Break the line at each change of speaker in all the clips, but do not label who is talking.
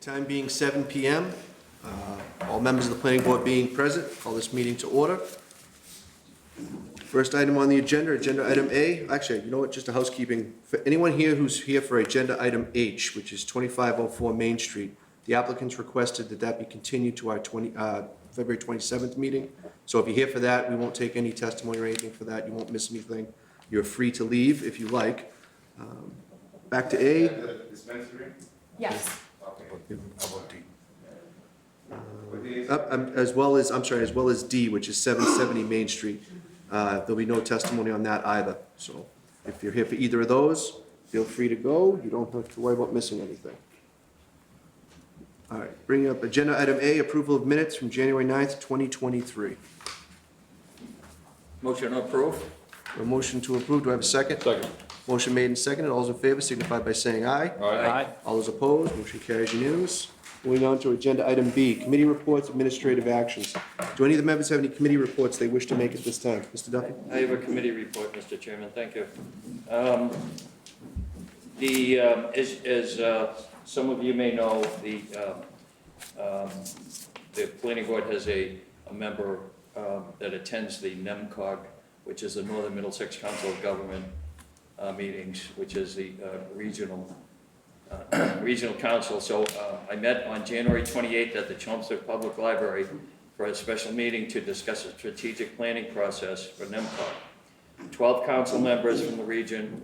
Time being 7 PM, all members of the planning board being present, call this meeting to order. First item on the agenda, agenda item A, actually, you know what, just a housekeeping. For anyone here who's here for agenda item H, which is 2504 Main Street, the applicants requested that that be continued to our February 27th meeting. So if you're here for that, we won't take any testimony or anything for that. You won't miss anything. You're free to leave if you like. Back to A.
Dispensary?
Yes.
Okay.
As well as D, which is 770 Main Street. There'll be no testimony on that either. So if you're here for either of those, feel free to go. You don't have to worry about missing anything. All right, bringing up agenda item A, approval of minutes from January 9th, 2023.
Motion to approve?
A motion to approve, do I have a second?
Second.
Motion made and seconded, all those in favor signify by saying aye.
Aye.
All those opposed, motion carries unanimous. Moving on to agenda item B, committee reports, administrative actions. Do any of the members have any committee reports they wish to make at this time? Mr. Duffy?
I have a committee report, Mr. Chairman, thank you. As some of you may know, the planning board has a member that attends the NEMCOG, which is the Northern Middlesex Council of Government meetings, which is the regional council. So I met on January 28th at the Chelmsford Public Library for a special meeting to discuss a strategic planning process for NEMCOG. 12 council members from the region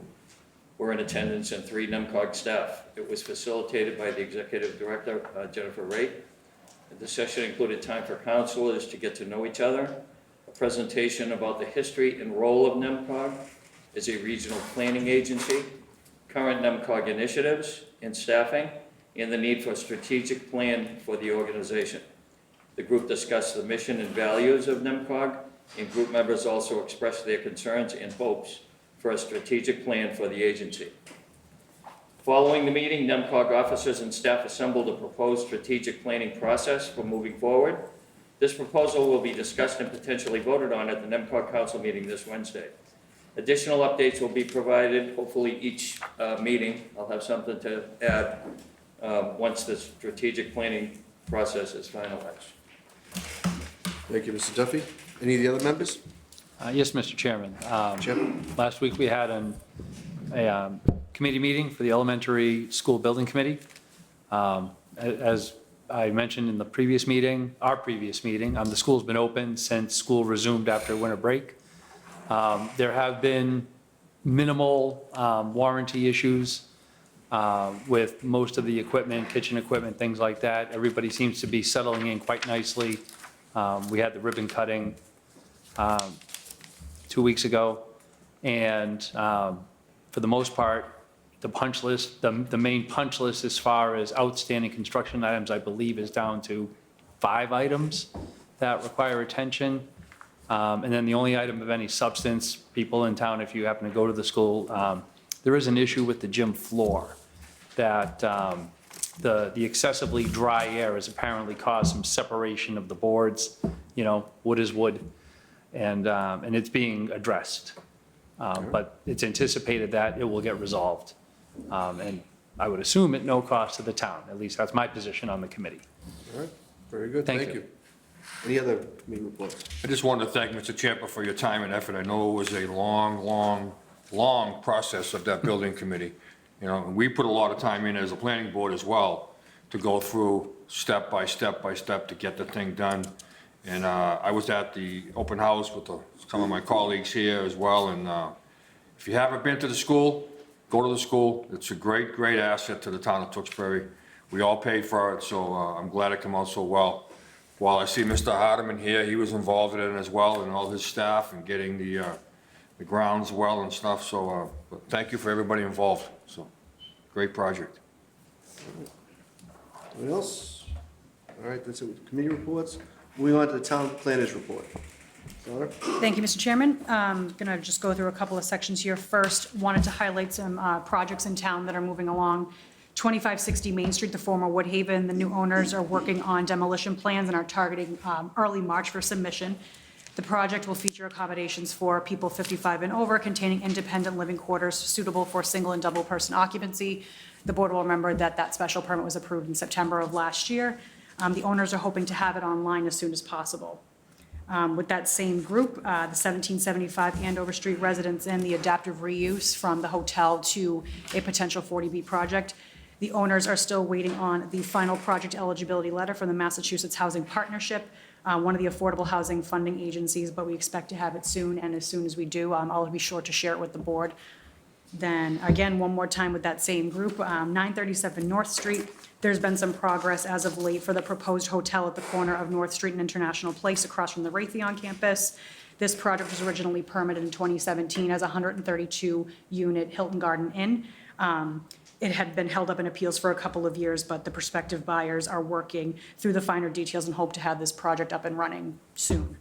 were in attendance and 3 NEMCOG staff. It was facilitated by the executive director, Jennifer Raitt. The session included time for councilors to get to know each other, a presentation about the history and role of NEMCOG as a regional planning agency, current NEMCOG initiatives and staffing, and the need for a strategic plan for the organization. The group discussed the mission and values of NEMCOG, and group members also expressed their concerns and hopes for a strategic plan for the agency. Following the meeting, NEMCOG officers and staff assembled a proposed strategic planning process for moving forward. This proposal will be discussed and potentially voted on at the NEMCOG council meeting this Wednesday. Additional updates will be provided, hopefully each meeting. I'll have something to add once the strategic planning process is finalized.
Thank you, Mr. Duffy. Any of the other members?
Yes, Mr. Chairman.
Jim?
Last week, we had a committee meeting for the elementary school building committee. As I mentioned in the previous meeting, the school's been open since school resumed after winter break. There have been minimal warranty issues with most of the equipment, kitchen equipment, things like that. Everybody seems to be settling in quite nicely. We had the ribbon cutting 2 weeks ago, and for the most part, the punch list, the main punch list as far as outstanding construction items, I believe, is down to 5 items that require attention. And then the only item of any substance, people in town, if you happen to go to the school, there is an issue with the gym floor that the excessively dry air has apparently caused some separation of the boards. You know, wood is wood, and it's being addressed. But it's anticipated that it will get resolved. And I would assume at no cost to the town. At least that's my position on the committee.
All right, very good,
Thank
thank
you.
you. Any other committee reports?
I just wanted to thank Mr. Champa for your time and effort. I know it was a long process of that building committee. You know, and we put a lot of time in as a planning board as well to go through step by step to get the thing done. And I was at the open house with some of my colleagues here as well. And if you haven't been to the school, go to the school. It's a great asset to the town of Tewksbury. We all paid for it, so I'm glad it came out so well. While I see Mr. Hardeman here, he was involved in it as well, and all his staff, and getting the grounds well and stuff. So but thank you for everybody involved. So great project.
Anyone else? All right, that's it with committee reports. Moving on to the town planners report. Donna?
Thank you, Mr. Chairman. I'm going to just go through a couple of sections here. First, wanted to highlight some projects in town that are moving along. 2560 Main Street, the former Woodhaven, the new owners are working on demolition plans and are targeting early March for submission. The project will feature accommodations for people 55 and over, containing independent living quarters suitable for single and double person occupancy. The board will remember that that special permit was approved in September of last year. The owners are hoping to have it online as soon as possible. With that same group, the 1775 Andover Street residents and the adaptive reuse from the hotel to a potential 40B project. The owners are still waiting on the final project eligibility letter from the Massachusetts Housing Partnership, one of the affordable housing funding agencies, but we expect to have it soon, and as soon as we do, I'll be sure to share it with the board. Then, again, one more time with that same group, 937 North Street. There's been some progress as of late for the proposed hotel at the corner of North Street and International Place across from the Raytheon campus. This project was originally permitted in 2017 as a 132-unit Hilton Garden Inn. It had been held up in appeals for a couple of years, but the prospective buyers are working through the finer details and hope to have this project up and running soon.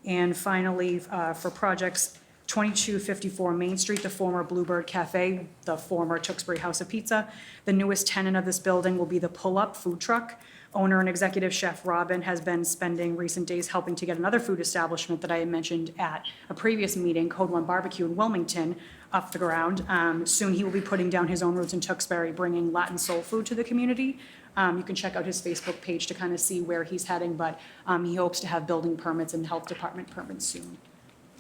And finally, for projects, 2254 Main Street, the former Bluebird Cafe, the former Tewksbury House of Pizza. The newest tenant of this building will be the Pull Up Food Truck. Owner and executive chef Robin has been spending recent days helping to get another food establishment that I had mentioned at a previous meeting, Code One Barbecue in Wilmington, off the ground. Soon he will be putting down his own roots in Tewksbury, bringing Latin soul food to the community. You can check out his Facebook page to kind of see where he's heading, but he hopes to have building permits and health department permits soon.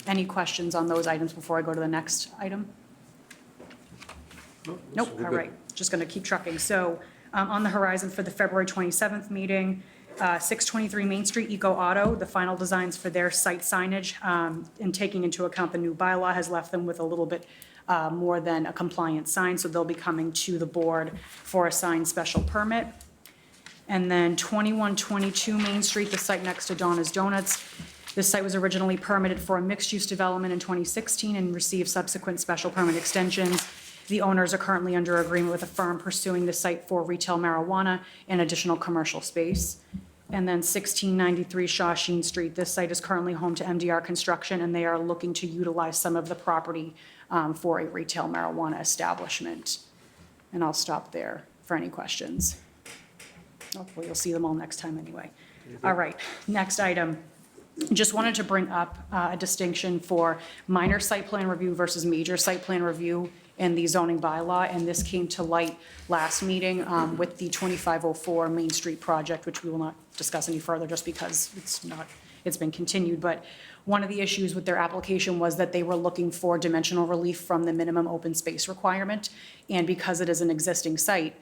Any questions on those items before I go to the next item? Nope, all right, just gonna keep trucking. So, on the horizon for the February 27th meeting, 623 Main Street Eco Auto, the final designs for their site signage, and taking into account the new bylaw has left them with a little bit more than a compliant sign, so they'll be coming to the board for a signed special permit. And then 2122 Main Street, the site next to Donna's Donuts. This site was originally permitted for a mixed-use development in 2016 and received subsequent special permit extensions. The owners are currently under agreement with a firm pursuing the site for retail marijuana and additional commercial space. And then 1693 Shawshene Street, this site is currently home to MDR Construction, and they are looking to utilize some of the property for a retail marijuana establishment. And I'll stop there for any questions. Hopefully you'll see them all next time anyway. All right, next item. Just wanted to bring up a distinction for minor site plan review versus major site plan review in the zoning bylaw, and this came to light last meeting with the 2504 Main Street project, which we will not discuss any further just because it's been continued. But one of the issues with their application was that they were looking for dimensional relief from the minimum open space requirement, and because it is an existing site,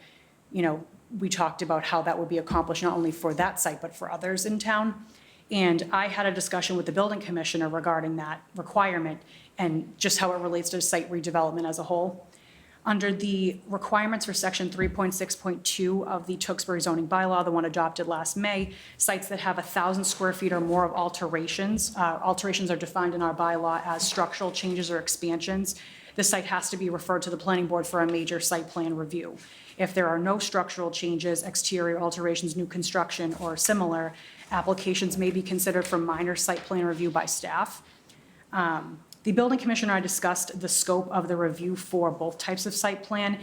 you know, we talked about how that would be accomplished not only for that site but for others in town. And I had a discussion with the building commissioner regarding that requirement and just how it relates to site redevelopment as a whole. Under the requirements for section 3.6.2 of the Tewksbury zoning bylaw, the one adopted last May, sites that have 1,000 square feet or more of alterations. Alterations are defined in our bylaw as structural changes or expansions. The site has to be referred to the planning board for a major site plan review. If there are no structural changes, exterior alterations, new construction, or similar, applications may be considered for minor site plan review by staff. The building commissioner and I discussed the scope of the review for both types of site plan,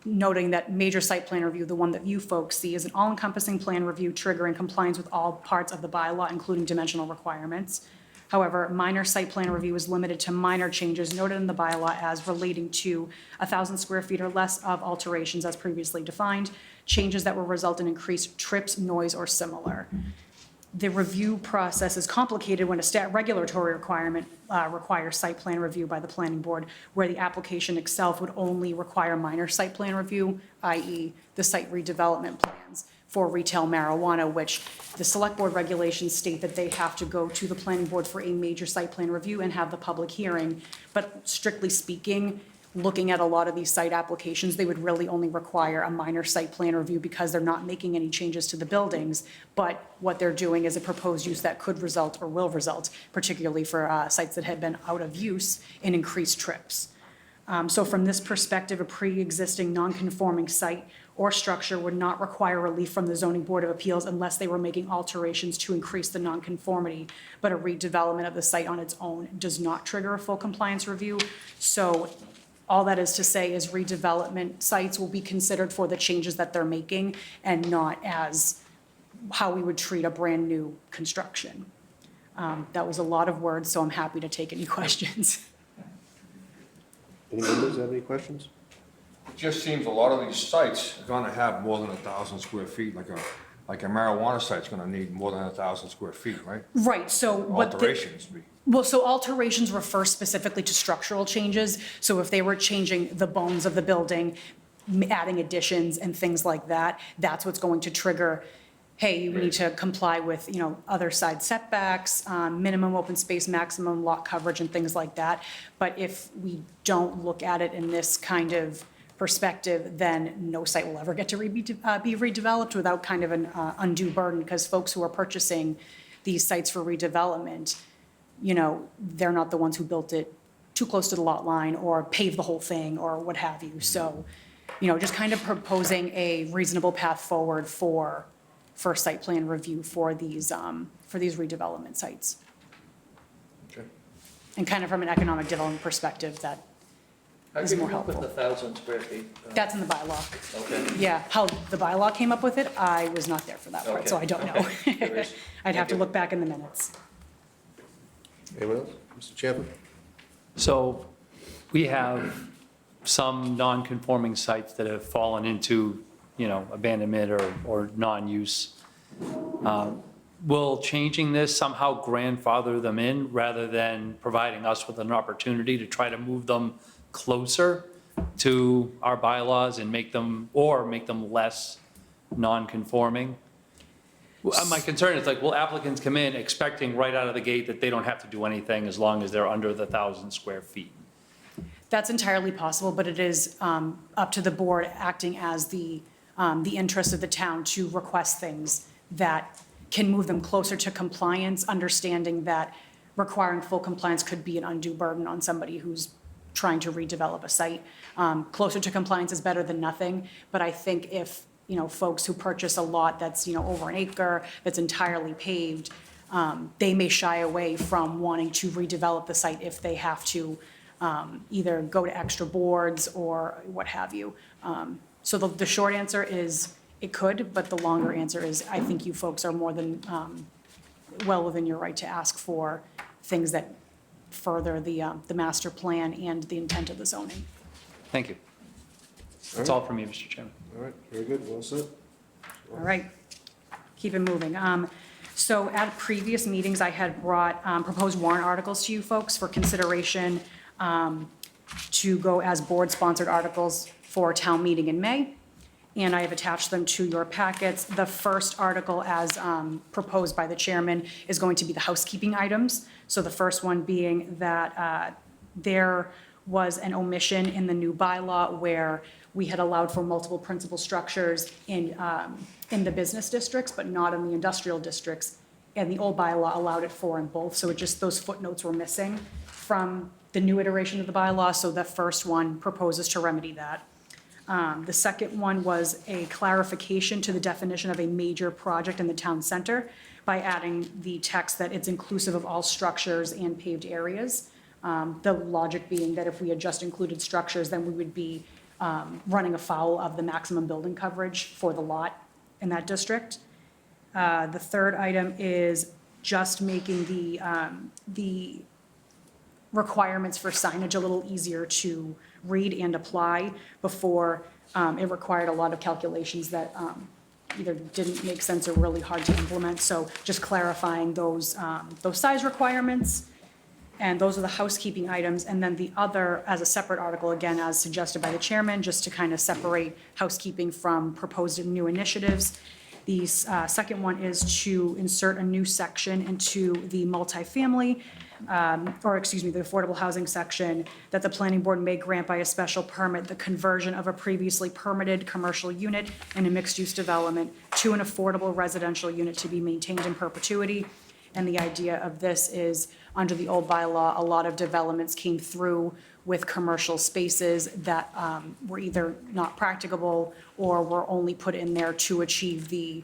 noting that major site plan review, the one that you folks see, is an all-encompassing plan review triggering compliance with all parts of the bylaw, including dimensional requirements. However, minor site plan review is limited to minor changes noted in the bylaw as relating to 1,000 square feet or less of alterations as previously defined, changes that will result in increased trips, noise, or similar. The review process is complicated when a regulatory requirement requires site plan review by the planning board, where the application itself would only require minor site plan review, i.e. the site redevelopment plans for retail marijuana, which the select board regulations state that they have to go to the planning board for a major site plan review and have the public hearing. But strictly speaking, looking at a lot of these site applications, they would really only require a minor site plan review because they're not making any changes to the buildings. But what they're doing is a proposed use that could result or will result, particularly for sites that had been out of use, in increased trips. So from this perspective, a pre-existing non-conforming site or structure would not require relief from the Zoning Board of Appeals unless they were making alterations to increase the nonconformity. But a redevelopment of the site on its own does not trigger a full compliance review. So all that is to say is redevelopment sites will be considered for the changes that they're making and not as how we would treat a brand new construction. That was a lot of words, so I'm happy to take any questions.
Any members have any questions?
just seems a lot of these sites are gonna have more than 1,000 square feet, like a marijuana site's gonna need more than 1,000 square feet, right?
Right, so what the.
Alterations.
Well, so alterations refer specifically to structural changes. So if they were changing the bones of the building, adding additions and things like that, that's what's going to trigger, hey, you need to comply with, other side setbacks, minimum open space, maximum lot coverage and things like that. But if we don't look at it in this kind of perspective, then no site will ever get to be redeveloped without kind of an undue burden, because folks who are purchasing these sites for redevelopment, they're not the ones who built it too close to the lot line or paved the whole thing or what have you. So, just kind of proposing a reasonable path forward for site plan review for these redevelopment sites.
Okay.
And kind of from an economic development perspective, that
How
is
can you
more
come up with
helpful.
1,000 square feet?
That's in the bylaw.
Okay.
Yeah, how the bylaw came up with it, I was not there for that part, so I don't know.
Okay. Curious.
I'd have to
Thank you.
look back in the minutes.
Anyone else? Mr. Champa?
So we have some non-conforming sites that have fallen into, abandonment or non-use. Will changing this somehow grandfather them in rather than providing us with an opportunity to try to move them closer to our bylaws and make them less non-conforming? My concern is will applicants come in expecting right out of the gate that they don't have to do anything as long as they're under the 1,000 square feet?
That's entirely possible, but it is up to the board acting as the interest of the town to request things that can move them closer to compliance, understanding that requiring full compliance could be an undue burden on somebody who's trying to redevelop a site. Closer to compliance is better than nothing, but I think if, folks who purchase a lot that's, over an acre, that's entirely paved, they may shy away from wanting to redevelop the site if they have to either go to extra boards or what have you. So the short answer is it could, but the longer answer is I think you folks are more than well within your right to ask for things that further the master plan and the intent of the zoning.
Thank you. That's all for me, Mr. Chairman.
All right, very good, well said.
All right, keep it moving. So at previous meetings, I had brought proposed warrant articles to you folks for consideration to go as board-sponsored articles for town meeting in May, and I have attached them to your packets. The first article, as proposed by the chairman, is going to be the housekeeping items. So the first one being that there was an omission in the new bylaw where we had allowed for multiple principal structures in the business districts, but not in the industrial districts. And the old bylaw allowed it for in both, so it just, those footnotes were missing from the new iteration of the bylaw, so the first one proposes to remedy that. The second one was a clarification to the definition of a major project in the town center by adding the text that it's inclusive of all structures and paved areas. The logic being that if we had just included structures, then we would be running afoul of the maximum building coverage for the lot in that district. The third item is just making the requirements for signage a little easier to read and apply. Before, it required a lot of calculations that either didn't make sense or really hard to implement. So just clarifying those size requirements. And those are the housekeeping items. And then the other, as a separate article, again, as suggested by the chairman, just to kind of separate housekeeping from proposed new initiatives. The second one is to insert a new section into the multifamily, the affordable housing section, that the planning board may grant by a special permit the conversion of a previously permitted commercial unit in a mixed-use development to an affordable residential unit to be maintained in perpetuity. And the idea of this is, under the old bylaw, a lot of developments came through with commercial spaces that were either not practicable or were only put in there to achieve the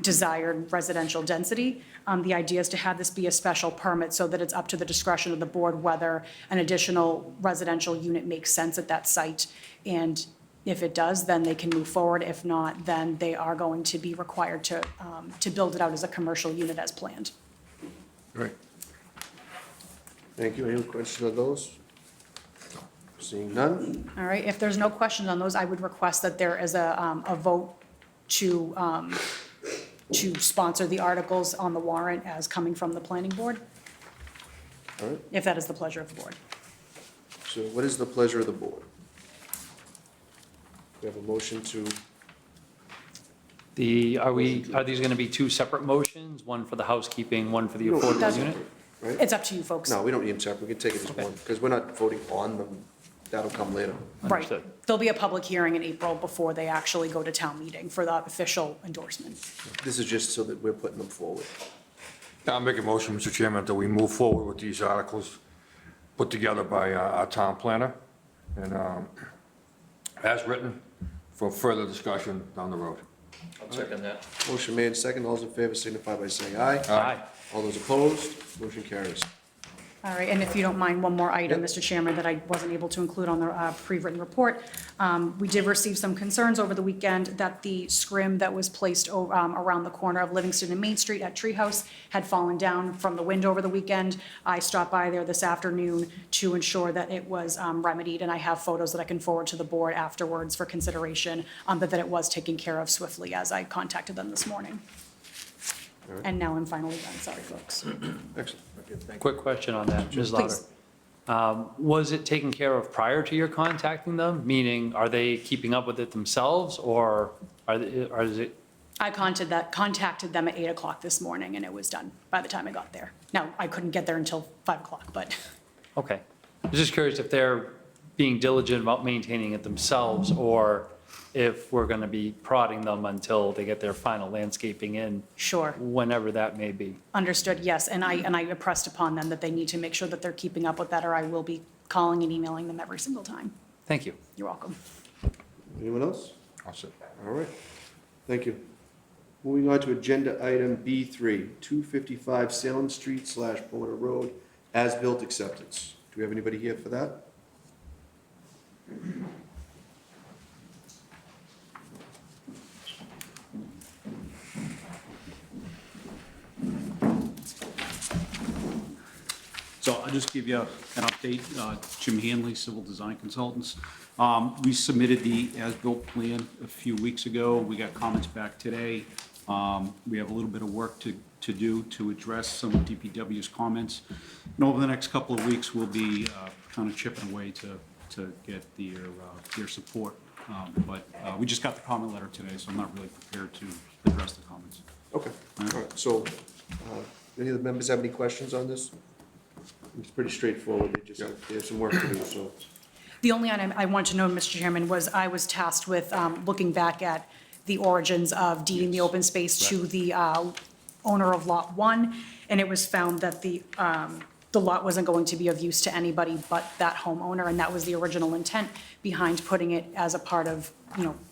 desired residential density. The idea is to have this be a special permit so that it's up to the discretion of the board whether an additional residential unit makes sense at that site. And if it does, then they can move forward. If not, then they are going to be required to build it out as a commercial unit as planned.
Great. Thank you. Any questions on those? Seeing none?
All right, if there's no questions on those, I would request that there is a vote to sponsor the articles on the warrant as coming from the planning board,
All right,
if that is the pleasure of the board.
so what is the pleasure of the board? We have a motion to,
Are these going to be two separate motions? One for the housekeeping, one for the affordable
That's-
unit?
right?
It's up to you folks.
No, we don't need them separate, we can take it as one, because we're not voting on them, that'll come later.
Right.
Understood.
There'll be a public hearing in April before they actually go to town meeting for the official endorsement.
This is just so that we're putting them forward.
I'll make a motion, Mr. Chairman, that we move forward with these articles put together by our town planner, and as written, for further discussion down the road.
I'll second that.
Motion made, second, all those in favor signify by saying aye.
Aye.
All those opposed, motion carries.
All right, and if you don't mind, one more item,
Yep.
Mr. Chairman, that I wasn't able to include on the pre-written report. We did receive some concerns over the weekend that the scrim that was placed around the corner of Livingston and Main Street at Treehouse had fallen down from the wind over the weekend. I stopped by there this afternoon to ensure that it was remedied, and I have photos that I can forward to the board afterwards for consideration, but that it was taken care of swiftly as I contacted them this morning. And now I'm finally done, sorry, folks.
Excellent.
Quick question on that, Ms. Lauder.
Please.
Was it taken care of prior to your contacting them? Meaning, are they keeping up with it themselves, or is it?
I contacted them at 8 o'clock this morning, and it was done by the time I got there. Now, I couldn't get there until 5 o'clock, but
Okay. I was just curious if they're being diligent about maintaining it themselves, or if we're going to be prodding them until they get their final landscaping in,
sure,
whenever that may be.
understood, yes. And I impressed upon them that they need to make sure that they're keeping up with that, or I will be calling and emailing them every single time.
Thank you.
You're welcome.
Anyone else?
I'll sit.
All right, thank you. Moving on to agenda item B3, 255 Salem Street / Porter Road, as-built acceptance. Do we have anybody here for that?
So I'll just give you an update. Jim Hanley, Civil Design Consultants. We submitted the as-built plan a few weeks ago. We got comments back today. We have a little bit of work to do to address some of DPW's comments. And over the next couple of weeks, we'll be kind of chipping away to get their support. But we just got the comment letter today, so I'm not really prepared to address the comments.
Okay, all right, so, any of the members have any questions on this? It's pretty straightforward, they have some work to do, so.
The only item I wanted to know, Mr. Chairman, was I was tasked with looking back at the origins of deeding the open space to the owner of Lot 1, and it was found that the lot wasn't going to be of use to anybody but that homeowner, and that was the original intent behind putting it as a part of,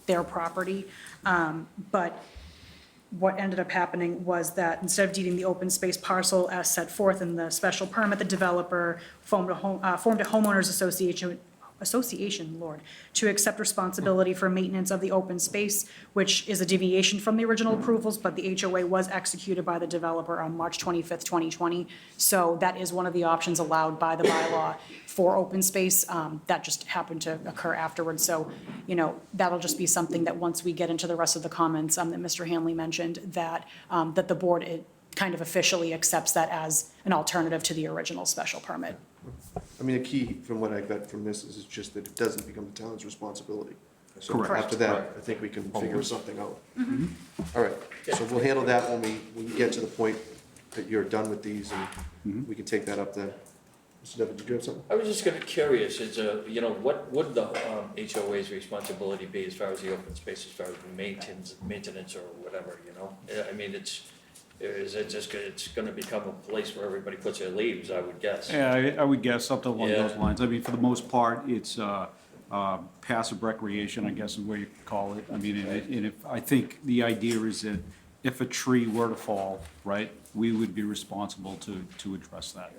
their property. But what ended up happening was that instead of deeding the open space parcel as set forth in the special permit, the developer formed a homeowners association, to accept responsibility for maintenance of the open space, which is a deviation from the original approvals, but the HOA was executed by the developer on March 25th, 2020. So that is one of the options allowed by the bylaw for open space. That just happened to occur afterwards. So, that'll just be something that once we get into the rest of the comments that Mr. Hanley mentioned, that the board kind of officially accepts that as an alternative to the original special permit.
I mean, the key from what I got from this is just that it doesn't become the town's responsibility. So
Correct.
after that, I think we can figure something out. All right, so we'll handle that when we get to the point that you're done with these, and we can take that up then. Mr. Devon, did you have something?
I was just kind of curious, what would the HOA's responsibility be as far as the open space, as far as maintenance or whatever, I mean, it's gonna become a place where everybody puts their leaves, I would guess.
Yeah, I would guess something along
Yeah.
those lines. I mean, for the most part, it's passive recreation, I guess is what you call it. I mean, I think the idea is that if a tree were to fall, right, we would be responsible to address that.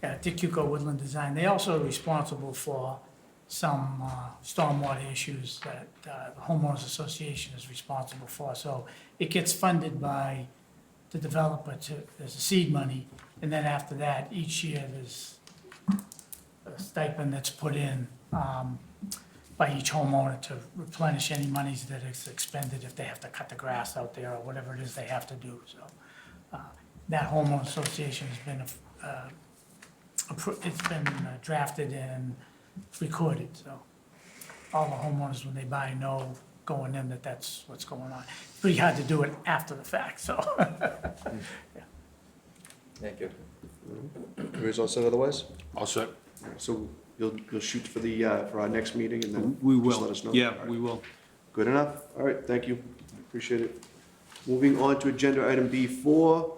Yeah, Dick Cuco Woodland Design, they also are responsible for some stormwater issues that the homeowners association is responsible for. So it gets funded by the developer there's a seed money, and then after that, each year there's stipend that's put in by each homeowner to replenish any monies that is expended if they have to cut the grass out there or whatever it is they have to do, so. That homeowner association has been, it's been drafted and recorded, so all the homeowners, when they buy, know going in that that's what's going on. It's pretty hard to do it after the fact, so.
Thank you.
Everybody's all set otherwise?
All set?
So you'll shoot for our next meeting and then
We
just
will.
let us know?
Yeah,
All right.
we will.
Good enough? All right, thank you. Appreciate it. Moving on to agenda item B4,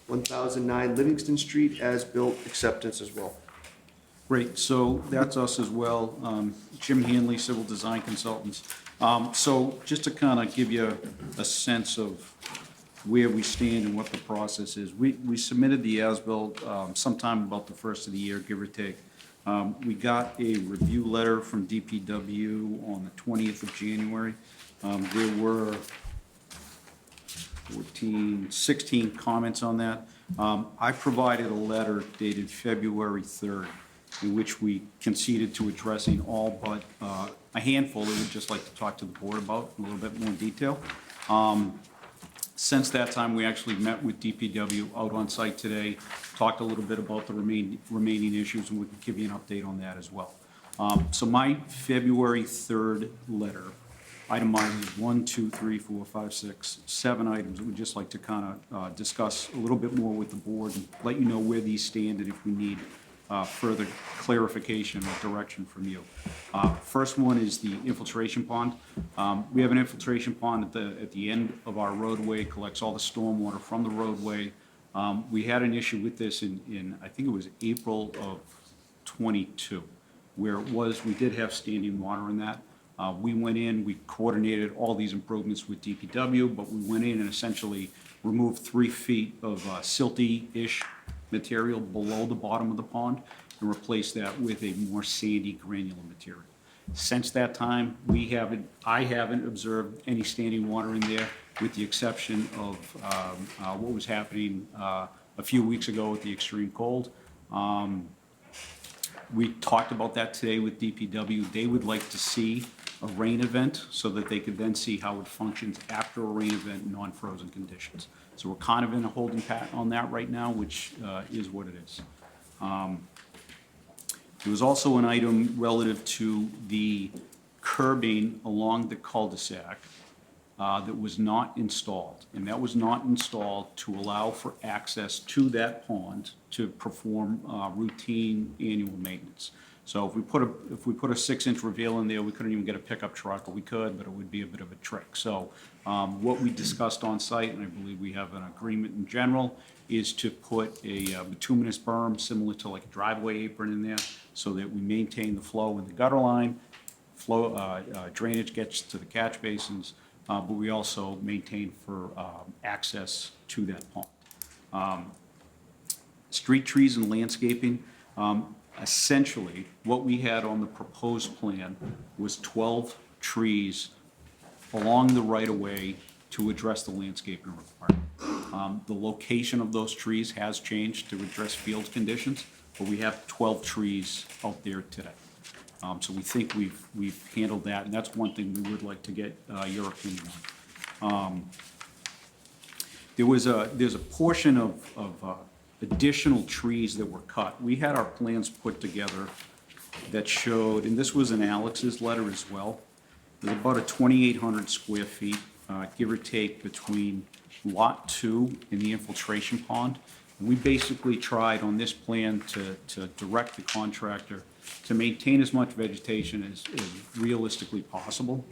1009 Livingston Street, as-built acceptance as well.
Great, so that's us as well. Jim Hanley, Civil Design Consultants. So just to kind of give you a sense of where we stand and what the process is, we submitted the as-built sometime about the first of the year, give or take. We got a review letter from DPW on the 20th of January. There were 16 comments on that. I provided a letter dated February 3rd, in which we conceded to addressing all but a handful that we'd just like to talk to the board about in a little bit more detail. Since that time, we actually met with DPW out on site today, talked a little bit about the remaining issues, and we can give you an update on that as well. So my February 3rd letter itemizes 1, 2, 3, 4, 5, 6, 7 items that we'd just like to kind of discuss a little bit more with the board and let you know where these stand and if we need further clarification or direction from you. First one is the infiltration pond. We have an infiltration pond at the end of our roadway, collects all the stormwater from the roadway. We had an issue with this in I think it was April of '22, where we did have standing water in that. We went in, we coordinated all these improvements with DPW, but we went in and essentially removed 3 feet of silty-ish material below the bottom of the pond and replaced that with a more sandy granular material. Since that time, I haven't observed any standing water in there, with the exception of what was happening a few weeks ago with the extreme cold. We talked about that today with DPW. They would like to see a rain event so that they could then see how it functions after a rain event in non-frozen conditions. So we're kind of in a holding pattern on that right now, which is what it is. There was also an item relative to the curbing along the cul-de-sac that was not installed. And that was not installed to allow for access to that pond to perform routine annual maintenance. So if we put a 6-inch reveal in there, we couldn't even get a pickup truck, or we could, but it would be a bit of a trick. So what we discussed on site, and I believe we have an agreement in general, is to put a bituminous berm similar to like a driveway apron in there so that we maintain the flow in the gutter line, drainage gets to the catch basins, but we also maintain for access to that pond. Street trees and landscaping. Essentially, what we had on the proposed plan was 12 trees along the right-of-way to address the landscaping requirement. The location of those trees has changed to address field conditions, but we have 12 trees out there today. So we think we've handled that, and that's one thing we would like to get your opinion on. There's a portion of additional trees that were cut. We had our plans put together that showed, and this was in Alex's letter as well, there's about a 2,800 square feet, give or take, between Lot 2 and the infiltration pond. And we basically tried on this plan to direct the contractor to maintain as much vegetation as realistically possible.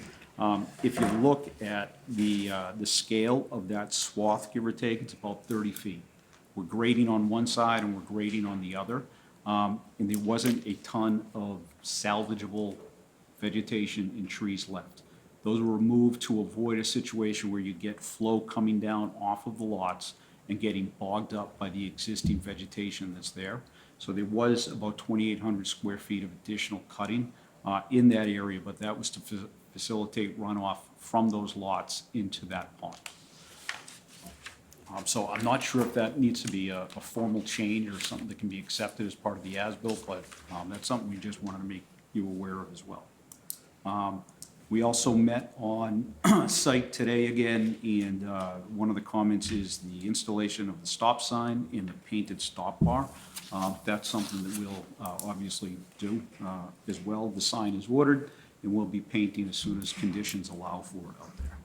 If you look at the scale of that swath, give or take, it's about 30 feet. We're grading on one side and we're grading on the other. And there wasn't a ton of salvageable vegetation and trees left. Those were removed to avoid a situation where you get flow coming down off of the lots and getting bogged up by the existing vegetation that's there. So there was about 2,800 square feet of additional cutting in that area, but that was to facilitate runoff from those lots into that pond. So I'm not sure if that needs to be a formal change or something that can be accepted as part of the as-built, but that's something we just wanted to make you aware of as well. We also met on site today again, and one of the comments is the installation of the stop sign and the painted stop bar. That's something that we'll obviously do as well. The sign is ordered, and we'll be painting as soon as conditions allow for it out there.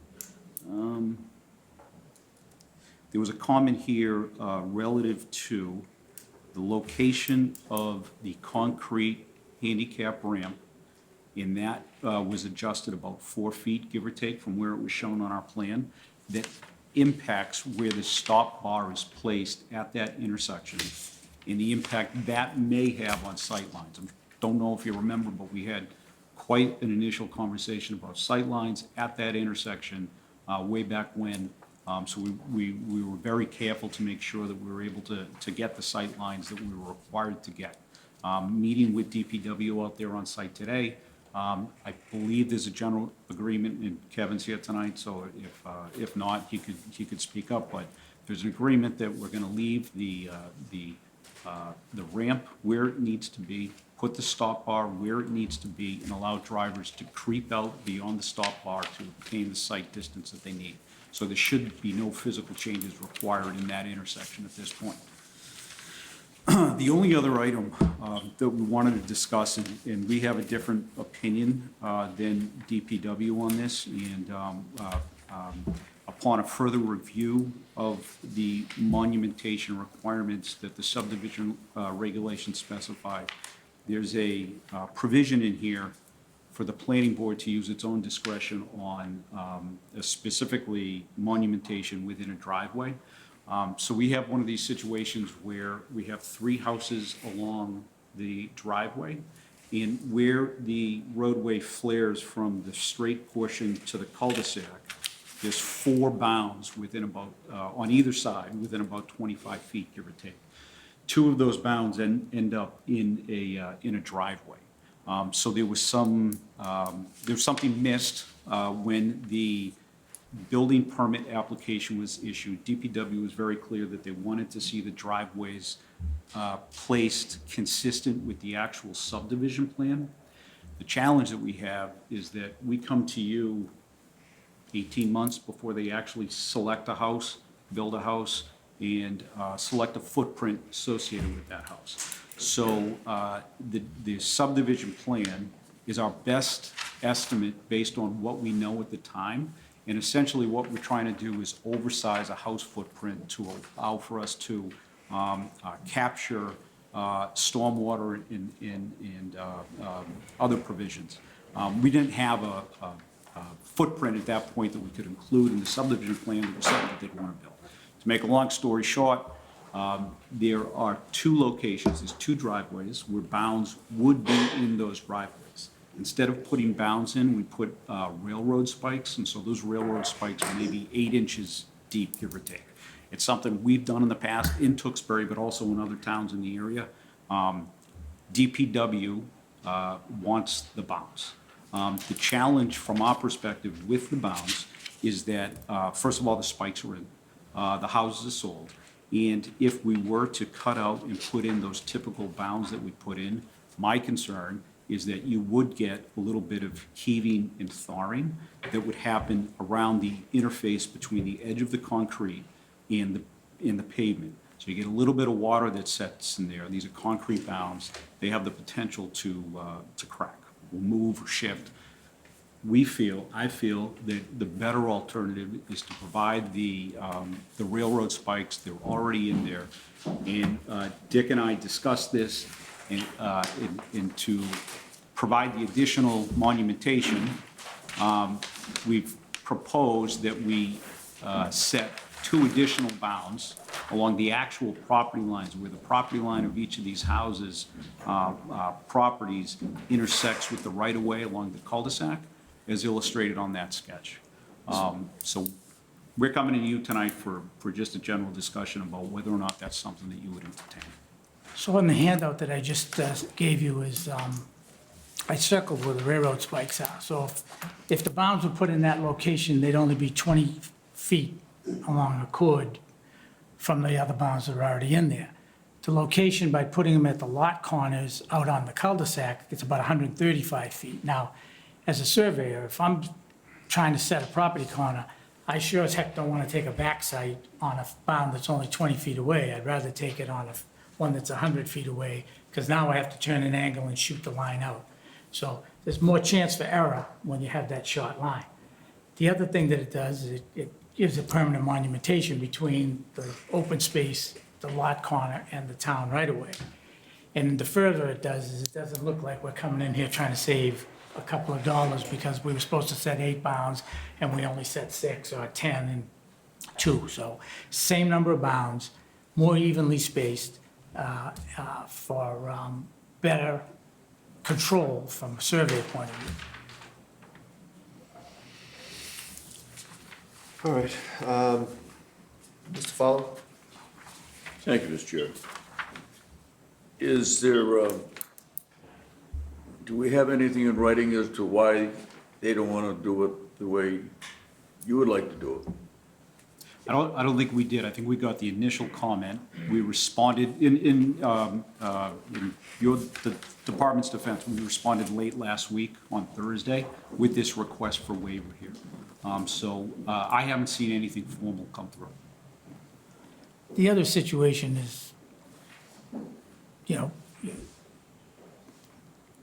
There was a comment here relative to the location of the concrete handicap ramp, and that was adjusted about 4 feet, give or take, from where it was shown on our plan. That impacts where the stop bar is placed at that intersection, and the impact that may have on sightlines. I don't know if you remember, but we had quite an initial conversation about sightlines at that intersection way back when. So we were very careful to make sure that we were able to get the sight lines that we were required to get. Meeting with DPW out there on site today, I believe there's a general agreement, and Kevin's here tonight, so if not, he could speak up, but there's an agreement that we're gonna leave the ramp where it needs to be, put the stop bar where it needs to be, and allow drivers to creep out beyond the stop bar to obtain the sight distance that they need. So there should be no physical changes required in that intersection at this point. The only other item that we wanted to discuss, and we have a different opinion than DPW on this, and upon a further review of the monumentation requirements that the subdivision regulations specify, there's a provision in here for the planning board to use its own discretion on specifically monumentation within a driveway. So we have one of these situations where we have 3 houses along the driveway, and where the roadway flares from the straight portion to the cul-de-sac, there's 4 bounds within about, on either side, within about 25 feet, give or take. 2 of those bounds end up in a driveway. So there was something missed when the building permit application was issued. DPW was very clear that they wanted to see the driveways placed consistent with the actual subdivision plan. The challenge that we have is that we come to you 18 months before they actually select a house, build a house, and select a footprint associated with that house. So the subdivision plan is our best estimate based on what we know at the time. And essentially what we're trying to do is oversize a house footprint to allow for us to capture stormwater and other provisions. We didn't have a footprint at that point that we could include in the subdivision plan that was something that they'd want to build. To make a long story short, there are 2 locations, there's 2 driveways where bounds would be in those driveways. Instead of putting bounds in, we put railroad spikes, and so those railroad spikes are maybe 8 inches deep, give or take. It's something we've done in the past in Tewksbury, but also in other towns in the area. DPW wants the bounds. The challenge from our perspective with the bounds is that, first of all, the spikes are in, the houses are sold, and if we were to cut out and put in those typical bounds that we put in, my concern is that you would get a little bit of heaving and thawing that would happen around the interface between the edge of the concrete and the pavement. So you get a little bit of water that sets in there. These are concrete bounds. They have the potential to crack, or move, or shift. I feel that the better alternative is to provide the railroad spikes. They're already in there. And Dick and I discussed this, and to provide the additional monumentation, we've proposed that we set 2 additional bounds along the actual property lines, where the property line of each of these houses, properties intersects with the right-of-way along the cul-de-sac, as illustrated on that sketch. So we're coming to you tonight for just a general discussion about whether or not that's something that you would entertain.
So on the handout that I just gave you is, I circled where the railroad spikes are. So if the bounds were put in that location, they'd only be 20 feet along a cord. from the other bounds that are already in there. The location, by putting them at the lot corners out on the cul-de-sac, it's about 135 feet. Now, as a surveyor, if I'm trying to set a property corner, I sure as heck don't want to take a backside on a bound that's only 20 feet away. I'd rather take it on one that's 100 feet away, because now I have to turn an angle and shoot the line out. So there's more chance for error when you have that short line. The other thing that it does is it gives a permanent monumentation between the open space, the lot corner, and the town right-of-way. And the further it does is it doesn't look like we're coming in here trying to save a couple of dollars because we were supposed to set 8 bounds and we only set 6 or 10 and 2. So same number of bounds, more evenly spaced for better control from a survey point of view.
All right. Mr. Fowler?
Thank you, Mr. Chair. Is there, do we have anything in writing as to why they don't want to do it the way you would like to do it?
I don't think we did. I think we got the initial comment. We responded in the department's defense, we responded late last week on Thursday with this request for waiver here. So I haven't seen anything formal come through.
The other situation is,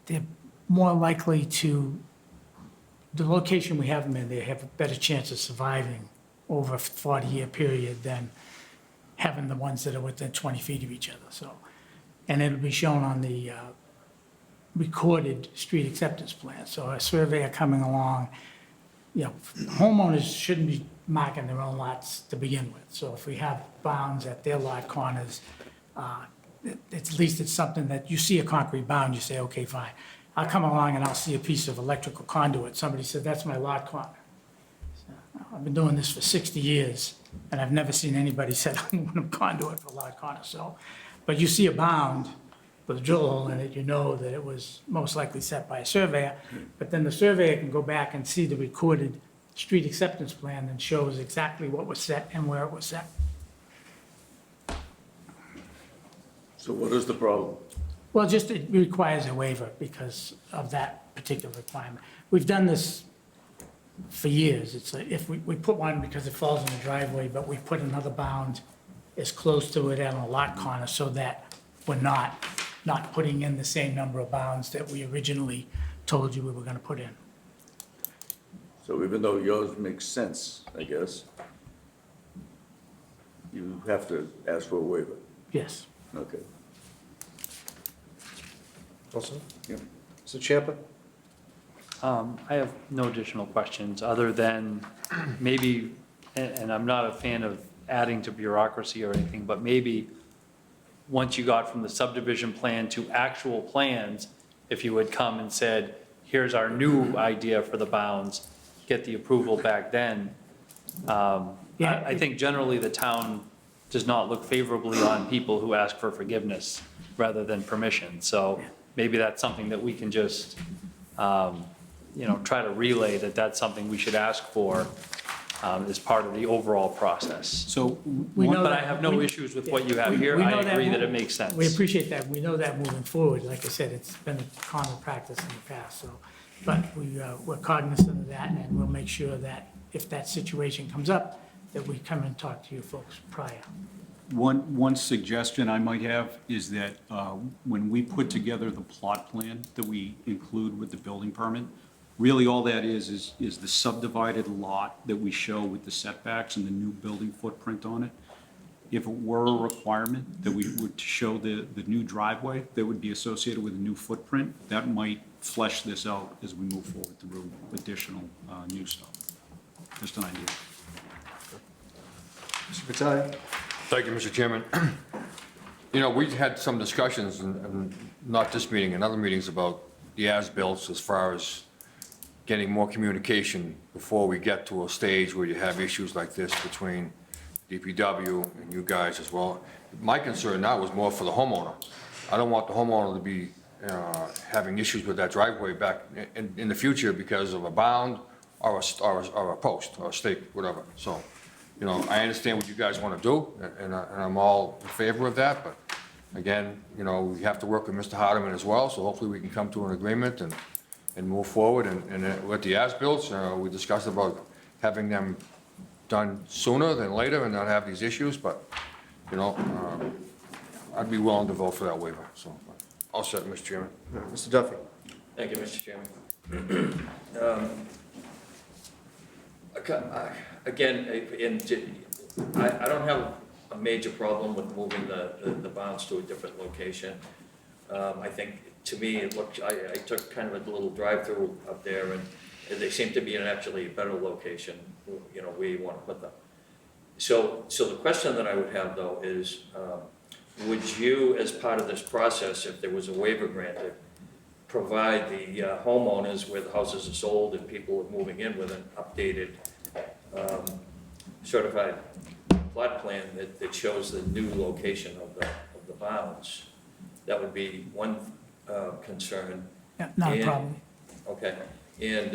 they're more likely to, the location we have them in, they have a better chance of surviving over a 40-year period than having the ones that are within 20 feet of each other, so. And it'll be shown on the recorded street acceptance plan. So a surveyor coming along, homeowners shouldn't be marking their own lots to begin with. So if we have bounds at their lot corners, at least it's something that you see a concrete bound, you say, okay, fine. I'll come along and I'll see a piece of electrical conduit. Somebody said, that's my lot corner. I've been doing this for 60 years, and I've never seen anybody set a conduit for a lot corner, so. But you see a bound with a drill hole in it, you know that it was most likely set by a surveyor, but then the surveyor can go back and see the recorded street acceptance plan that shows exactly what was set and where it was set.
So what is the problem?
Well, just it requires a waiver because of that particular requirement. We've done this for years. It's like if we put one because it falls in the driveway, but we put another bound as close to it on a lot corner so that we're not putting in the same number of bounds that we originally told you we were gonna put in.
So even though yours makes sense, I guess, you have to ask for a waiver.
Yes.
Okay.
Also?
Yeah.
Mr. Champa?
I have no additional questions, other than maybe, and I'm not a fan of adding to bureaucracy or anything, but maybe once you got from the subdivision plan to actual plans, if you had come and said, here's our new idea for the bounds, get the approval back then. I think generally the town does not look favorably on people who ask for forgiveness rather than permission. So maybe that's something that we can just, try to relay that that's something we should ask for as part of the overall process.
So,
We know
But
that-
I have no
we-
issues with what you have
we-
here.
we
I
know that
agree that
mo-
it makes sense.
We appreciate that. We know that moving forward. Like I said, it's been a common practice in the past, so. But we're cognizant of that, and we'll make sure that if that situation comes up, that we come and talk to you folks prior.
one suggestion I might have is that when we put together the plot plan that we include with the building permit, really all that is the subdivided lot that we show with the setbacks and the new building footprint on it. If it were a requirement that we would show the new driveway that would be associated with a new footprint, that might flesh this out as we move forward through additional new stuff. Just an idea.
Mr. Vitale?
Thank you, Mr. Chairman. We've had some discussions, and not this meeting, and other meetings, about the as-bills as far as getting more communication before we get to a stage where you have issues like this between DPW and you guys as well. My concern now was more for the homeowner. I don't want the homeowner to be having issues with that driveway back in the future because of a bound or a post or a stake, whatever. So you know, I understand what you guys want to do, and I'm all in favor of that, but again, you know, we have to work with Mr. Hardeman as well, so hopefully we can come to an agreement and move forward. And with the as-bills, we discussed about having them done sooner than later and not have these issues, but, you know, I'd be willing to vote for that waiver, so. All set, Mr. Chairman.
Mr. Duffy?
Thank you, Mr. Chairman. Again, I don't have a major problem with moving the bounds to a different location. I think, to me, it looked, I took kind of a little drive-through up there, and they seem to be in actually a better location, you know, where you want to put them. So the question that I would have, though, is, would you, as part of this process, if there was a waiver granted, provide the homeowners where the houses are sold and people are moving in with an updated certified plot plan that shows the new location of the bounds? That would be one concern.
Yeah, not a
And-
problem.
Okay, and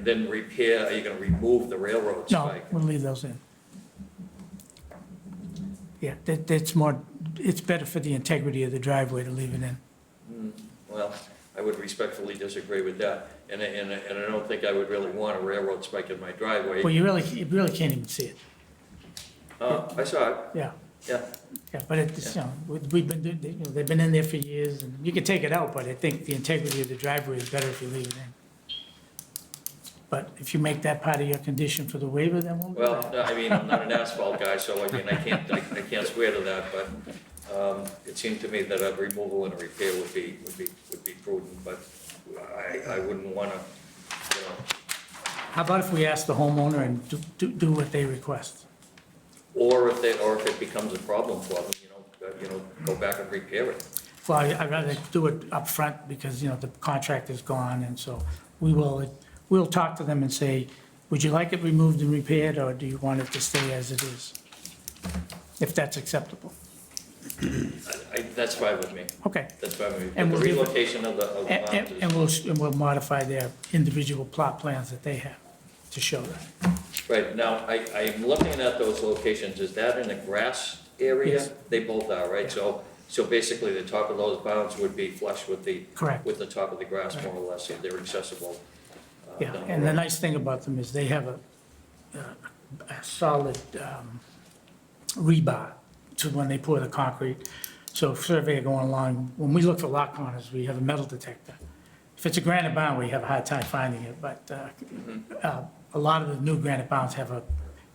then repair, are you gonna remove the railroad
No,
spike?
we'll leave those in. Yeah, that's more, it's better for the integrity of the driveway to leave it in.
Well, I would respectfully disagree with that, and I don't think I would really want a railroad spike in my driveway.
Well, you really can't even see it.
I saw it,
Yeah,
yeah.
yeah, but it's, you know, we've been, you know, they've been in there for years, and you can take it out, but I think the integrity of the driveway is better if you leave it in. But if you make that part of your condition for the waiver, then we'll.
Well, no, I mean, I'm not an asphalt guy, so I mean, I can't swear to that, but it seemed to me that a removal and a repair would be prudent, but I wouldn't wanna, you know,
How about if we ask the homeowner and do what they request?
or if it becomes a problem for them, you know, go back and repair it.
Well, I'd rather do it up front because, you know, the contract is gone, and so we'll talk to them and say, would you like it removed and repaired, or do you want it to stay as it is? If that's acceptable.
That's fine with me,
Okay.
that's fine with me.
And
But the
we'll give it-
relocation of the bounds
And we'll modify their individual plot plans that they have to show that.
right, now, I'm looking at those locations, is that in a grass area?
Yes.
They both are, right? So basically, the top of those bounds would be flush with
Correct.
with the top of the grass, more or less, if they're accessible.
Yeah,
down the
and the
road.
nice thing about them is they have a solid rebar to when they pour the concrete. So if surveyor going along, when we look for lot corners, we have a metal detector. If it's a granite bound, we have a hard time finding it, but a lot of the new granite bounds have a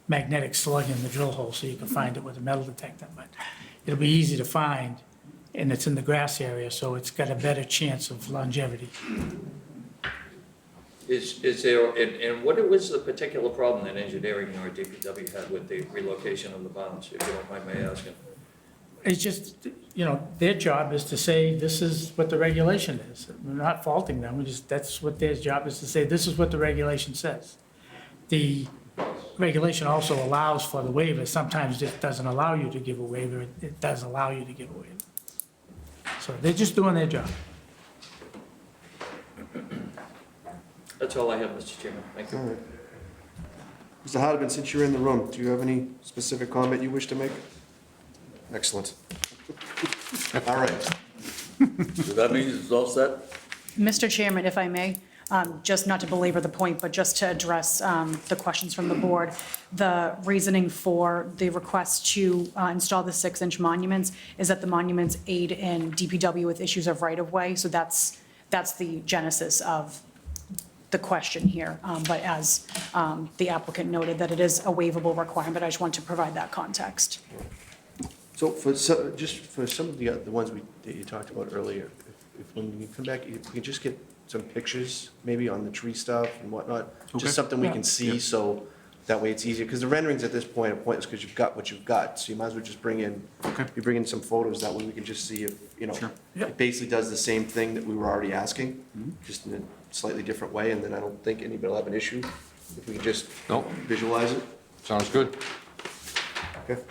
magnetic slug in the drill hole, so you can find it with a metal detector. But it'll be easy to find, and it's in the grass area, so it's got a better chance of longevity.
Is there, and what was the particular problem that engineering or DPW had with the relocation of the bounds, if you don't mind me asking?
It's just, you know, their job is to say, this is what the regulation is. We're not faulting them, we just, that's what their job is to say, this is what the regulation says. The regulation also allows for the waiver, sometimes it doesn't allow you to give a waiver, it does allow you to give a waiver. So they're just doing their job.
That's all I have, Mr. Chairman, thank you.
All right. Mr. Hardeman, since you're in the room, do you have any specific comment you wish to make? Excellent. All right.
So that means it's all set?
Mr. Chairman, if I may, just not to belabor the point, but just to address the questions from the board, the reasoning for the request to install the 6-inch monuments is that the monuments aid in DPW with issues of right-of-way, so that's the genesis of the question here. But as the applicant noted, that it is a waivable requirement, I just want to provide that context.
So just for some of the ones that you talked about earlier, if when you come back, if we can just get some pictures, maybe on the tree stuff and whatnot,
Okay.
just something we
Yeah.
can see, so that way it's easier, because the renderings at this point are pointless, because you've got what you've got, so you might as well just bring in,
Okay.
you bring in some photos, that way we can just see if, you know,
Sure.
it basically does the same thing that we were already asking, just in a slightly different way, and then I don't think anybody will have an issue if we can just
Nope.
visualize it.
Sounds good.
Okay.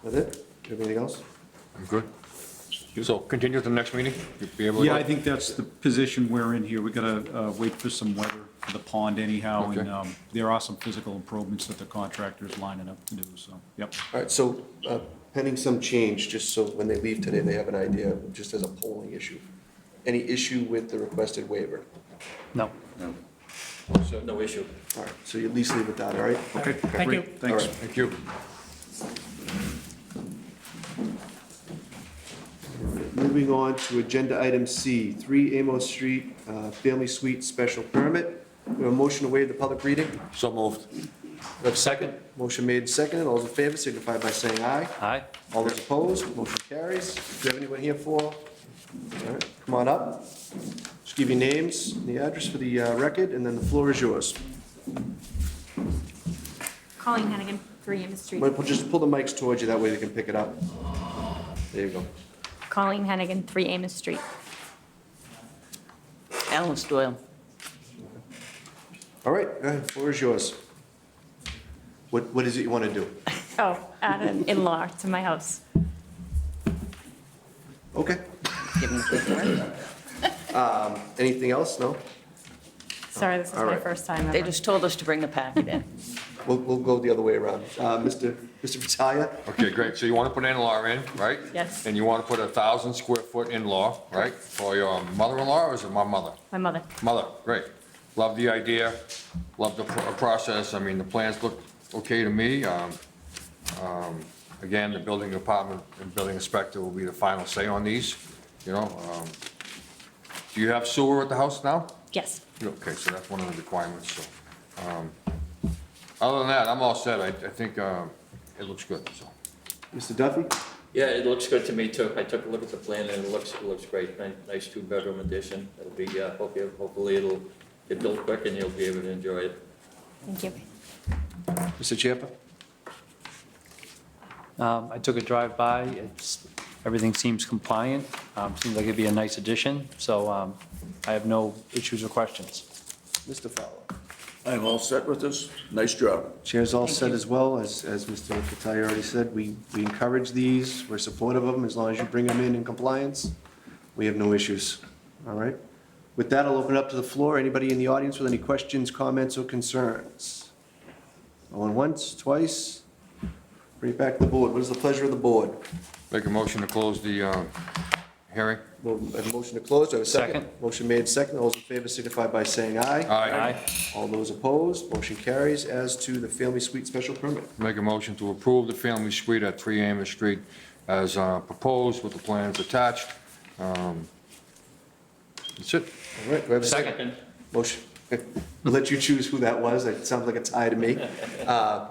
That's it? Do you have anything else?
I'm good. So continue to the next meeting? You'll be able to
Yeah,
go?
I think that's the position we're in here. We gotta wait for some weather for the pond anyhow, and
Okay.
there are some physical improvements that the contractor's lining up to do, so, yep.
All right, so pending some change, just so when they leave today, they have an idea, just as a polling issue. Any issue with the requested waiver?
No.
So no issue.
All right, so you at least leave it that, all right?
Okay,
Thank you.
great, thanks.
All right.
Thank you.
Moving on to agenda item C, 3 Amos Street, Family Suite Special Permit. We have a motion to waive the public reading.
So moved.
We have a second. Motion made and seconded. All those in favor signify by saying aye.
Aye.
All those opposed, motion carries. Do you have anyone here for? All right, come on up. Just give your names and the address for the record, and then the floor is yours.
Colleen Hennigan, 3 Amos Street.
Just pull the mics towards you, that way they can pick it up. There you go.
Colleen Hennigan, 3 Amos Street.
Alice Doyle.
All right, go ahead, floor is yours. What is it you want to do?
Oh, add an in-law to my house.
Okay.
Give him the paperwork.
Anything else? No?
Sorry, this is
All
my
right.
first time
They
ever.
just told us to bring the packet in.
We'll go the other way around. Mr. Vitalia?
Okay, great. So you want to put in-law in, right?
Yes.
And you want to put 1,000 square foot in-law, right? For your mother-in-law, or is it my mother?
My mother.
Mother, great. Love the idea, love the process. I mean, the plans look okay to me. Again, the building department and building inspector will be the final say on these, you know. Do you have sewer at the house now?
Yes.
Okay, so that's one of the requirements, so. Other than that, I'm all set. I think it looks good, so.
Mr. Duffy?
Yeah, it looks good to me too. I took a look at the plan and it looks great. Nice 2-bedroom addition. It'll be, hopefully it'll get built quick and you'll be able to enjoy it.
Thank you.
Mr. Champa?
I took a drive-by, everything seems compliant, seems like it'd be a nice addition, so I have no issues or questions.
Mr. Fowler?
I'm all set with this. Nice job.
Chair's all set as well, as Mr. Vitalia already said. We encourage these, we're supportive of them, as long as you bring them in compliance. We have no issues, all right? With that, I'll open it up to the floor. Anybody in the audience with any questions, comments, or concerns? Going once, twice? Bring it back to the board. What is the pleasure of the board?
Make a motion to close the hearing?
Well, I have a motion to close. Do I have a second?
Second.
Motion made second. All those in favor signify by saying aye.
Aye.
All those opposed, motion carries as to the family suite special permit.
Make a motion to approve the family suite at 3 Amos Street as proposed with the plans attached. That's it.
All right, do I have a second? Motion, we'll let you choose who that was. It sounds like a tie to me.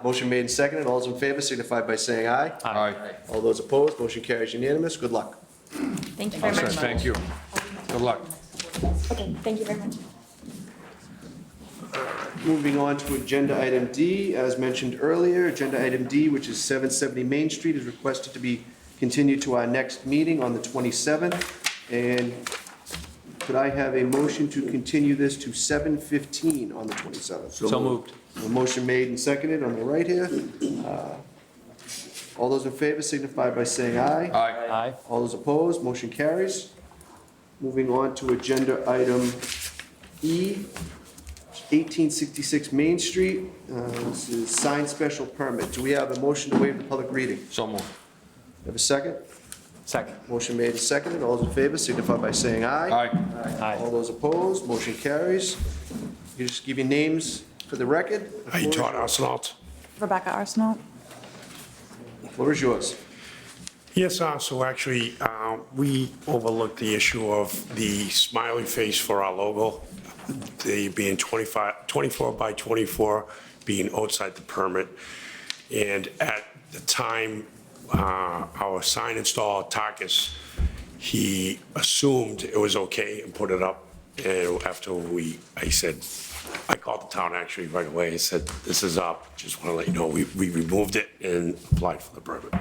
Motion made and seconded. All those in favor signify by saying aye.
Aye.
All those opposed, motion carries unanimous. Good luck.
Thank you
All
very
set,
much.
thank you. Good luck.
Okay, thank you very much.
Moving on to agenda item D, as mentioned earlier, agenda item D, which is 770 Main Street, is requested to be continued to our next meeting on the 27th. And could I have a motion to continue this to 7:15 on the 27th?
So moved.
A motion made and seconded on the right here. All those in favor signify by saying aye.
Aye.
Aye.
All those opposed, motion carries. Moving on to agenda item E, 1866 Main Street. This is signed special permit. Do we have a motion to waive the public reading?
So moved.
Have a second?
Second.
Motion made and seconded. All those in favor signify by saying aye.
Aye.
Aye.
All those opposed, motion carries. You just give your names for the record.
Hi, Todd Arsenault.
Rebecca Arsenault.
The floor is yours.
Yes, so actually, we overlooked the issue of the smiley face for our logo, they being 24 by 24, being outside the permit. And at the time, our sign installer, Takis, he assumed it was okay and put it up. And after I called the town actually right away and said, this is up, just want to let you know, we removed it and applied for the permit.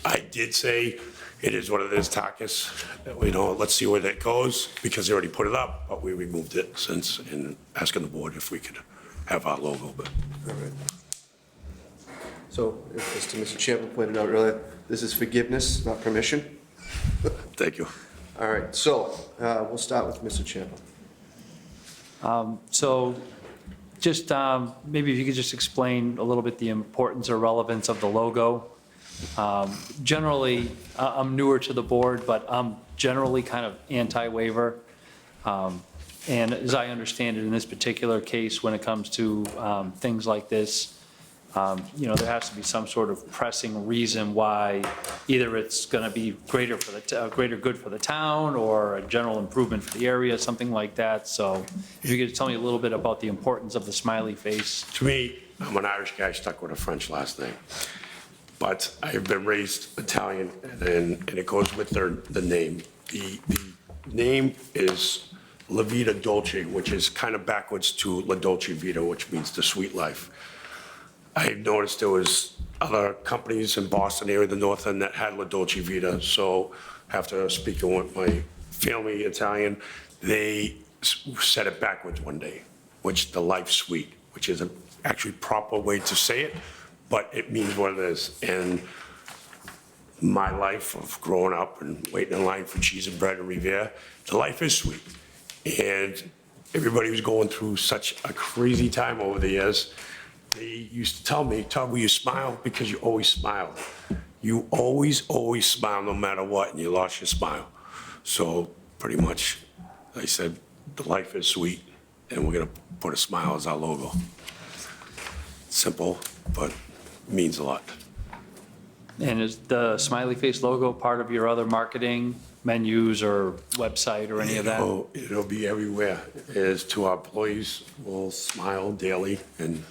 I did say, it is what it is, Takis, let's see where that goes, because they already put it up, but we removed it since, in asking the board if we could have our logo, but.
All right. So, as Mr. Champlin pointed out earlier, this is forgiveness, not permission.
Thank you.
All right, so we'll start with Mr. Champa.
So just maybe if you could just explain a little bit the importance or relevance of the logo. Generally, I'm newer to the board, but I'm generally kind of anti-waiver. And as I understand it, in this particular case, when it comes to things like this, there has to be some sort of pressing reason why either it's going to be greater good for the town or a general improvement for the area, something like that. So if you could tell me a little bit about the importance of the smiley face.
To me, I'm an Irish guy stuck with a French last name. But I've been raised Italian, and it goes with the name. The name is La Vita Dolce, which is kind of backwards to La Dolce Vita, which means the sweet life. I noticed there was other companies in Boston area, the North End, that had La Dolce Vita. So after speaking with my family Italian, they said it backwards one day, which the life suite, which is an actually proper way to say it, but it means what it is. And my life of growing up and waiting in line for cheese and bread and Revere, the life is sweet. And everybody was going through such a crazy time over the years. They used to tell me, Todd, will you smile? Because you always smiled. You always smile no matter what, and you lost your smile. So pretty much, I said, the life is sweet, and we're gonna put a smile as our logo. Simple, but means a lot.
And is the smiley face logo part of your other marketing menus or website or any of that?
It'll be everywhere. As to our employees, we'll smile daily, and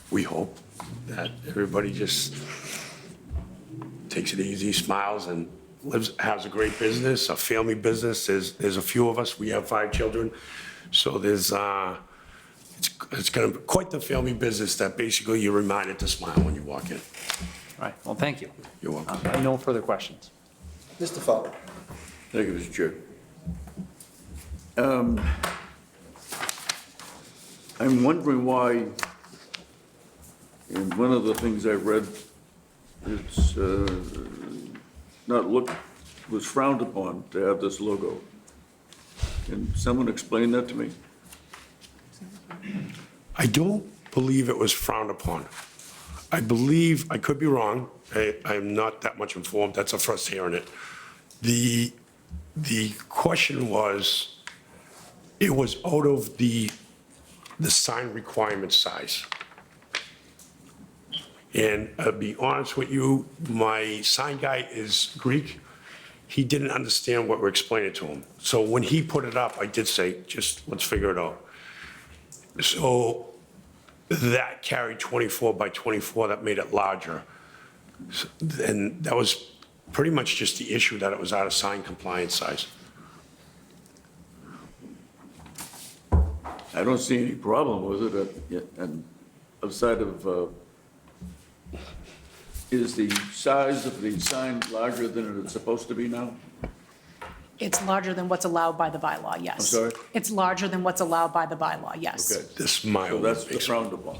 we hope that everybody just takes it easy, smiles, and has a great business, a family business. There's a few of us. We have 5 children. So it's going to be quite the family business that basically you're reminded to smile when you walk in.
All right, well, thank you.
You're welcome.
I have no further questions.
Mr. Fowler?
Thank you, Mr. Chair. I'm wondering why, and one of the things I read, it's was frowned upon to have this logo. Can someone explain that to me?
I don't believe it was frowned upon. I believe, I could be wrong, I'm not that much informed, that's the first hearing it. The question was, it was out of the sign requirement size. And I'll be honest with you, my sign guy is Greek. He didn't understand what we're explaining to him. So when he put it up, I did say, just let's figure it out. So that carried 24 by 24, that made it larger. And that was pretty much just the issue, that it was out of sign compliance size.
I don't see any problem with it, and outside of, is the size of the sign larger than it's supposed to be now?
It's larger than what's allowed by the bylaw, yes.
I'm sorry?
It's larger than what's allowed by the bylaw, yes.
Okay,
The smile.
so that's
makes-
frowned upon.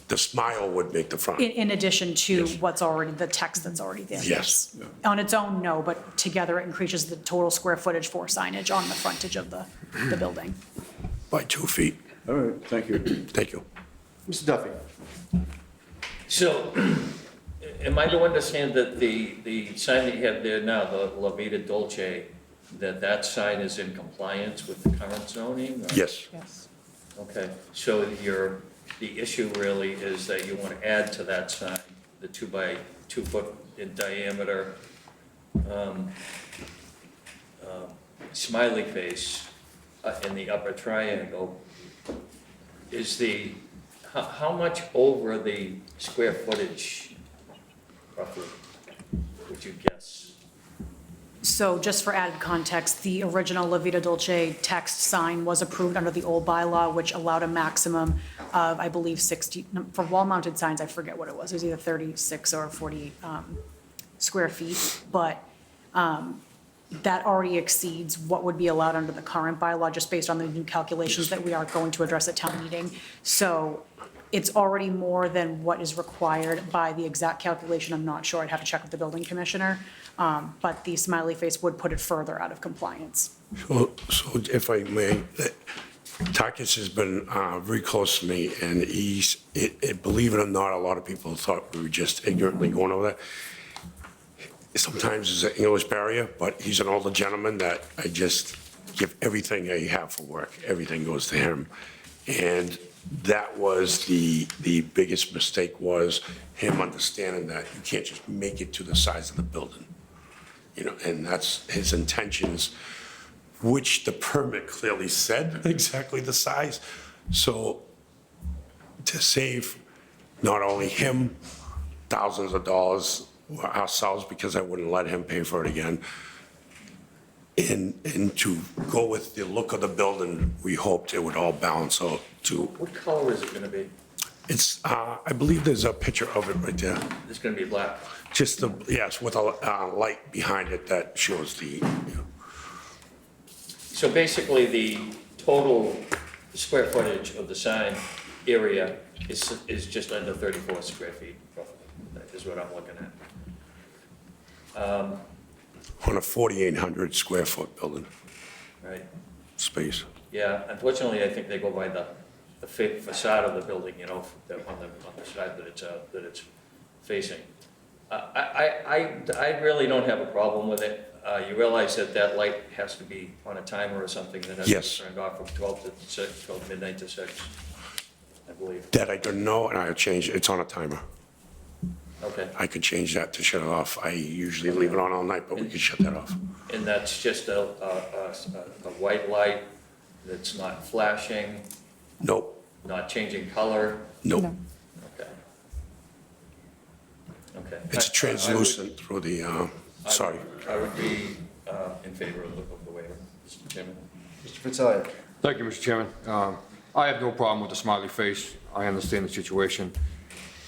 The smile would make the front.
In addition to
Yes.
what's already, the text that's already there.
Yes.
On its own, no, but together it increases the total square footage for signage on the frontage of the building.
By 2 feet.
All right, thank you.
Thank you.
Mr. Duffy?
So, am I to understand that the sign that you have there now, the La Vita Dolce, that sign is in compliance with the current zoning? or-
Yes.
Yes.
Okay, so the issue really is that you want to add to that sign, the 2 by 2 foot in diameter smiley face in the upper triangle. How much over the square footage roughly, would you guess?
So just for added context, the original La Vita Dolce text sign was approved under the old bylaw, which allowed a maximum of, I believe, 60, for wall-mounted signs, I forget what it was. It was either 36 or 48 square feet. But that already exceeds what would be allowed under the current bylaw, just based on the new calculations that we are going to address at town meeting. So It's already more than what is required by the exact calculation. I'm not sure. I'd have to check with the building commissioner. But the smiley face would put it further out of compliance.
So if I may, Takis has been very close to me, and believe it or not, a lot of people thought we were just ignorantly going over that. Sometimes there's an English barrier, but he's an older gentleman that I just give everything I have for work. Everything goes to him. And that was the biggest mistake, was him understanding that you can't just make it to the size of the building. And that's his intentions, which the permit clearly said exactly the size. So to save not only him thousands of dollars, ourselves, because I wouldn't let him pay for it again, and to go with the look of the building, we hoped it would all balance out to,
What color is it gonna be?
it's, I believe there's a picture of it right there.
It's gonna be black.
Just yes, with a light behind it that shows the,
So basically, the total square footage of the sign area is just under 34 square feet, roughly, that is what I'm looking at.
on a 4,800 square foot building
Right,
space.
yeah, unfortunately, I think they go by the facade of the building, on the side that it's facing. I really don't have a problem with it. You realize that light has to be on a timer or something that has to be
Yes.
turned off from 12 to 6, 12 midnight to 6, I believe.
That I don't know, and I'll change, it's on a timer.
Okay,
I could change that to shut it off. I usually leave it on all night, but we could shut that off.
and that's just a white light that's not flashing,
Nope,
not changing color?
nope.
Okay. Okay.
It's translucent through the, sorry.
I would be in favor of the waiver, Mr. Chairman.
Mr. Fratelli?
Thank you, Mr. Chairman. I have no problem with the smiley face. I understand the situation.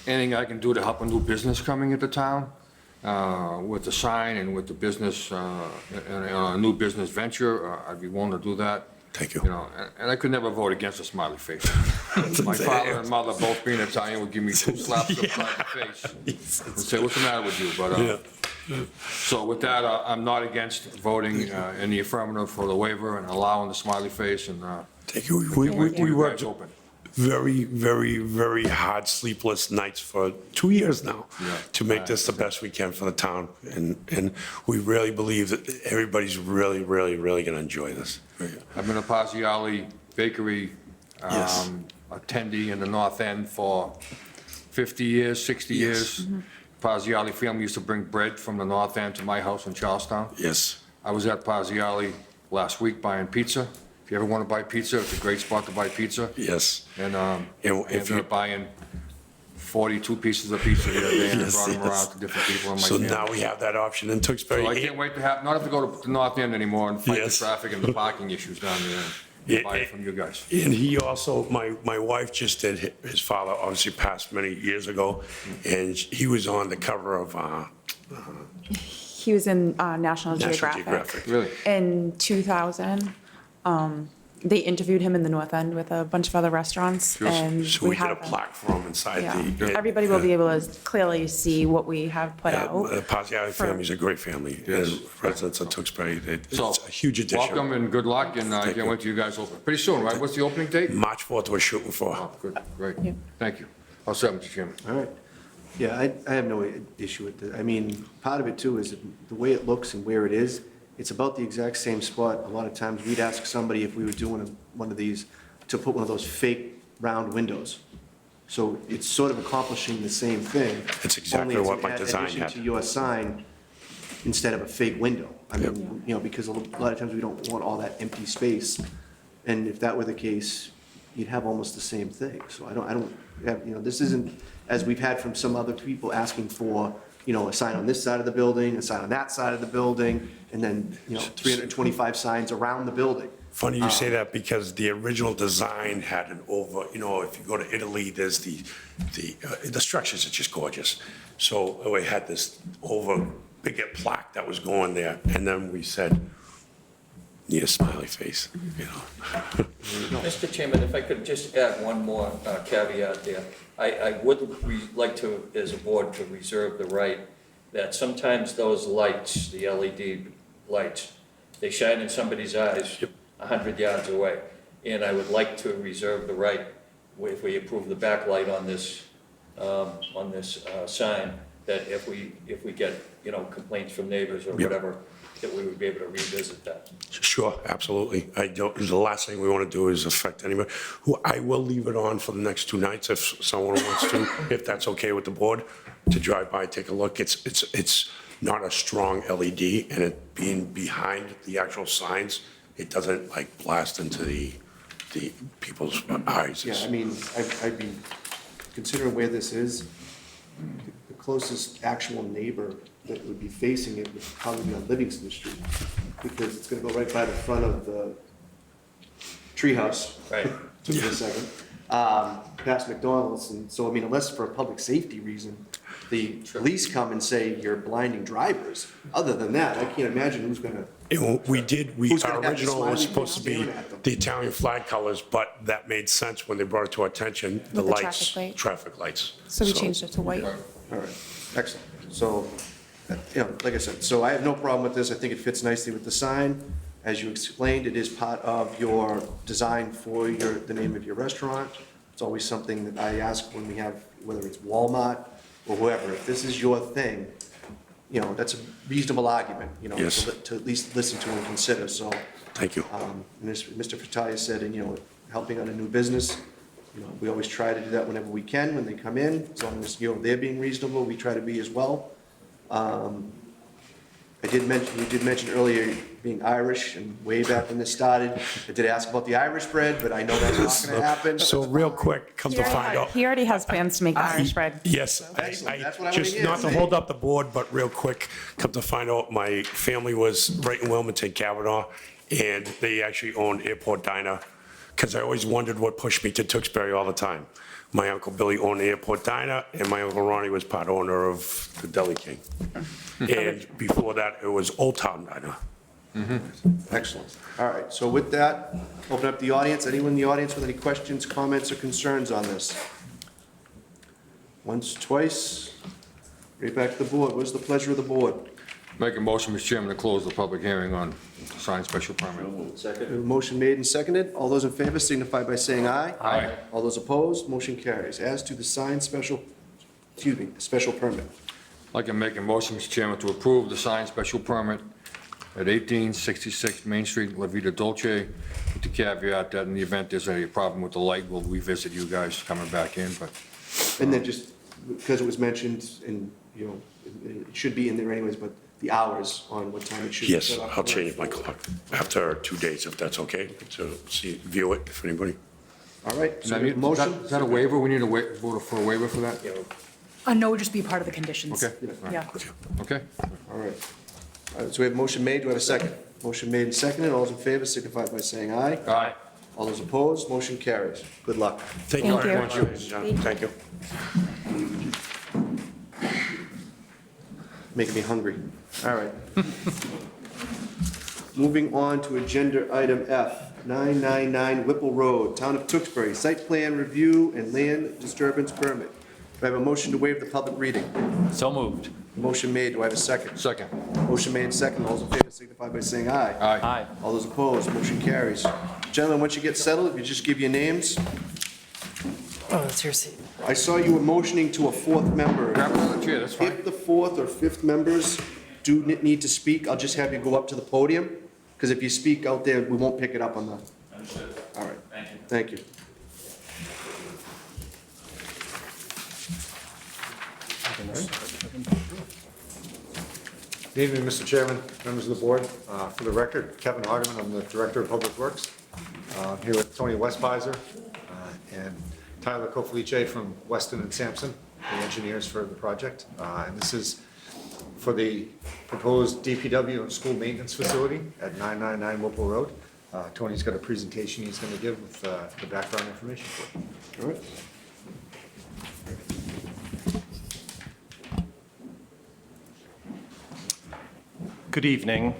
Anything I can do to help a new business coming into town, with the sign and with the business, and a new business venture, I'd be willing to do that.
Thank you.
And I could never vote against a smiley face. My father and mother, both being Italian, would give me 2 slaps upside the face and say, "What's the matter with you?" But, so with that, I'm not against voting in the affirmative for the waiver and allowing the smiley face, and
Thank you.
we
We worked
guys open.
very, very, very hard sleepless nights for 2 years now
Yeah.
to make this the best we can for the town. And we really believe that everybody's really, really, really going to enjoy this.
I've been a Pazziali Bakery
Yes.
attendee in the North End for 50 years, 60 years. Pazziali family used to bring bread from the North End to my house in Charlestown.
Yes.
I was at Pazziali last week buying pizza. If you ever want to buy pizza, it's a great spot to buy pizza.
Yes.
And I
if
ended
you-
up buying 42 pieces of pizza the other day, and I
Yes,
brought them
yes.
around to different people in my
So
family.
now we have that option in Tewksbury.
So I can't wait to not have to go to the North End anymore and fight the
Yes.
traffic and the parking issues down there.
Yeah,
And buy it from you guys.
And he also, my wife just did, his father obviously passed many years ago, and he was on the cover of
He was in National
National
Geographic.
Geographic.
Really?
In 2000, they interviewed him in the North End with a bunch of other restaurants, and
So we did a
have him.
plaque for him inside
Yeah.
the.
Everybody will be able to clearly see what we have put out.
The Pazziali
for-
family's a great family,
Yes.
and residents of Tewksbury,
So,
it's a huge addition.
welcome and good luck, and I
Thank
can't
you.
wait till you guys open. Pretty soon, right? What's the opening date?
March 4th we're shooting for.
Oh, good, great.
Yeah.
Thank you. All set, Mr. Chairman.
All right. Yeah, I have no issue with it. I mean, part of it too is the way it looks and where it is. It's about the exact same spot. A lot of times, we'd ask somebody if we were doing one of these to put one of those fake round windows. So it's sort of accomplishing the same thing.
That's exactly
only
what
it's
my
an
design
addition
had.
to your sign instead of a fake window. I mean, because a lot of times we don't want all that empty space. And if that were the case, you'd have almost the same thing. So I don't have, this isn't, as we've had from some other people asking for, a sign on this side of the building, a sign on that side of the building, and then, 325 signs around the building.
Funny you say that, because the original design had an over, if you go to Italy, there's the structures are just gorgeous. So we had this over big plaque that was going there, and then we said, need a smiley face, you know.
Mr. Chairman, if I could just add one more caveat there. I would like to, as a board, to reserve the right that sometimes those lights, the LED lights, they shine in somebody's eyes 100 yards away. And I would like to reserve the right, if we approve the backlight on this sign, that if we get, complaints from neighbors or whatever, that we would be able to revisit that.
Sure, absolutely. The last thing we want to do is affect anybody. I will leave it on for the next 2 nights if someone wants to, if that's okay with the board, to drive by, take a look. It's not a strong LED, and it being behind the actual signs, it doesn't like blast into the people's eyes.
Yeah, I mean, I'd be, considering where this is, the closest actual neighbor that would be facing it would probably be on Livingston Street, because it's gonna go right by the front of the treehouse.
Right.
Just for a second, past McDonald's, and so, I mean, unless for a public safety reason, the police come and say you're blinding drivers, other than that, I can't imagine who's gonna.
Who's
gonna
our
have the
original
smiley
was supposed to be
staring at them?
the Italian flag colors, but that made sense when they brought it to our attention, the
With the
lights,
traffic light.
traffic lights.
So we changed it to white.
All right, excellent. So, like I said, so I have no problem with this. I think it fits nicely with the sign. As you explained, it is part of your design for the name of your restaurant. It's always something that I ask when we have, whether it's Walmart or whoever, if this is your thing, that's a reasonable argument,
Yes.
to at least listen to and consider, so.
Thank you.
And as Mr. Fratelli said, and, helping on a new business, we always try to do that whenever we can, when they come in, as long as, they're being reasonable, we try to be as well. You did mention earlier being Irish, and way back when this started, I did ask about the Irish bread, but I know that's not gonna happen.
So real quick, come to find out.
He already has plans to make Irish bread.
Yes,
Excellent. That's what I
just
wanna hear.
not to hold up the board, but real quick, come to find out, my family was right in Wilmington, Kavanaugh, and they actually owned Airport Diner, because I always wondered what pushed me to Tewksbury all the time. My Uncle Billy owned the Airport Diner, and my Uncle Ronnie was part owner of the Deli King. And before that, it was Old Town Diner.
Excellent. All right, so with that, open up the audience. Anyone in the audience with any questions, comments, or concerns on this? Once, twice, right back to the board. What is the pleasure of the board?
Make a motion, Mr. Chairman, to close the public hearing on signed special permit.
We have a motion made and seconded. All those in favor signify by saying aye.
Aye.
All those opposed, motion carries. As to the signed special permit.
I'd like to make a motion, Mr. Chairman, to approve the signed special permit at 1866 Main Street, La Vida Dolce, with the caveat that in the event there's any problem with the light, we'll revisit you guys coming back in, but
And then just, because it was mentioned, and, it should be in there anyways, but the hours on what time it should be
Yes,
set up.
I'll change my clock after 2 days, if that's okay, to view it, if anybody.
All right,
is
so we have a motion.
that a waiver? We need a vote for a waiver for that?
No, would just be part of the conditions.
Okay.
Yeah.
Okay.
All right. All right, so we have a motion made, do we have a second? Motion made and seconded, all those in favor signify by saying aye.
Aye.
All those opposed, motion carries. Good luck.
Thank you
Thank
very
you.
much, ladies and gentlemen. Thank you.
Making me hungry. All right. Moving on to agenda item F, 999 Whipple Road, Town of Tewksbury, site plan review and land disturbance permit. Do I have a motion to waive the public reading?
So moved.
Motion made, do I have a second?
Second.
Motion made and second, all those in favor signify by saying aye.
Aye.
Aye.
All those opposed, motion carries. Gentlemen, once you get settled, if you just give your names.
Oh, that's your seat.
I saw you were motioning to a fourth member.
Grab another chair, that's fine.
If the fourth or fifth members do need to speak, I'll just have you go up to the podium, because if you speak out there, we won't pick it up on the...
Understood.
All right.
Thank you.
Thank you.
Good evening, Mr. Chairman, members of the board. For the record, Kevin Hageman, I'm the Director of Public Works. I'm here with Tony Westpizer and Tyler Kofalice from Weston and Sampson, the engineers for the project. And this is for the proposed DPW and school maintenance facility at 999 Whipple Road. Tony's got a presentation he's going to give with the background information for it.
All right.
Good evening.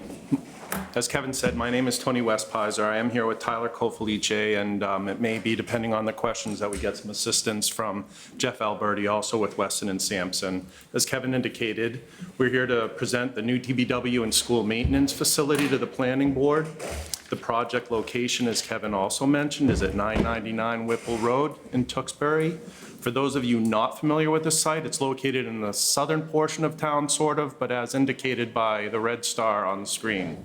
As Kevin said, my name is Tony Westpizer. I am here with Tyler Kofalice, and it may be, depending on the questions, that we get some assistance from Jeff Alberti, also with Weston and Sampson. As Kevin indicated, we're here to present the new DPW and school maintenance facility to the planning board. The project location, as Kevin also mentioned, is at 999 Whipple Road in Tewksbury. For those of you not familiar with the site, it's located in the southern portion of town, sort of, but as indicated by the red star on the screen.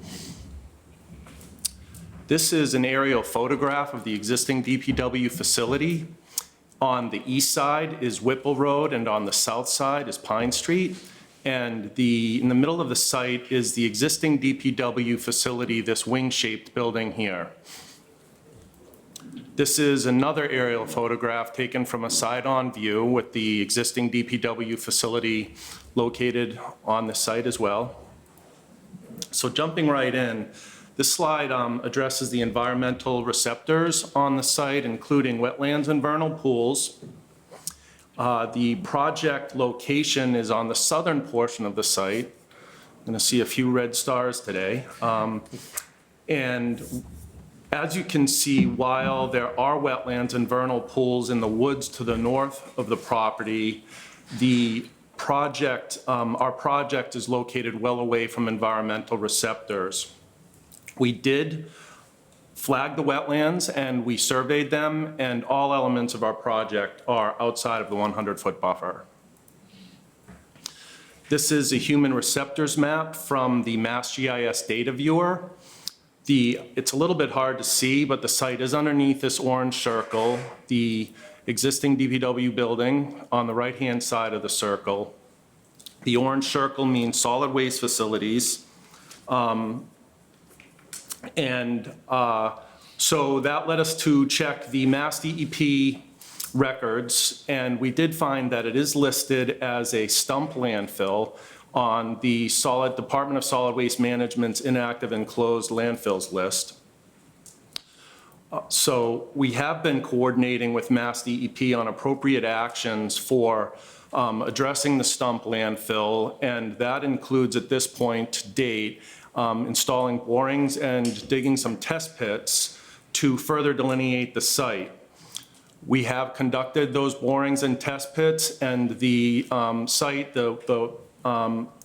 This is an aerial photograph of the existing DPW facility. On the east side is Whipple Road, and on the south side is Pine Street. And in the middle of the site is the existing DPW facility, this wing-shaped building here. This is another aerial photograph taken from a side-on view with the existing DPW facility located on the site as well. So jumping right in, this slide addresses the environmental receptors on the site, including wetlands and vernal pools. The project location is on the southern portion of the site. I'm going to see a few red stars today. And as you can see, while there are wetlands and vernal pools in the woods to the north of the property, our project is located well away from environmental receptors. We did flag the wetlands and we surveyed them, and all elements of our project are outside of the 100-foot buffer. This is a human receptors map from the MassGIS data viewer. It's a little bit hard to see, but the site is underneath this orange circle, the existing DPW building on the right-hand side of the circle. The orange circle means solid waste facilities. So that led us to check the Mass DEP records, and we did find that it is listed as a stump landfill on the Department of Solid Waste Management's inactive and closed landfills list. So we have been coordinating with Mass DEP on appropriate actions for addressing the stump landfill, and that includes, at this point to date, installing borings and digging some test pits to further delineate the site. We have conducted those borings and test pits, and the site, the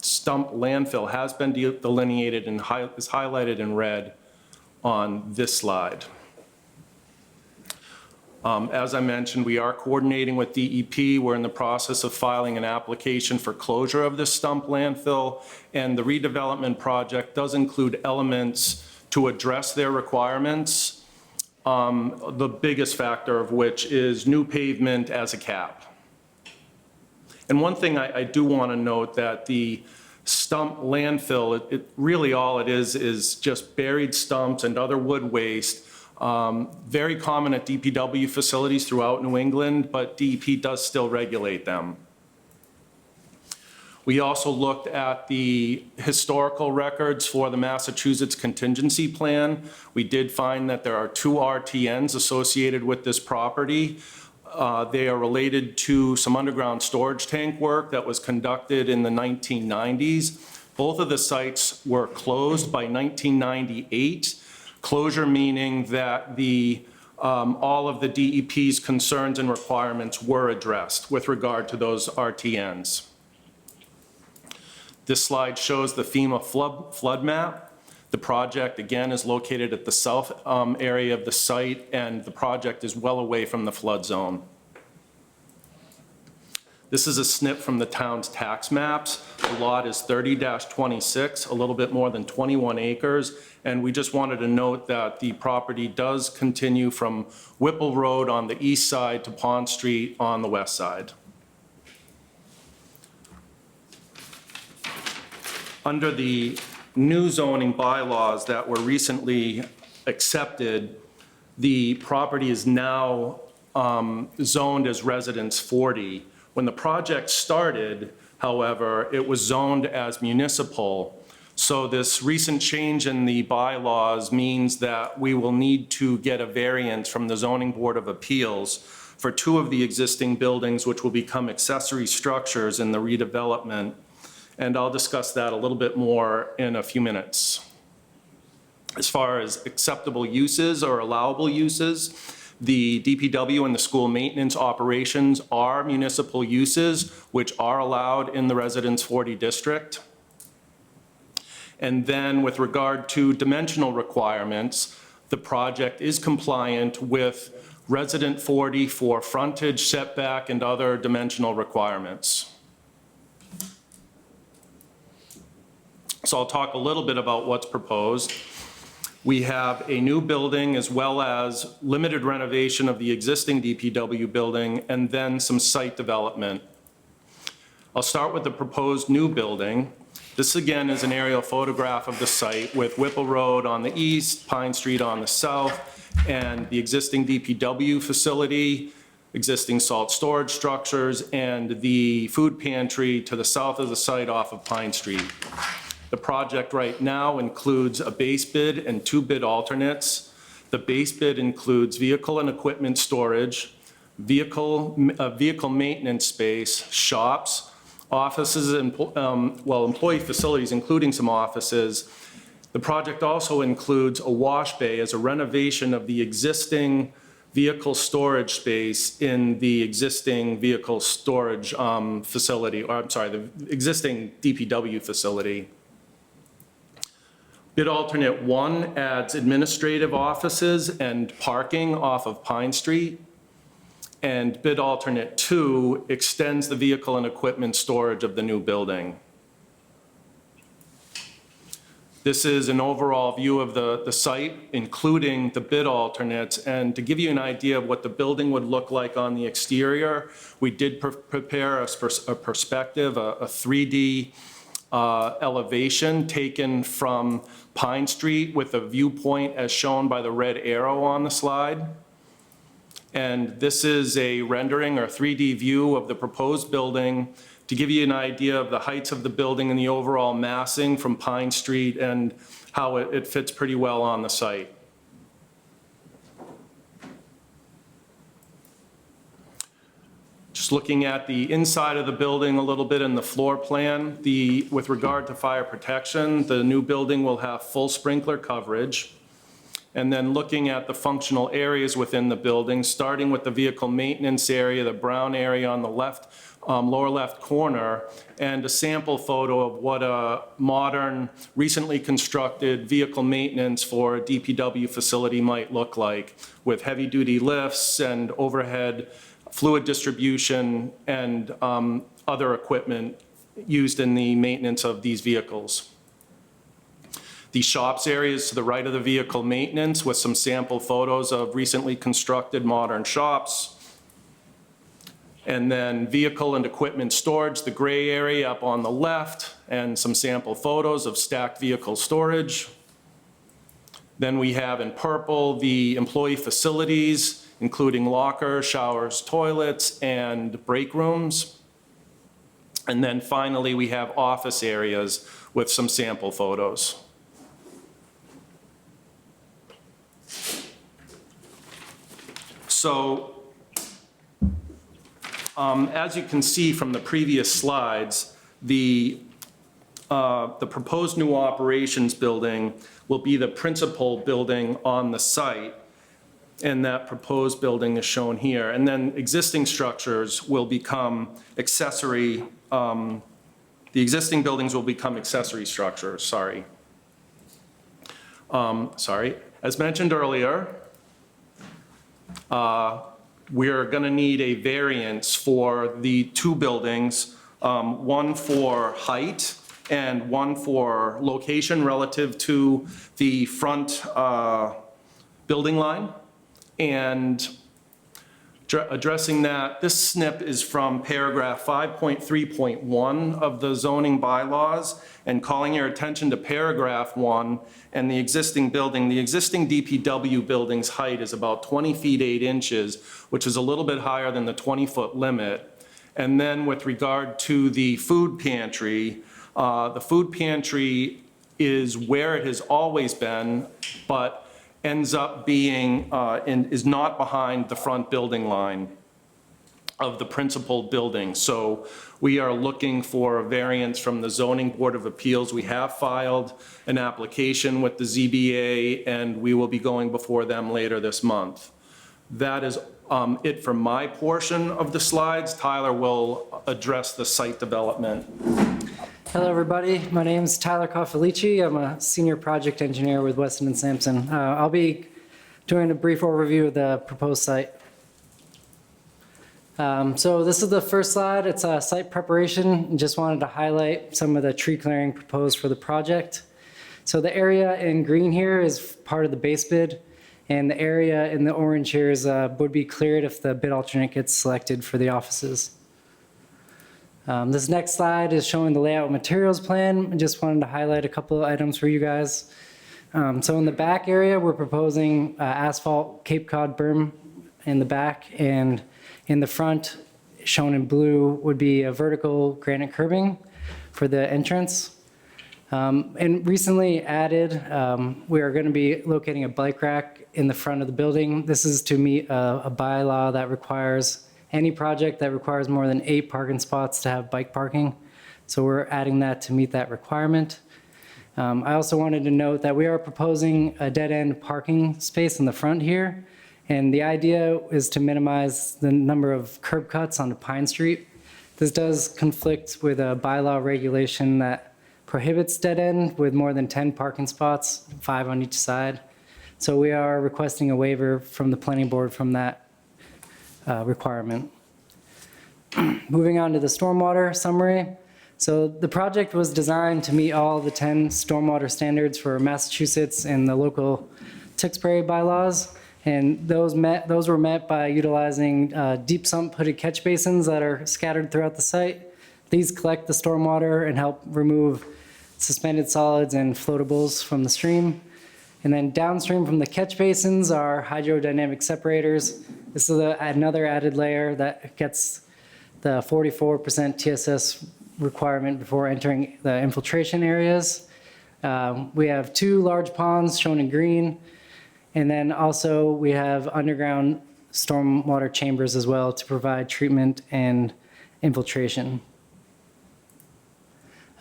stump landfill has been delineated and is highlighted in red on this slide. As I mentioned, we are coordinating with DEP. We're in the process of filing an application for closure of this stump landfill, and the redevelopment project does include elements to address their requirements, the biggest factor of which is new pavement as a cap. And one thing I do want to note that the stump landfill, really all it is just buried stumps and other wood waste. Very common at DPW facilities throughout New England, but DEP does still regulate them. We also looked at the historical records for the Massachusetts contingency plan. We did find that there are 2 RTNs associated with this property. They are related to some underground storage tank work that was conducted in the 1990s. Both of the sites were closed by 1998. Closure meaning that all of the DEP's concerns and requirements were addressed with regard to those RTNs. This slide shows the FEMA flood map. The project, again, is located at the south area of the site, and the project is well away from the flood zone. This is a snip from the town's tax maps. The lot is 30-26, a little bit more than 21 acres. And we just wanted to note that the property does continue from Whipple Road on the east side to Pond Street on the west side. Under the new zoning bylaws that were recently accepted, the property is now zoned as Residence 40. When the project started, however, it was zoned as municipal. So this recent change in the bylaws means that we will need to get a variance from the Zoning Board of Appeals for 2 of the existing buildings, which will become accessory structures in the redevelopment. And I'll discuss that a little bit more in a few minutes. As far as acceptable uses or allowable uses, the DPW and the school maintenance operations are municipal uses, which are allowed in the Residence 40 district. And then with regard to dimensional requirements, the project is compliant with Resident 40 for frontage, setback, and other dimensional requirements. So I'll talk a little bit about what's proposed. We have a new building as well as limited renovation of the existing DPW building and then some site development. I'll start with the proposed new building. This again is an aerial photograph of the site with Whipple Road on the east, Pine Street on the south, and the existing DPW facility, existing salt storage structures, and the food pantry to the south of the site off of Pine Street. The project right now includes a base bid and 2 bid alternates. The base bid includes vehicle and equipment storage, vehicle maintenance space, shops, offices, and employee facilities, including some offices. The project also includes a wash bay as a renovation of the existing vehicle storage space in the existing vehicle storage facility, or I'm sorry, the existing DPW facility. Bid alternate 1 adds administrative offices and parking off of Pine Street. And bid alternate 2 extends the vehicle and equipment storage of the new building. This is an overall view of the site, including the bid alternates. And to give you an idea of what the building would look like on the exterior, we did prepare a perspective, a 3D elevation taken from Pine Street with a viewpoint as shown by the red arrow on the slide. And this is a rendering or 3D view of the proposed building to give you an idea of the heights of the building and the overall massing from Pine Street and how it fits pretty well on the site. Just looking at the inside of the building a little bit in the floor plan, with regard to fire protection, the new building will have full sprinkler coverage. And then looking at the functional areas within the building, starting with the vehicle maintenance area, the brown area on the left, lower left corner, and a sample photo of what a modern, recently constructed vehicle maintenance for a DPW facility might look like, with heavy-duty lifts and overhead fluid distribution and other equipment used in the maintenance of these vehicles. The shops areas to the right of the vehicle maintenance with some sample photos of recently constructed modern shops. And then vehicle and equipment storage, the gray area up on the left, and some sample photos of stacked vehicle storage. Then we have in purple the employee facilities, including lockers, showers, toilets, and break rooms. And then finally, we have office areas with some sample photos. So, as you can see from the previous slides, the proposed new operations building will be the principal building on the site, and that proposed building is shown here. And then existing structures will become accessory, the existing buildings will become accessory structures, sorry. As mentioned earlier, we're going to need a variance for the 2 buildings, one for height and one for location relative to the front building line. And addressing that, this SNP is from paragraph 5.3.1 of the zoning bylaws, and calling your attention to paragraph 1 and the existing building. The existing DPW building's height is about 20 feet 8 inches, which is a little bit higher than the 20-foot limit. And then with regard to the food pantry is where it has always been, but ends up being, is not behind the front building line. of the principal building. So we are looking for a variance from the Zoning Board of Appeals. We have filed an application with the ZBA, and we will be going before them later this month. That is it for my portion of the slides. Tyler will address the site development.
Hello, everybody. My name is Tyler Coffalici. I'm a senior project engineer with Weston & Sampson. I'll be doing a brief overview of the proposed site. So this is the first slide. It's a site preparation. Just wanted to highlight some of the tree clearing proposed for the project. So the area in green here is part of the base bid, and the area in the orange here would be cleared if the bid alternate gets selected for the offices. This next slide is showing the layout materials plan. I just wanted to highlight a couple of items for you guys. So in the back area, we're proposing asphalt Cape Cod berm in the back, and in the front, shown in blue, would be a vertical granite curbing for the entrance. And recently added, we are going to be locating a bike rack in the front of the building. This is to meet a bylaw that requires any project that requires more than 8 parking spots to have bike parking. So we're adding that to meet that requirement. I also wanted to note that we are proposing a dead-end parking space in the front here. And the idea is to minimize the number of curb cuts onto Pine Street. This does conflict with a bylaw regulation that prohibits dead end with more than 10 parking spots, 5 on each side. So we are requesting a waiver from the planning board from that requirement. Moving on to the stormwater summary. So the project was designed to meet all the 10 stormwater standards for Massachusetts and the local Tewksbury bylaws. And those were met by utilizing deep sump hooded catch basins that are scattered throughout the site. These collect the stormwater and help remove suspended solids and floatables from the stream. And then downstream from the catch basins are hydrodynamic separators. This is another added layer that gets the 44% TSS requirement before entering the infiltration areas. We have 2 large ponds shown in green. And then also we have underground stormwater chambers as well to provide treatment and infiltration.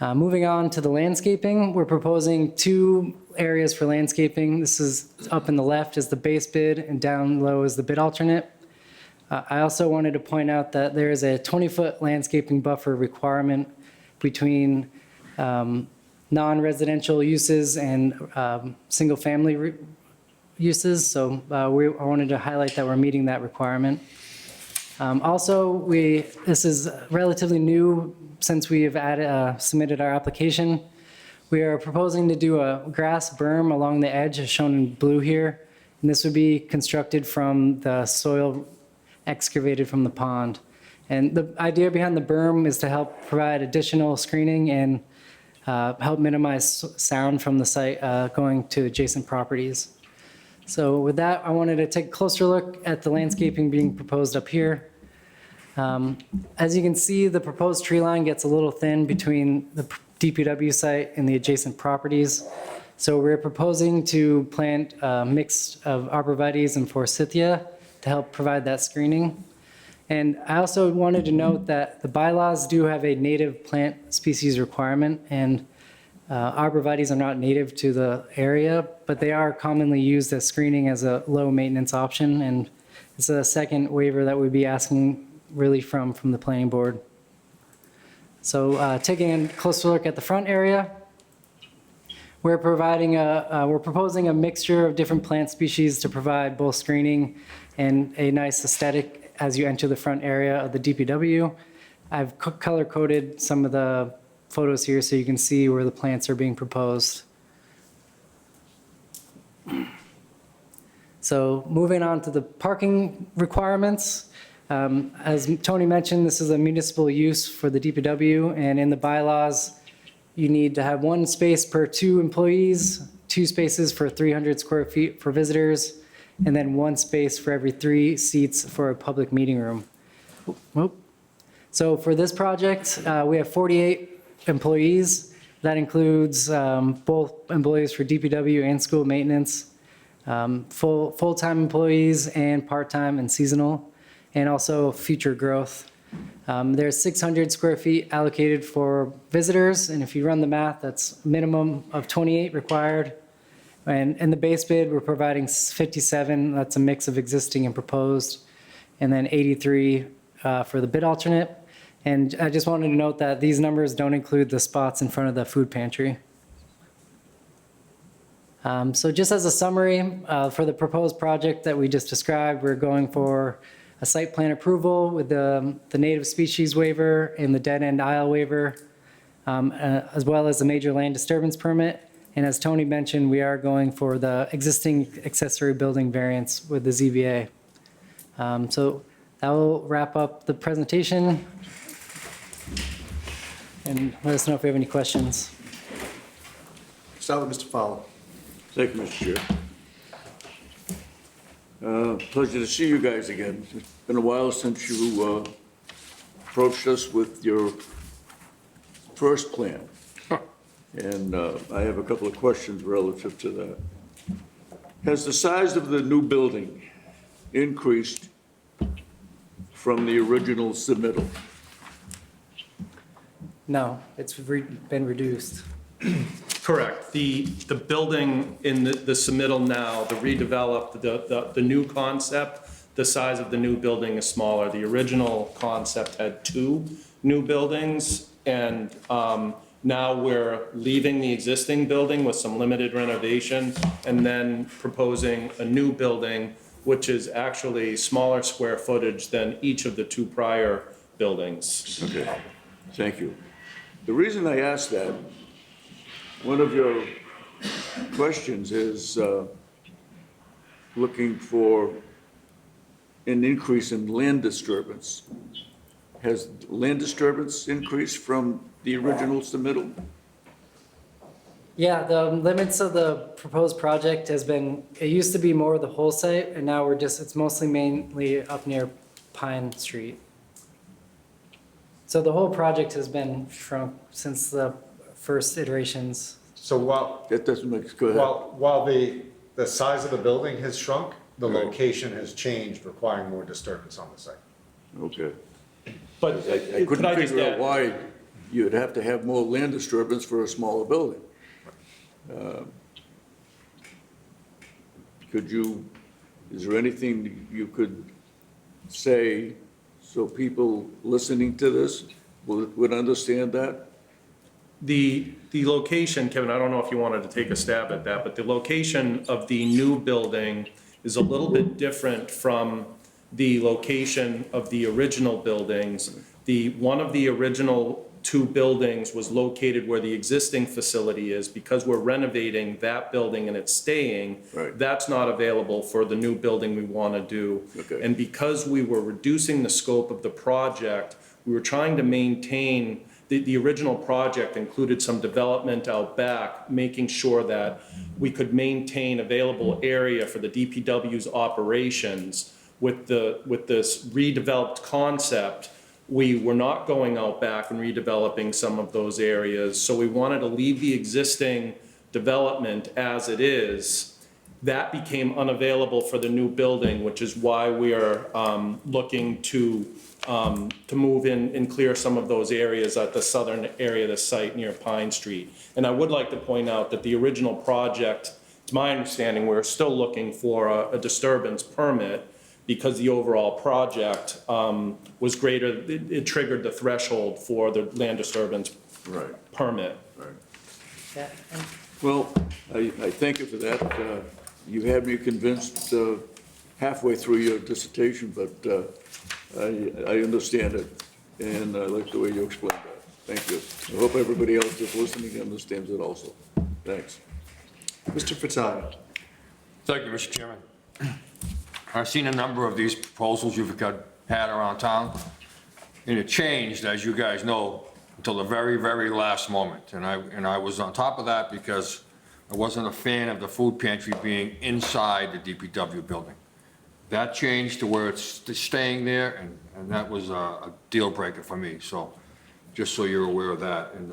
Moving on to the landscaping, we're proposing 2 areas for landscaping. This is up in the left is the base bid and down low is the bid alternate. I also wanted to point out that there is a 20-foot landscaping buffer requirement between non-residential uses and single-family uses. So I wanted to highlight that we're meeting that requirement. Also, this is relatively new since we have submitted our application. We are proposing to do a grass berm along the edge as shown in blue here. And this would be constructed from the soil excavated from the pond. And the idea behind the berm is to help provide additional screening and help minimize sound from the site going to adjacent properties. So with that, I wanted to take a closer look at the landscaping being proposed up here. As you can see, the proposed tree line gets a little thin between the DPW site and the adjacent properties. So we're proposing to plant a mix of arborvitaes and forsythia to help provide that screening. And I also wanted to note that the bylaws do have a native plant species requirement, and arborvitaes are not native to the area, but they are commonly used as screening as a low maintenance option. And it's a second waiver that we'd be asking relief from the planning board. So taking a closer look at the front area, we're proposing a mixture of different plant species to provide both screening and a nice aesthetic as you enter the front area of the DPW. I've color-coded some of the photos here so you can see where the plants are being proposed. So moving on to the parking requirements. As Tony mentioned, this is a municipal use for the DPW, and in the bylaws, you need to have 1 space per 2 employees, 2 spaces for 300 square feet for visitors, and then 1 space for every 3 seats for a public meeting room. So for this project, we have 48 employees. That includes both employees for DPW and school maintenance, full-time employees and part-time and seasonal. and also future growth. There's 600 square feet allocated for visitors, and if you run the math, that's a minimum of 28 required. And in the base bid, we're providing 57, that's a mix of existing and proposed, and then 83 for the bid alternate. And I just wanted to note that these numbers don't include the spots in front of the food pantry. So just as a summary, for the proposed project that we just described, we're going for a site plan approval with the native species waiver and the dead end aisle waiver, as well as the major land disturbance permit. And as Tony mentioned, we are going for the existing accessory building variance with the ZBA. So that will wrap up the presentation. And let us know if you have any questions.
Start with Mr. Fowler.
Thank you, Mr. Chair. Pleasure to see you guys again. It's been a while since you approached us with your first plan. And I have a couple of questions relative to that. Has the size of the new building increased from the original submittal?
No, it's been reduced.
Correct. The building in the submittal now, the redeveloped, the new concept, the size of the new building is smaller. The original concept had 2 new buildings, and now we're leaving the existing building with some limited renovation and then proposing a new building, which is actually smaller square footage than each of the 2 prior buildings.
Okay, thank you. The reason I ask that, one of your questions is looking for an increase in land disturbance. Has land disturbance increased from the original submittal?
Yeah, the limits of the proposed project has been, it used to be more of the whole site, and now it's mostly mainly up near Pine Street. So the whole project has been shrunk since the first iterations.
So while,
That doesn't make, go ahead.
while the size of the building has shrunk, the location has changed, requiring more disturbance on the site.
Okay.
But
I
could
couldn't
I just
figure out
add,
why you'd have to have more land disturbance for a smaller building. Could you, is there anything you could say so people listening to this would understand that?
the location, Kevin, I don't know if you wanted to take a stab at that, but the location of the new building is a little bit different from the location of the original buildings. One of the original 2 buildings was located where the existing facility is. Because we're renovating that building and it's staying,
Right.
that's not available for the new building we want to do.
Okay.
And because we were reducing the scope of the project, we were trying to maintain, the original project included some development out back, making sure that we could maintain available area for the DPW's operations. With this redeveloped concept, we were not going out back and redeveloping some of those areas. So we wanted to leave the existing development as it is. That became unavailable for the new building, which is why we are looking to move in and clear some of those areas at the southern area of the site near Pine Street. And I would like to point out that the original project, it's my understanding, we're still looking for a disturbance permit because the overall project was greater, it triggered the threshold for the land disturbance
Right.
permit.
Right.
Yeah, and
Well, I thank you for that. You had me convinced halfway through your dissertation, but I understand it, and I like the way you explained that. Thank you. I hope everybody else that's listening understands it also. Thanks.
Mr. Furtado.
Thank you, Mr. Chairman. I've seen a number of these proposals you've had around town, and it changed, as you guys know, until the very, very last moment. And I was on top of that because I wasn't a fan of the food pantry being inside the DPW building. That changed to where it's staying there, and that was a deal breaker for me. So just so you're aware of that. And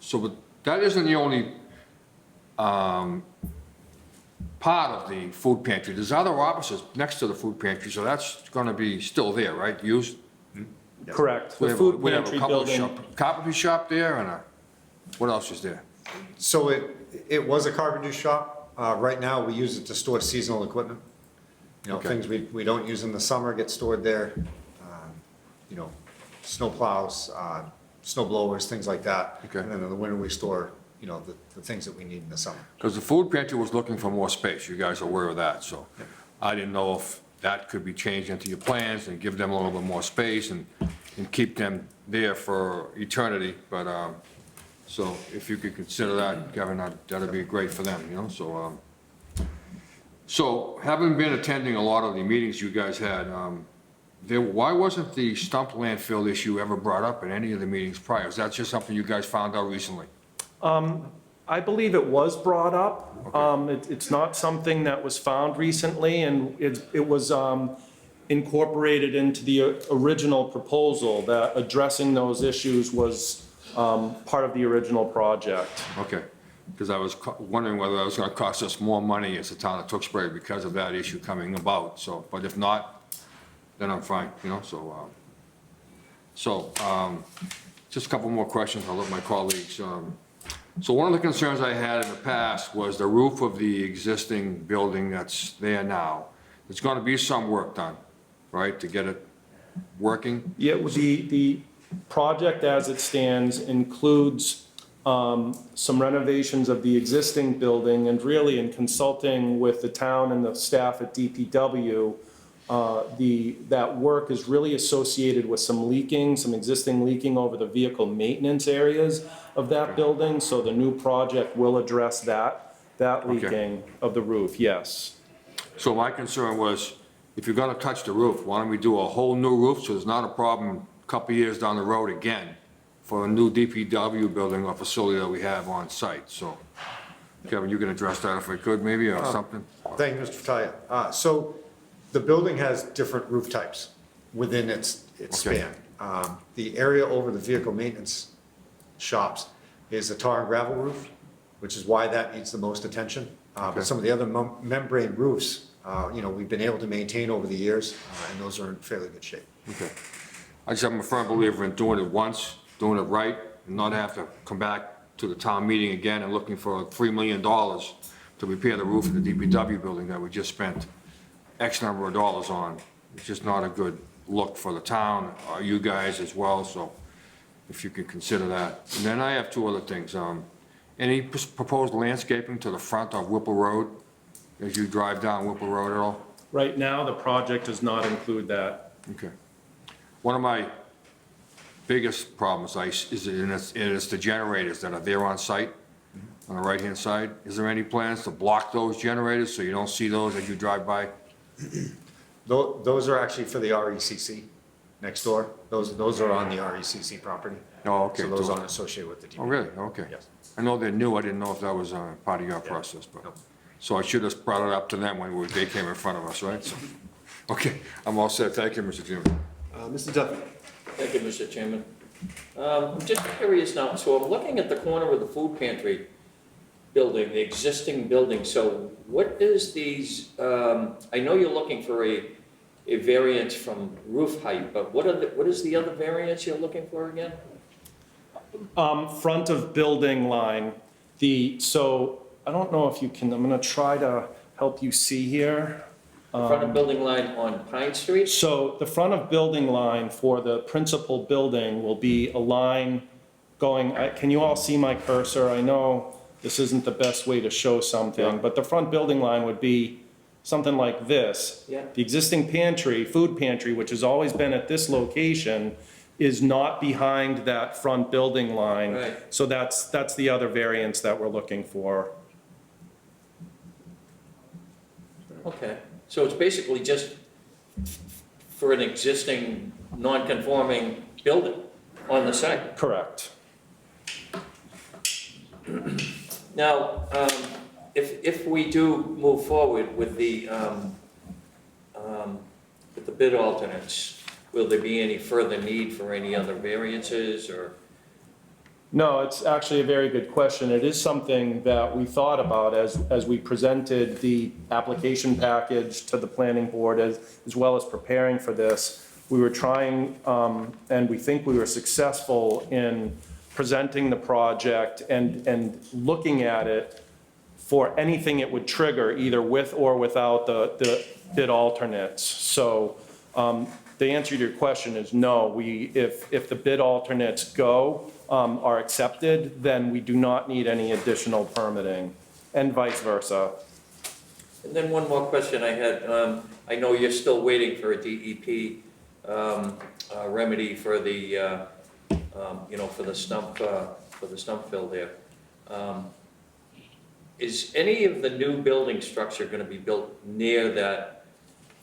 so but that isn't the only part of the food pantry. There's other offices next to the food pantry, so that's gonna be still there, right, used?
Correct.
We
The
have
food
we have a
pantry
couple of
building,
carpentry shop there and what else is there?
So it was a carpentry shop. Right now, we use it to store seasonal equipment. You know,
Okay.
things we don't use in the summer get stored there. You know, snow plows, snow blowers, things like that.
Okay.
And then in the winter, we store, you know, the things that we need in the summer.
Because the food pantry was looking for more space, you guys are aware of that, so I didn't know if that could be changed into your plans and give them a little bit more space and keep them there for eternity, but, so if you could consider that, Kevin, that'd be great for them, you know, so, so having been attending a lot of the meetings you guys had, why wasn't the stump landfill issue ever brought up in any of the meetings prior? Is that just something you guys found out recently?
I believe it was brought up. It's not something that was found recently, and it was incorporated into the original proposal, that addressing those issues was part of the original project.
Okay, because I was wondering whether that was gonna cost us more money as a town of Tewksbury because of that issue coming about, so, but if not, then I'm fine, you know, so, just a couple more questions, I'll let my colleagues, so one of the concerns I had in the past was the roof of the existing building that's there now. There's gonna be some work done, right, to get it working?
Yeah, the project as it stands includes some renovations of the existing building, and really in consulting with the town and the staff at DPW, that work is really associated with some existing leaking over the vehicle maintenance areas of that building, so the new project will address that leaking of the roof, yes.
So my concern was, if you're gonna touch the roof, why don't we do a whole new roof, so there's not a problem a couple of years down the road again for a new DPW building or facility that we have on site, so. Kevin, you can address that if I could, maybe, or something?
Thank you, Mr. Fattalia. So the building has different roof types within its
Okay.
span. The area over the vehicle maintenance shops is a tar and gravel roof, which is why that needs the most attention. But some of the other membrane roofs, you know, we've been able to maintain over the years, and those are in fairly good shape.
Okay. I just am a firm believer in doing it once, doing it right, and not have to come back to the town meeting again and looking for $3 million to repair the roof of the DPW building that we just spent X number of dollars on. It's just not a good look for the town, or you guys as well, so if you could consider that. And then I have two other things. Any proposed landscaping to the front of Whipple Road, as you drive down Whipple Road at all?
Right now, the project does not include that.
Okay. One of my biggest problems is the generators that are there on site, on the right-hand side. Is there any plans to block those generators so you don't see those as you drive by?
Those are actually for the RECC next door. Those are on the RECC property.
Oh, okay.
So those aren't associated with the DPW.
Oh, really? Okay.
Yes.
I know they're new, I didn't know if that was part of your process, but, so I should have brought it up to them when they came in front of us, right? So, okay, I'm all set, thank you, Mr. Chairman.
Mr. Duffy?
Thank you, Mr. Chairman. I'm just curious now, so I'm looking at the corner of the food pantry building, the existing building, so what is these, I know you're looking for a variance from roof height, but what is the other variance you're looking for again?
Front of building line, so I don't know if you can, I'm gonna try to help you see here.
Front of building line on Pine Street?
So the front of building line for the principal building will be a line going, can you all see my cursor? I know this isn't the best way to show something, but the front building line would be something like this.
Yeah.
The existing pantry, food pantry, which has always been at this location, is not behind that front building line.
Right.
So that's the other variance that we're looking for.
Okay, so it's basically just for an existing non-conforming building on the site?
Correct.
Now, if we do move forward with the bid alternates, will there be any further need for any other variances, or
No, it's actually a very good question. It is something that we thought about as we presented the application package to the planning board as well as preparing for this. We were trying, and we think we were successful in presenting the project and looking at it for anything it would trigger, either with or without the bid alternates. So the answer to your question is no. If the bid alternates are accepted, then we do not need any additional permitting, and vice versa.
And then one more question I had. I know you're still waiting for a DEP remedy for the, for the stump fill there. Is any of the new building structure going to be built near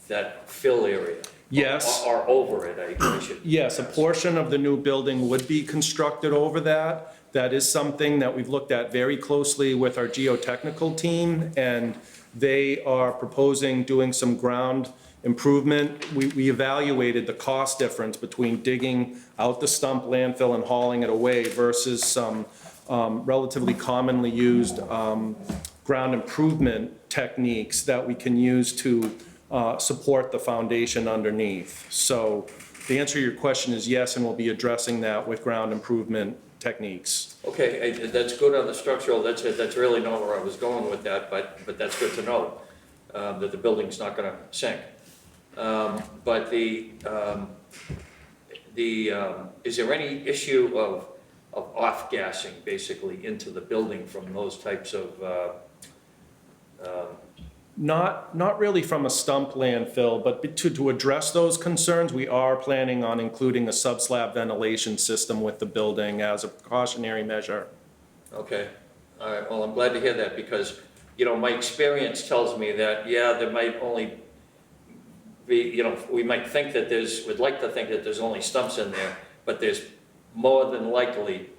that fill area?
Yes.
Or over it, I should.
Yes, a portion of the new building would be constructed over that. That is something that we've looked at very closely with our geotechnical team, and they are proposing doing some ground improvement. We evaluated the cost difference between digging out the stump landfill and hauling it away versus some relatively commonly used ground improvement techniques that we can use to support the foundation underneath. So the answer to your question is yes, and we'll be addressing that with ground improvement techniques.
Okay, that's good on the structural, that's really not where I was going with that, but that's good to know, that the building's not gonna sink. But is there any issue of off-gassing, basically, into the building from those types of,
Not really from a stump landfill, but to address those concerns, we are planning on including a subslab ventilation system with the building as a precautionary measure.
okay, all right, well, I'm glad to hear that, because, my experience tells me that, yeah, there might only be, we might think that we'd like to think that there's only stumps in there, but there's more than likely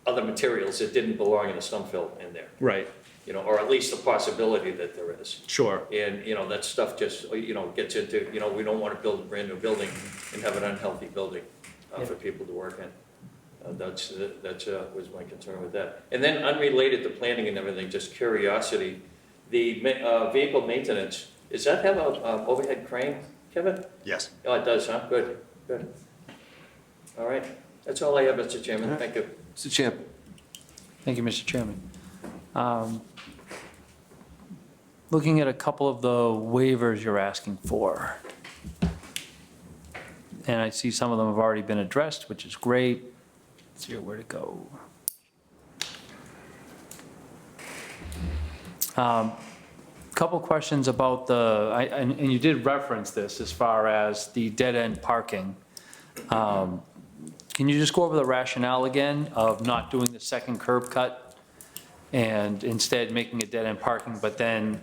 other materials that didn't belong in a stump fill in there.
Right.
Or at least the possibility that there is.
Sure.
And, that stuff just, gets into, we don't want to build a brand new building and have an unhealthy building for people to work in. That's was my concern with that. And then unrelated to planning and everything, just curiosity, the vehicle maintenance, does that have a overhead crane, Kevin?
Yes.
Oh, it does, huh? Good, good. All right, that's all I have, Mr. Chairman, thank you.
Mr. Champ.
Thank you, Mr. Chairman. Looking at a couple of the waivers you're asking for. And I see some of them have already been addressed, which is great. Let's see where to go. Couple questions about and you did reference this as far as the dead-end parking. Can you just go over the rationale again of not doing the second curb cut and instead making a dead-end parking, but then,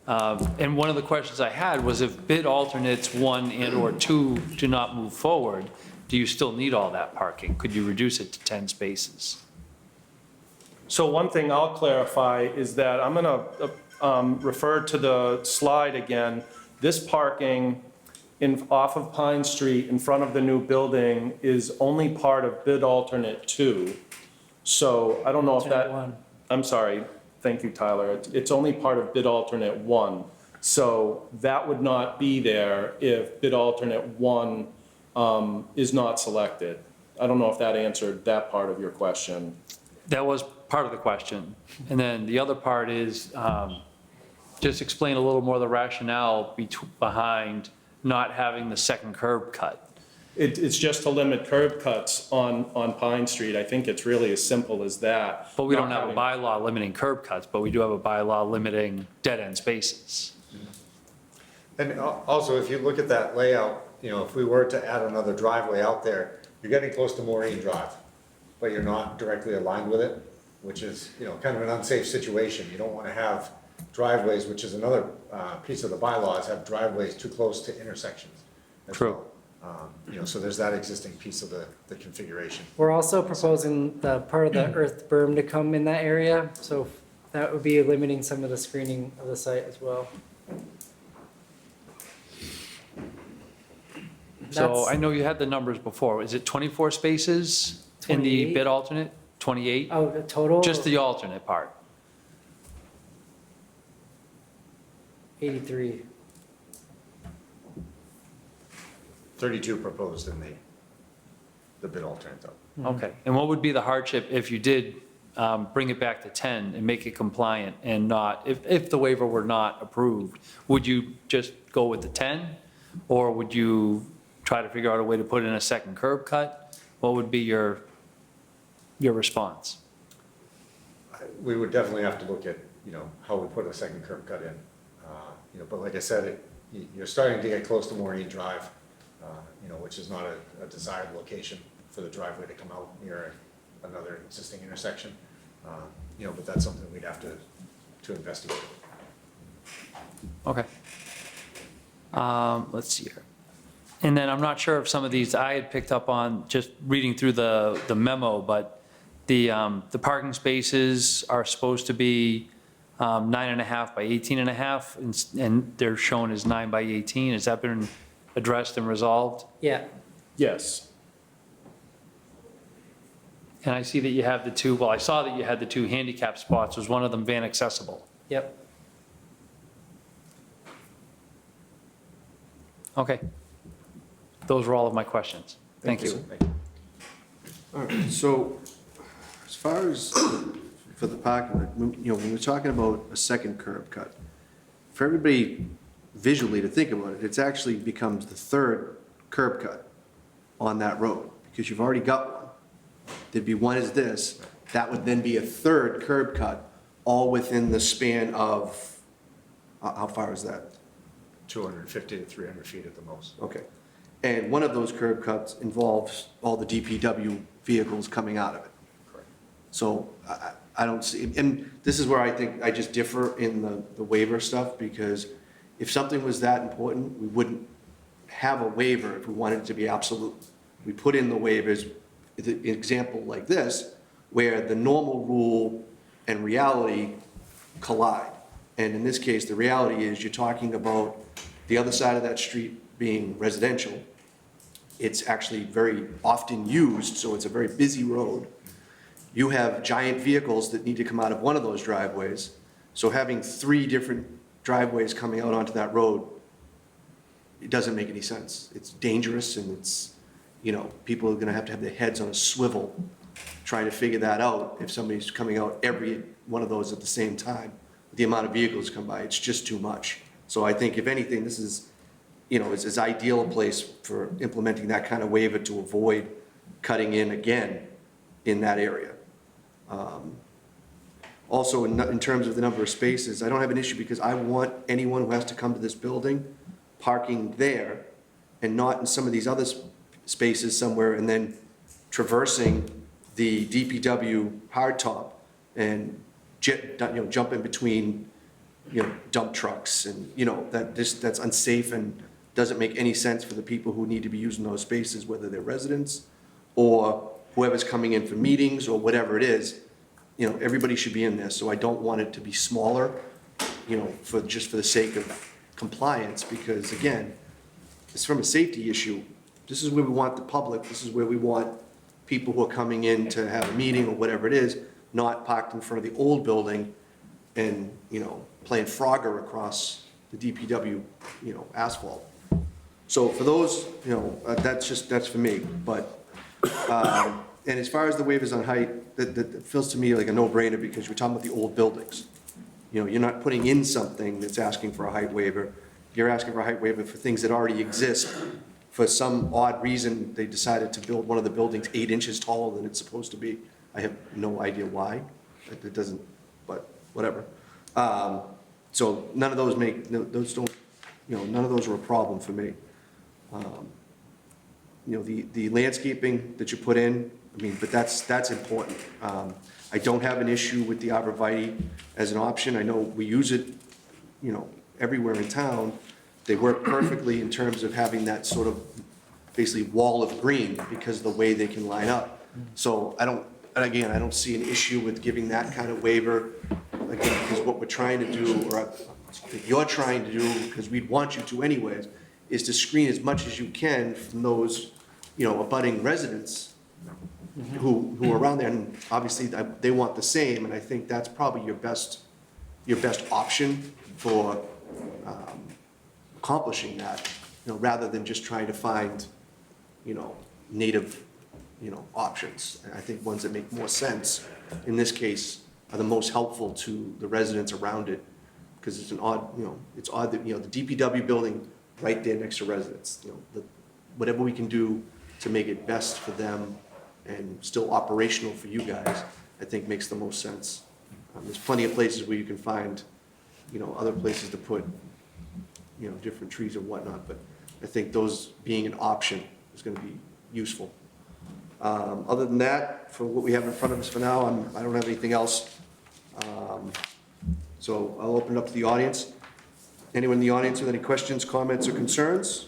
and one of the questions I had was if bid alternates 1 and/or 2 do not move forward, do you still need all that parking? Could you reduce it to 10 spaces?
So one thing I'll clarify is that I'm going to refer to the slide again. This parking off of Pine Street in front of the new building is only part of bid alternate 2. So I don't know if that, I'm sorry, thank you, Tyler. It's only part of bid alternate 1. So that would not be there if bid alternate 1 is not selected. I don't know if that answered that part of your question.
That was part of the question. And then the other part is just explain a little more the rationale behind not having the second curb cut.
It's just to limit curb cuts on Pine Street. I think it's really as simple as that.
But we don't have a bylaw limiting curb cuts, but we do have a bylaw limiting dead-end spaces.
And also, if you look at that layout, if we were to add another driveway out there, you're getting close to Maureen Drive, but you're not directly aligned with it, which is, kind of an unsafe situation. You don't want to have driveways, which is another piece of the bylaws, have driveways too close to intersections as
True.
well. So there's that existing piece of the configuration.
We're also proposing the part of the earth berm to come in that area, so that would be limiting some of the screening of the site as well.
So I know you had the numbers before. Is it 24 spaces In the
28?
bid alternate, 28?
Oh, the total?
Just the alternate part.
83.
32 proposed in the bid alternate, though.
Okay. And what would be the hardship if you did bring it back to 10 and make it compliant and not, if the waiver were not approved, would you just go with the 10? Or would you try to figure out a way to put in a second curb cut? What would be your response?
We would definitely have to look at, how we put a second curb cut in. But like I said, you're starting to get close to Maureen Drive, which is not a desired location for the driveway to come out near another existing intersection. But that's something we'd have to investigate.
Okay. Let's see here. And then I'm not sure if some of these I had picked up on just reading through the memo, but the parking spaces are supposed to be 9.5 by 18.5, and they're shown as 9 by 18. Has that been addressed and resolved?
Yeah.
Yes.
And I see that you have I saw that you had the 2 handicap spots. Was one of them van accessible?
Yep.
Okay. Those were all of my questions. Thank you.
All right, so as far as for the parking, when we're talking about a second curb cut, for everybody visually to think about it, it's actually becomes the third curb cut on that road, because you've already got one. There'd be one as this, that would then be a third curb cut, all within the span of, how far is that?
250 to 300 feet at the most.
Okay. And one of those curb cuts involves all the DPW vehicles coming out of it.
Correct.
So I don't see, and this is where I think I just differ in the waiver stuff, because if something was that important, we wouldn't have a waiver if we wanted it to be absolute. We put in the waivers, an example like this, where the normal rule and reality collide. And in this case, the reality is you're talking about the other side of that street being residential. It's actually very often used, so it's a very busy road. You have giant vehicles that need to come out of one of those driveways. So having 3 different driveways coming out onto that road, it doesn't make any sense. It's dangerous, and it's, people are gonna have their heads on a swivel trying to figure that out if somebody's coming out every one of those at the same time. The amount of vehicles come by, it's just too much. So I think if anything, this is, it's as ideal a place for implementing that kind of waiver to avoid cutting in again in that area. Also, in terms of the number of spaces, I don't have an issue, because I want anyone who has to come to this building parking there and not in some of these other spaces somewhere, and then traversing the DPW hardtop and jump in between, dump trucks, and, that's unsafe and doesn't make any sense for the people who need to be using those spaces, whether they're residents or whoever's coming in for meetings or whatever it is. Everybody should be in there, so I don't want it to be smaller, for the sake of compliance, because again, it's from a safety issue. This is where we want the public, this is where we want people who are coming in to have a meeting or whatever it is, not parked in front of the old building and, playing Frogger across the DPW, asphalt. So for those, that's for me, but, and as far as the waivers on height, that feels to me like a no-brainer, because we're talking about the old buildings. You're not putting in something that's asking for a height waiver. You're asking for a height waiver for things that already exist. For some odd reason, they decided to build one of the buildings 8 inches taller than it's supposed to be. I have no idea why. It doesn't, but whatever. So none of those none of those are a problem for me. The landscaping that you put in, but that's important. I don't have an issue with the arborvitae as an option. I know we use it, everywhere in town. They work perfectly in terms of having that sort of basically wall of green because of the way they can line up. So I don't see an issue with giving that kind of waiver, again, because what we're trying to do, or that you're trying to do, because we'd want you to anyways, is to screen as much as you can from those, abutting residents who are around there, and obviously they want the same, and I think that's probably your best option for accomplishing that, rather than just trying to find, native, options. And I think ones that make more sense, in this case, are the most helpful to the residents around it, because it's it's odd that, the DPW building right there next to residents, whatever we can do to make it best for them and still operational for you guys, I think makes the most sense. There's plenty of places where you can find, other places to put, different trees and whatnot, but I think those being an option is gonna be useful. Other than that, for what we have in front of us for now, I don't have anything else. So I'll open it up to the audience. Anyone in the audience with any questions, comments, or concerns?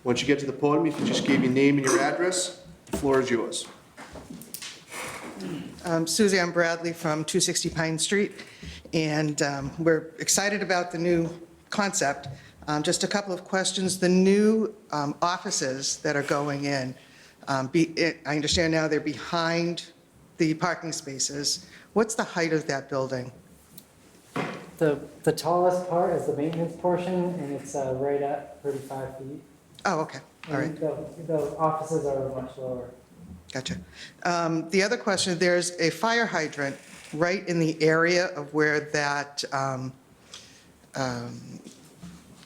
Once you get to the podium, if you just give your name and your address, the floor is yours.
Suzanne Bradley from 260 Pine Street, and we're excited about the new concept. Just a couple of questions. The new offices that are going in, I understand now they're behind the parking spaces. What's the height of that building?
The tallest part is the maintenance portion, and it's right at 35 feet.
Oh, okay, all right.
And the offices are much lower.
Gotcha. The other question, there's a fire hydrant right in the area of where that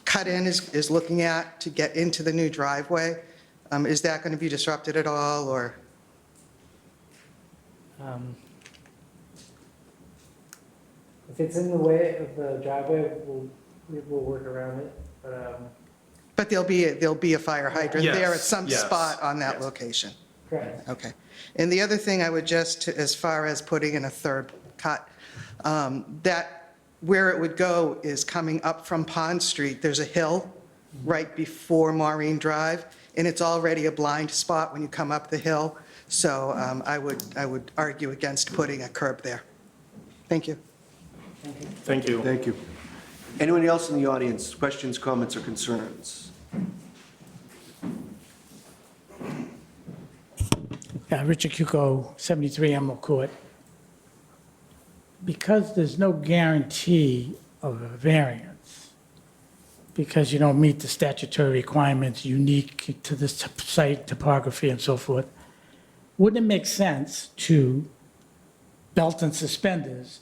cut-in is looking at to get into the new driveway. Is that going to be disrupted at all, or?
If it's in the way of the driveway, we'll work around it,
But there'll be a fire hydrant there at some
Yes,
spot on that
yes.
location?
correct.
Okay. And the other thing I would just, as far as putting in a third cut, that where it would go is coming up from Pond Street. There's a hill right before Maureen Drive, and it's already a blind spot when you come up the hill. So I would argue against putting a curb there. Thank you.
Thank you.
Thank you. Anyone else in the audience, questions, comments, or concerns?
Yeah, Richard Cuco, 73 Emerald Court. Because there's no guarantee of a variance, because you don't meet the statutory requirements unique to this site topography and so forth, wouldn't it make sense to, belt and suspenders,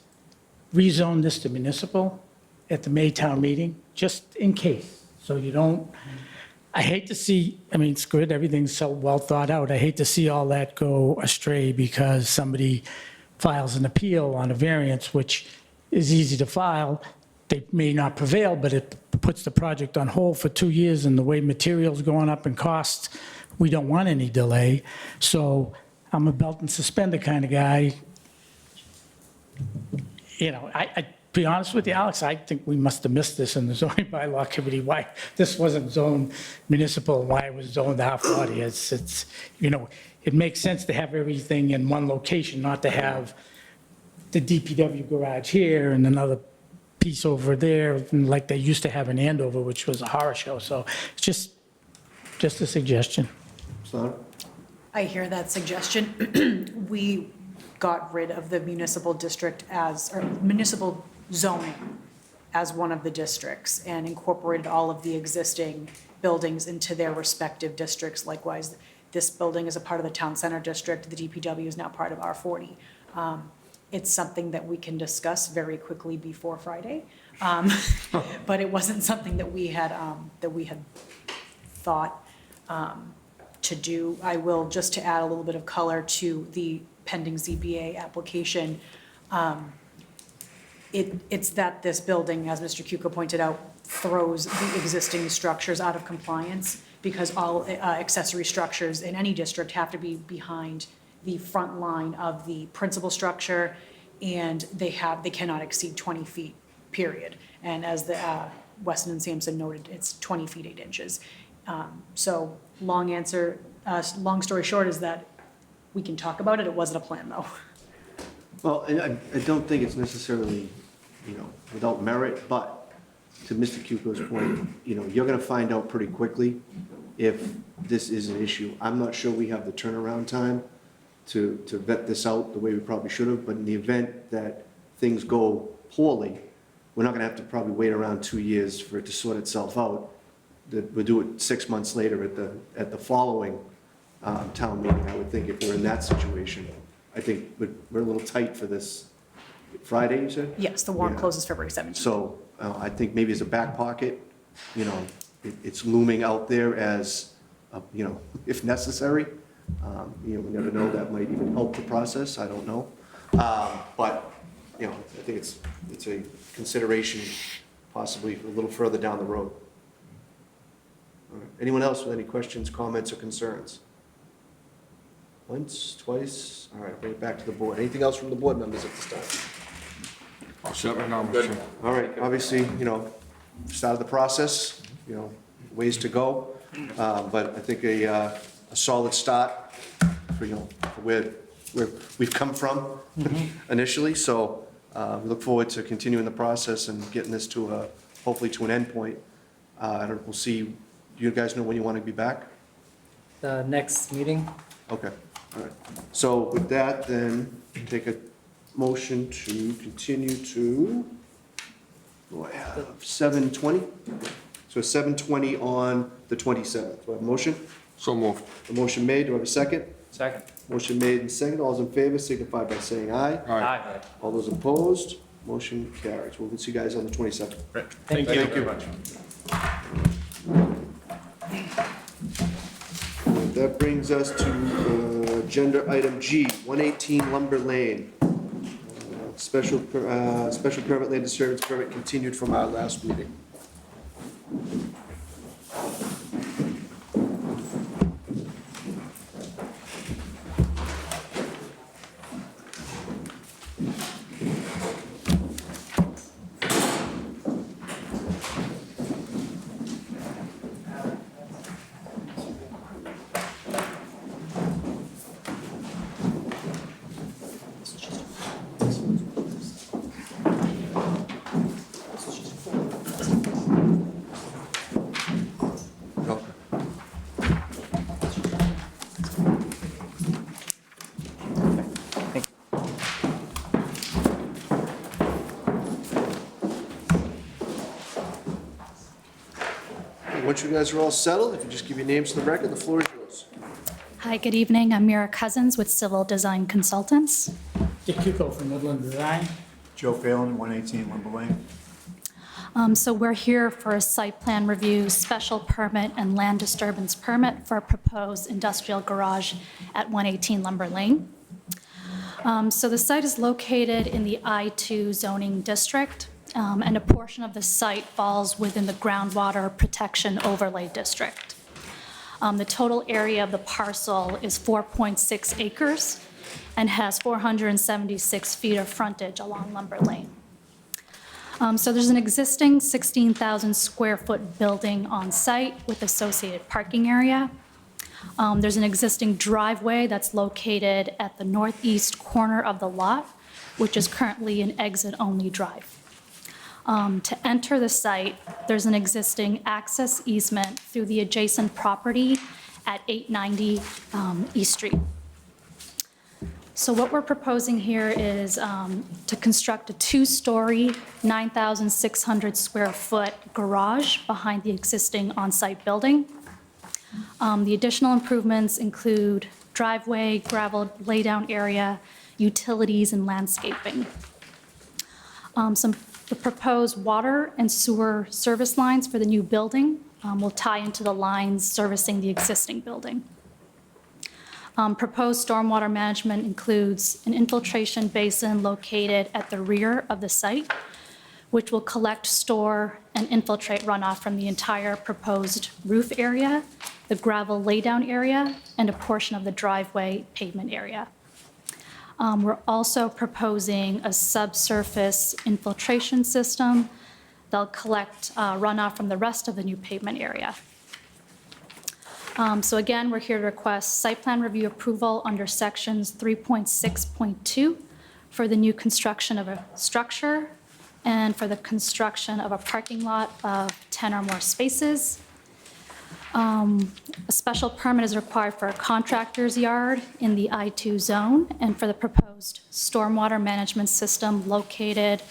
rezone this to municipal at the Maytown meeting, just in case? So you don't, I hate to see, I mean, it's good, everything's so well thought out. I hate to see all that go astray because somebody files an appeal on a variance, which is easy to file. They may not prevail, but it puts the project on hold for 2 years, and the way materials going up in costs, we don't want any delay. So I'm a belt and suspender kind of guy. You know, I be honest with you, Alex, I think we must have missed this in the zoning bylaw committee, why this wasn't zoned municipal, why it was zoned R40. It's, you know, it makes sense to have everything in one location, not to have the DPW garage here and another piece over there, like they used to have in Andover, which was a horror show. So it's just a suggestion.
Sandra?
I hear that suggestion. We got rid of the municipal district or municipal zoning as one of the districts and incorporated all of the existing buildings into their respective districts. Likewise, this building is a part of the town center district. The DPW is now part of R40. It's something that we can discuss very quickly before Friday. But it wasn't something that we had thought to do. I will, just to add a little bit of color to the pending ZBA application, it's that this building, as Mr. Cuco pointed out, throws the existing structures out of compliance because all accessory structures in any district have to be behind the front line of the principal structure, and they cannot exceed 20 feet, period. And as the Weston and Sampson noted, it's 20 feet 8 inches. So long story short is that we can talk about it. It wasn't a plan, though.
Well, and I don't think it's necessarily, without merit, but to Mr. Cuco's point, you're gonna find out pretty quickly if this is an issue. I'm not sure we have the turnaround time to vet this out the way we probably should have, but in the event that things go poorly, we're not gonna have to probably wait around 2 years for it to sort itself out. We'll do it 6 months later at the following town meeting, I would think, if we're in that situation. I think we're a little tight for this Friday, you said?
Yes, the warrant
Yeah.
closes February 17th.
So I think maybe as a back pocket, you know, it's looming out there as, you know, if necessary. You know, we never know, that might even help the process, I don't know. But, you know, I think it's a consideration possibly a little further down the road. All right. Anyone else with any questions, comments, or concerns? Once, twice? All right, bring it back to the board. Anything else from the board members at this time?
I'll set my numbers. Chair.
All right, obviously, you know, started the process, you know, ways to go. But I think a solid start for, you know, for where we've come from initially. So we look forward to continuing the process and getting this to hopefully to an end point. We'll see, you guys know when you want to be back?
The next meeting?
Okay, all right. So with that, then, take a motion to continue to, what do I have, 7:20? So 7:20 on the 27th. Do I have a motion?
So moved.
A motion made, do I have a second?
Second.
Motion made and second, all those in favor signify by saying aye.
Aye.
All those opposed, motion carries. We'll see you guys on the 27th.
Thank you.
Thank you. That brings us to agenda item G, 118 Lumber Lane. Special permit land disturbance permit continued from our last meeting. Once you guys are all settled, if you just give your names to the record, the floor is yours.
Hi, good evening. I'm Mira Cousins with Civil Design Consultants.
Dick Cuco from Woodland Design.
Joe Phelan, 118 Lumber Lane.
So we're here for a site plan review, special permit, and land disturbance permit for a proposed industrial garage at 118 Lumber Lane. So the site is located in the I-2 zoning district, and a portion of the site falls within the groundwater protection overlay district. The total area of the parcel is 4.6 acres and has 476 feet of frontage along Lumber Lane. So there's an existing 16,000 square foot building on site with associated parking area. There's an existing driveway that's located at the northeast corner of the lot, which is currently an exit-only drive. To enter the site, there's an existing access easement through the adjacent property at 890 East Street. So what we're proposing here is to construct a two-story, 9,600 square foot garage behind the existing on-site building. The additional improvements include driveway, gravel laydown area, utilities, and landscaping. The proposed water and sewer service lines for the new building will tie into the lines servicing the existing building. Proposed stormwater management includes an infiltration basin located at the rear of the site, which will collect, store, and infiltrate runoff from the entire proposed roof area, the gravel laydown area, and a portion of the driveway pavement area. We're also proposing a subsurface infiltration system that'll collect runoff from the rest of the new pavement area. So again, we're here to request site plan review approval under sections 3.6.2 for the new construction of a structure and for the construction of a parking lot of 10 or more spaces. A special permit is required for a contractor's yard in the I-2 zone and for the proposed stormwater management system located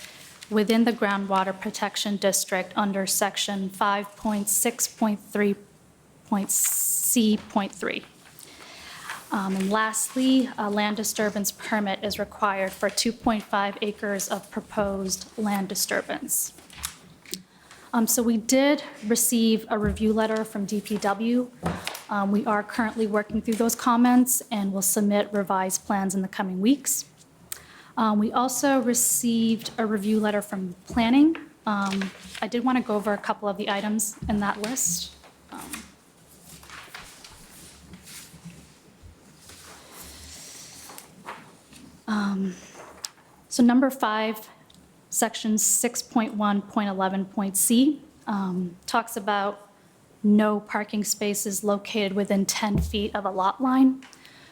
within the groundwater protection district under section 5.6.3.c.3. And lastly, a land disturbance permit is required for 2.5 acres of proposed land disturbance. So we did receive a review letter from DPW. We are currently working through those comments and will submit revised plans in the coming weeks. We also received a review letter from planning. I did want to go over a couple of the items in that list. So number 5, section 6.1.11.c talks about no parking spaces located within 10 feet of a lot line.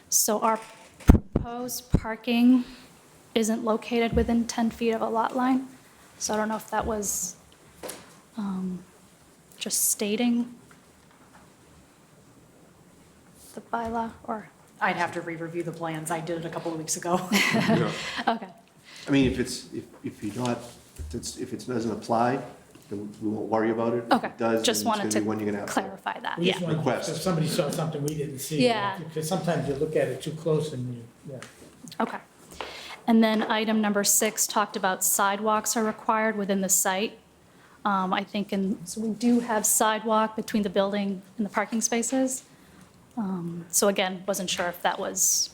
So our proposed parking isn't located within 10 feet of a lot line. So I don't know if that was just stating the bylaw or.
I'd have to re-review the plans. I did it a couple of weeks ago.
Okay.
I mean, if it doesn't apply, then we won't worry about it. If
Okay,
it does,
just
then it's
wanted
gonna be one you're
to
gonna have
clarify that,
We
yeah.
just wanted-
Request.
If somebody saw something we didn't see.
Yeah.
Because sometimes you look at it too close and you, yeah.
Okay. And then item number 6 talked about sidewalks are required within the site. I think, so we do have sidewalk between the building and the parking spaces. So again, wasn't sure if that was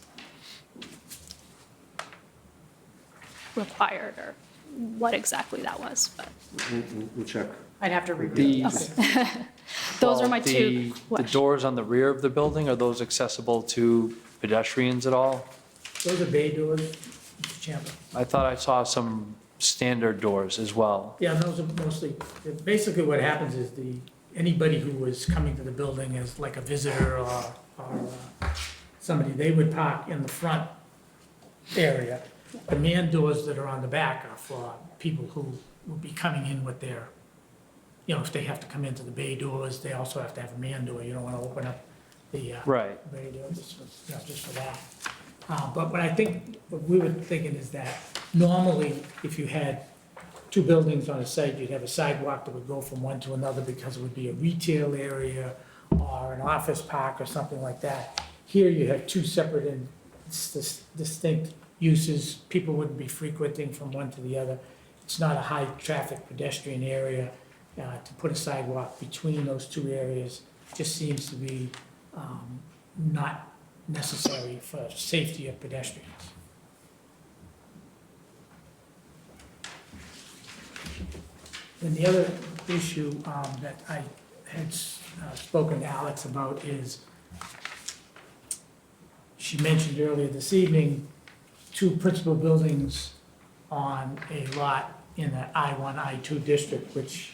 required or what exactly that was, but
We'll check.
I'd have to review.
The,
those are my
well,
two
the
questions.
doors on the rear of the building, are those accessible to pedestrians at all?
Those are bay doors, Mr. Chairman.
I thought I saw some standard doors as well.
Yeah, those are mostly, basically what happens is anybody who was coming to the building as like a visitor or somebody, they would park in the front area. The man doors that are on the back are for people who would be coming in with their, if they have to come into the bay doors, they also have to have a man door. You don't want to open up the
Right.
bay door just for that. But what I think, what we were thinking is that normally, if you had two buildings on a site, you'd have a sidewalk that would go from one to another because it would be a retail area or an office park or something like that. Here you have two separate and distinct uses. People wouldn't be frequenting from one to the other. It's not a high-traffic pedestrian area. To put a sidewalk between those two areas just seems to be not necessary for safety of pedestrians. And the other issue that I had spoken to Alex about is, she mentioned earlier this evening, two principal buildings on a lot in the I-1, I-2 district, which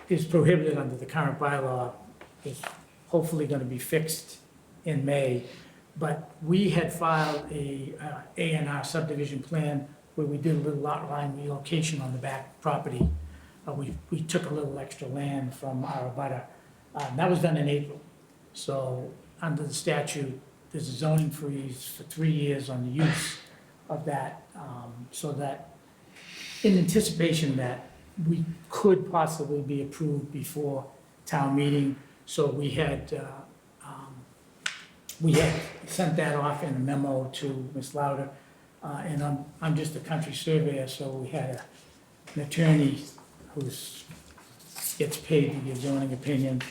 is prohibited under the current bylaw, is hopefully going to be fixed in May. But we had filed a A&R subdivision plan where we did a little lot line relocation on the back property. We took a little extra land from our abutter. And that was done in April. So under the statute, there's a zoning freeze for 3 years on the use of that, so that in anticipation that we could possibly be approved before town meeting. So we had sent that off in a memo to Ms. Lauder. And I'm just a country surveyor, so we had an attorney who gets paid to give zoning opinion,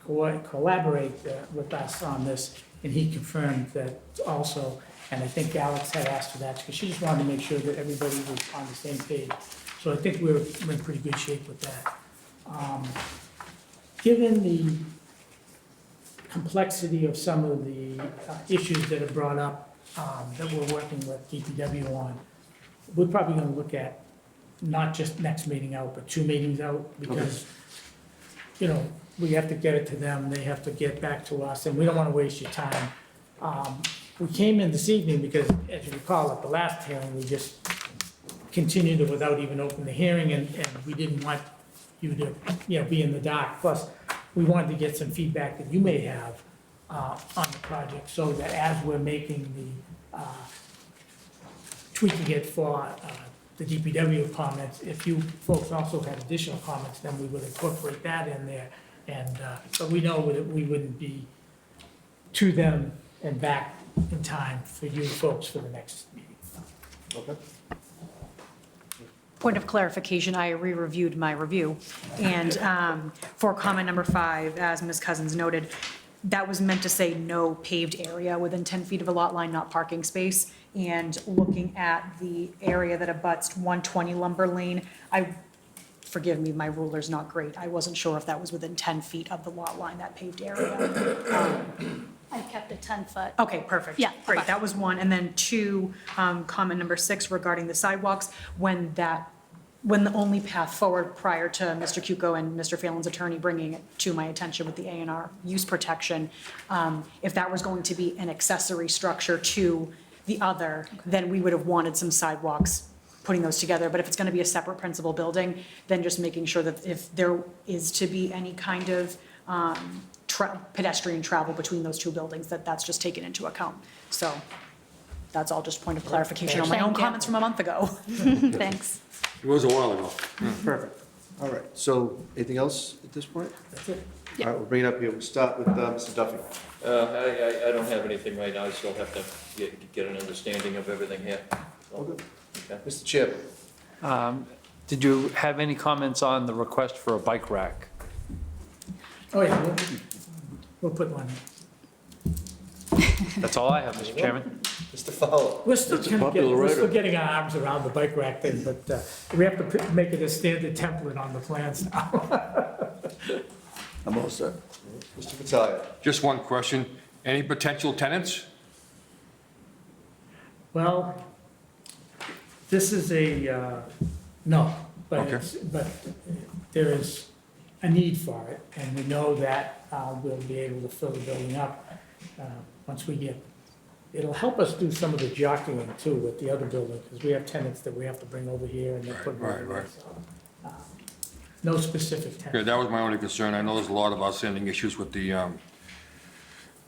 collaborate with us on this, and he confirmed that also. And I think Alex had asked for that, because she just wanted to make sure that everybody was on the same page. So I think we're in pretty good shape with that. Given the complexity of some of the issues that are brought up that we're working with DPW on, we're probably gonna look at not just next meeting out, but 2 meetings out, because, we have to get it to them, they have to get back to us, and we don't wanna waste your time. We came in this evening because, as you recall, at the last hearing, we just continued it without even opening the hearing, and we didn't want you to, be in the dark. Plus, we wanted to get some feedback that you may have on the project, so that as we're making the, tweaking it for the DPW comments, if you folks also had additional comments, then we would incorporate that in there. And so we know that we wouldn't be to them and back in time for you folks for the next meeting.
Okay.
Point of clarification, I re-reviewed my review, and for comment number 5, as Ms. Cousins noted, that was meant to say no paved area within 10 feet of a lot line, not parking space. And looking at the area that abuts 120 Lumber Lane, forgive me, my ruler's not great. I wasn't sure if that was within 10 feet of the lot line, that paved area.
I kept it 10 foot.
Okay, perfect.
Yeah,
Great,
okay.
that was 1. And then 2, comment number 6 regarding the sidewalks, when the only path forward prior to Mr. Cuco and Mr. Phelan's attorney bringing it to my attention with the A&R use protection, if that was going to be an accessory structure to the other, then we would have wanted some sidewalks putting those together. But if it's going to be a separate principal building, then just making sure that if there is to be any kind of pedestrian travel between those two buildings, that's just taken into account. So that's all just point of clarification on my own
Thank you.
comments from a month ago.
Thanks.
It was a while ago.
Perfect. All right, so anything else at this point?
That's it.
All right, we'll bring it up here. We'll start with Mr. Duffy.
I don't have anything right now, I still have to get an understanding of everything here.
Okay.
Okay.
Mr. Chairman.
Did you have any comments on the request for a bike rack?
Oh, yeah, we'll put one in.
That's all I have, Mr. Chairman.
Mr. Fowler.
We're still
It's a
trying to
popular
we're still
item.
getting our arms around the bike rack thing, but we have to make it a standard template on the plans now.
I'm all set.
Mr. Vitalia.
Just one question. Any potential tenants?
Well, this is no, but
Okay.
but there is a need for it, and we know that we'll be able to fill the building up once we get, it'll help us do some of the jockeying too with the other building, because we have tenants that we have to bring over here and then put them over there.
Right.
So, no specific
Yeah,
tenant.
that was my only concern. I know there's a lot of outstanding issues with the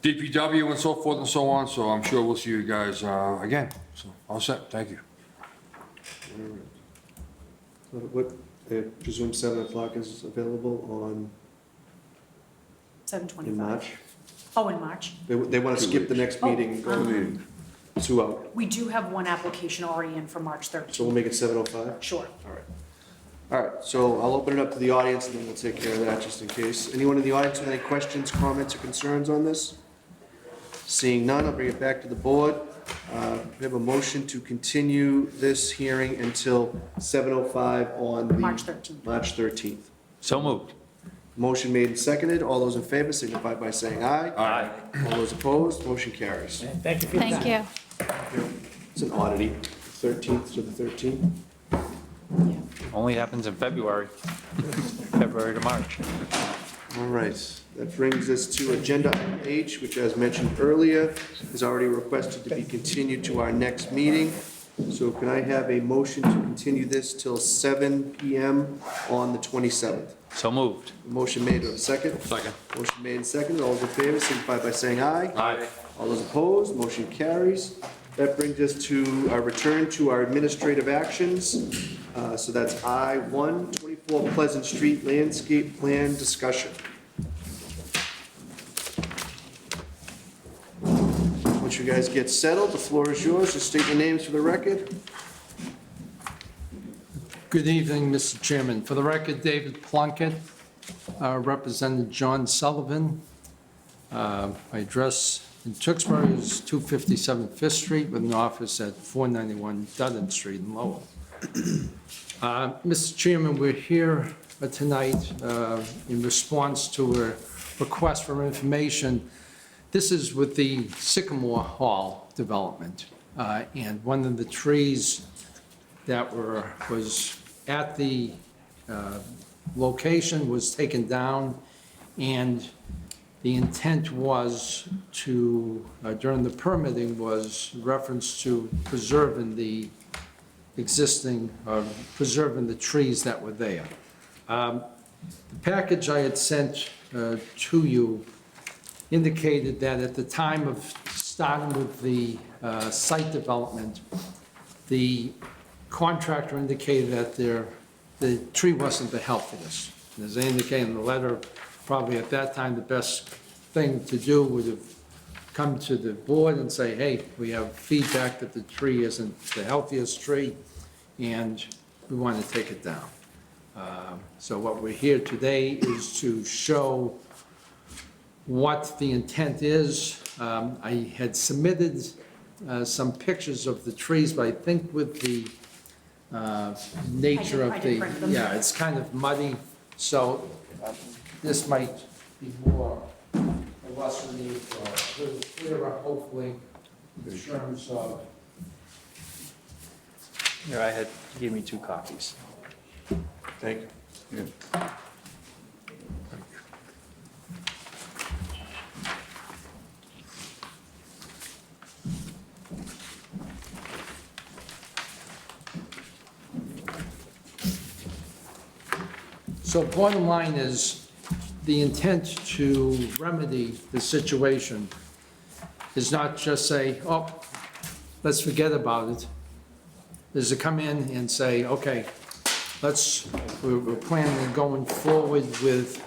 DPW and so forth and so on, so I'm sure we'll see you guys again. So, all set, thank you.
So what, I presume 7 o'clock is available in
7:25.
March?
Oh, in March.
They want to skip the next meeting and go 2 out.
We do have one application already in for March 13th.
So we'll make it 7:05?
Sure.
All right. All right, so I'll open it up to the audience, and then we'll take care of that, just in case. Anyone in the audience with any questions, comments, or concerns on this? Seeing none, I'll bring it back to the board. We have a motion to continue this hearing until 7:05 on the...
March 13th.
March 13th.
So moved.
Motion made and seconded. All those in favor signify by saying aye.
Aye.
All those opposed, motion carries.
And thank you for your time.
Thank you.
It's an oddity, 13th to the 13th.
Only happens in February. February to March.
All right, that brings us to agenda item H, which, as mentioned earlier, is already requested to be continued to our next meeting. So can I have a motion to continue this till 7 PM on the 27th?
So moved.
Motion made, or a second?
Second.
Motion made and seconded. All those in favor signify by saying aye.
Aye.
All those opposed, motion carries. That brings us to our return to our administrative actions. So that's I-1, 24 Pleasant Street Landscape Plan Discussion. Once you guys get settled, the floor is yours. Just state your names for the record.
Good evening, Mr. Chairman. For the record, David Plunkett, representing John Sullivan. My address in Tewksbury is 257 Fifth Street with an office at 491 Dudden Street in Lowell. Mr. Chairman, we're here tonight in response to a request for information. This is with the Sycamore Hall development. And one of the trees that was at the location was taken down, and the intent was to, during the permitting, was reference to preserving the existing, preserving the trees that were there. The package I had sent to you indicated that at the time of starting with the site development, the contractor indicated that the tree wasn't the healthiest. And as they indicated in the letter, probably at that time, the best thing to do would have come to the board and say, hey, we have feedback that the tree isn't the healthiest tree, and we want to take it down. So what we're here today is to show what the intent is. I had submitted some pictures of the trees, but I think with the nature
I
of
did
the,
print them.
yeah, it's kind of muddy, so this might be more or less need for a little clearer, hopefully, in terms of.
Here, he gave me 2 copies.
Thank you. Yeah.
So bottom line is, the intent to remedy the situation is not just say, oh, let's forget about it. Is to come in and say, okay, we're planning on going forward with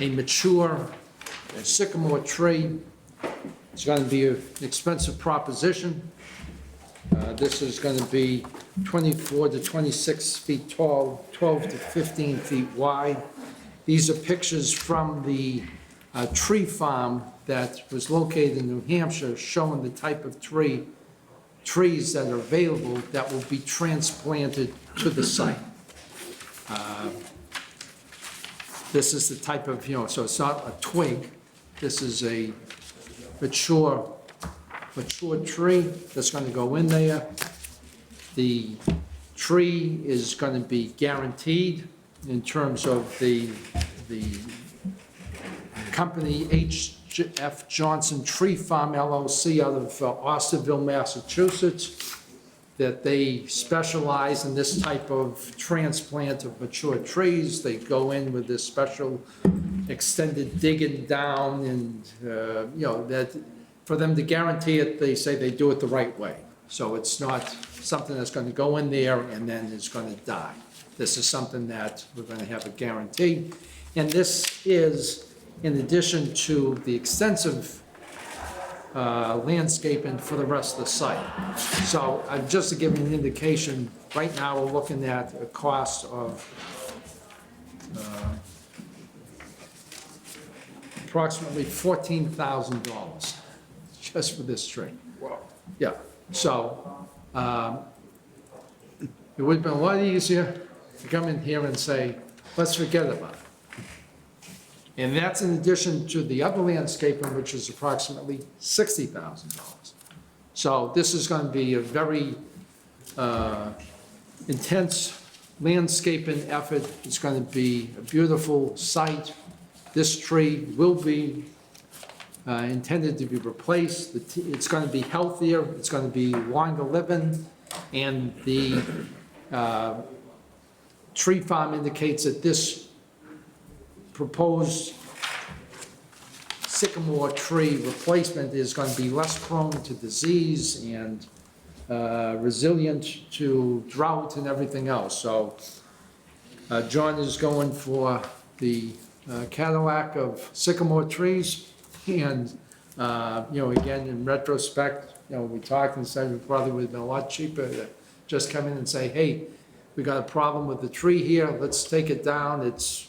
a mature sycamore tree. It's going to be an expensive proposition. This is going to be 24 to 26 feet tall, 12 to 15 feet wide. These are pictures from the tree farm that was located in New Hampshire, showing the type of trees that are available that will be transplanted to the site. This is the type of, so it's not a twig. This is a mature tree that's going to go in there. The tree is going to be guaranteed in terms of the company H.F. Johnson Tree Farm LLC out of Osterville, Massachusetts, that they specialize in this type of transplant of mature trees. They go in with this special extended digging down and, that for them to guarantee it, they say they do it the right way. So it's not something that's going to go in there and then it's going to die. This is something that we're going to have a guarantee. And this is in addition to the extensive landscaping for the rest of the site. So just to give you an indication, right now we're looking at a cost of approximately $14,000 just for this tree. Wow. Yeah, so it would have been a lot easier to come in here and say, let's forget about it. And that's in addition to the other landscaping, which is approximately $60,000. So this is going to be a very intense landscaping effort. It's going to be a beautiful site. This tree will be intended to be replaced. It's going to be healthier. It's going to be longer living. And the tree farm indicates that this proposed sycamore tree replacement is going to be less prone to disease and resilient to drought and everything else. So John is going for the Cadillac of sycamore trees. And, again, in retrospect, we talked and said it probably would have been a lot cheaper to just come in and say, hey, we got a problem with the tree here, let's take it down. It's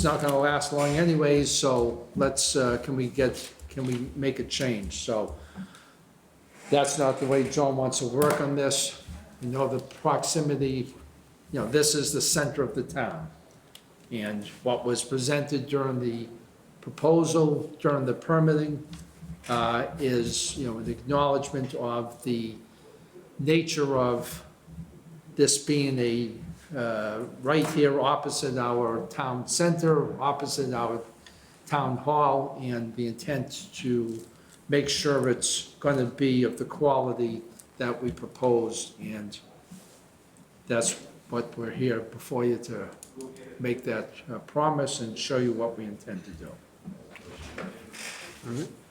not going to last long anyways, so let's, can we make a change? So that's not the way John wants to work on this. The proximity, this is the center of the town. And what was presented during the proposal, during the permitting, is, an acknowledgement of the nature of this being right here opposite our town center, opposite our town hall, and the intent to make sure it's going to be of the quality that we proposed. And that's what we're here before you to make that promise and show you what we intend to do.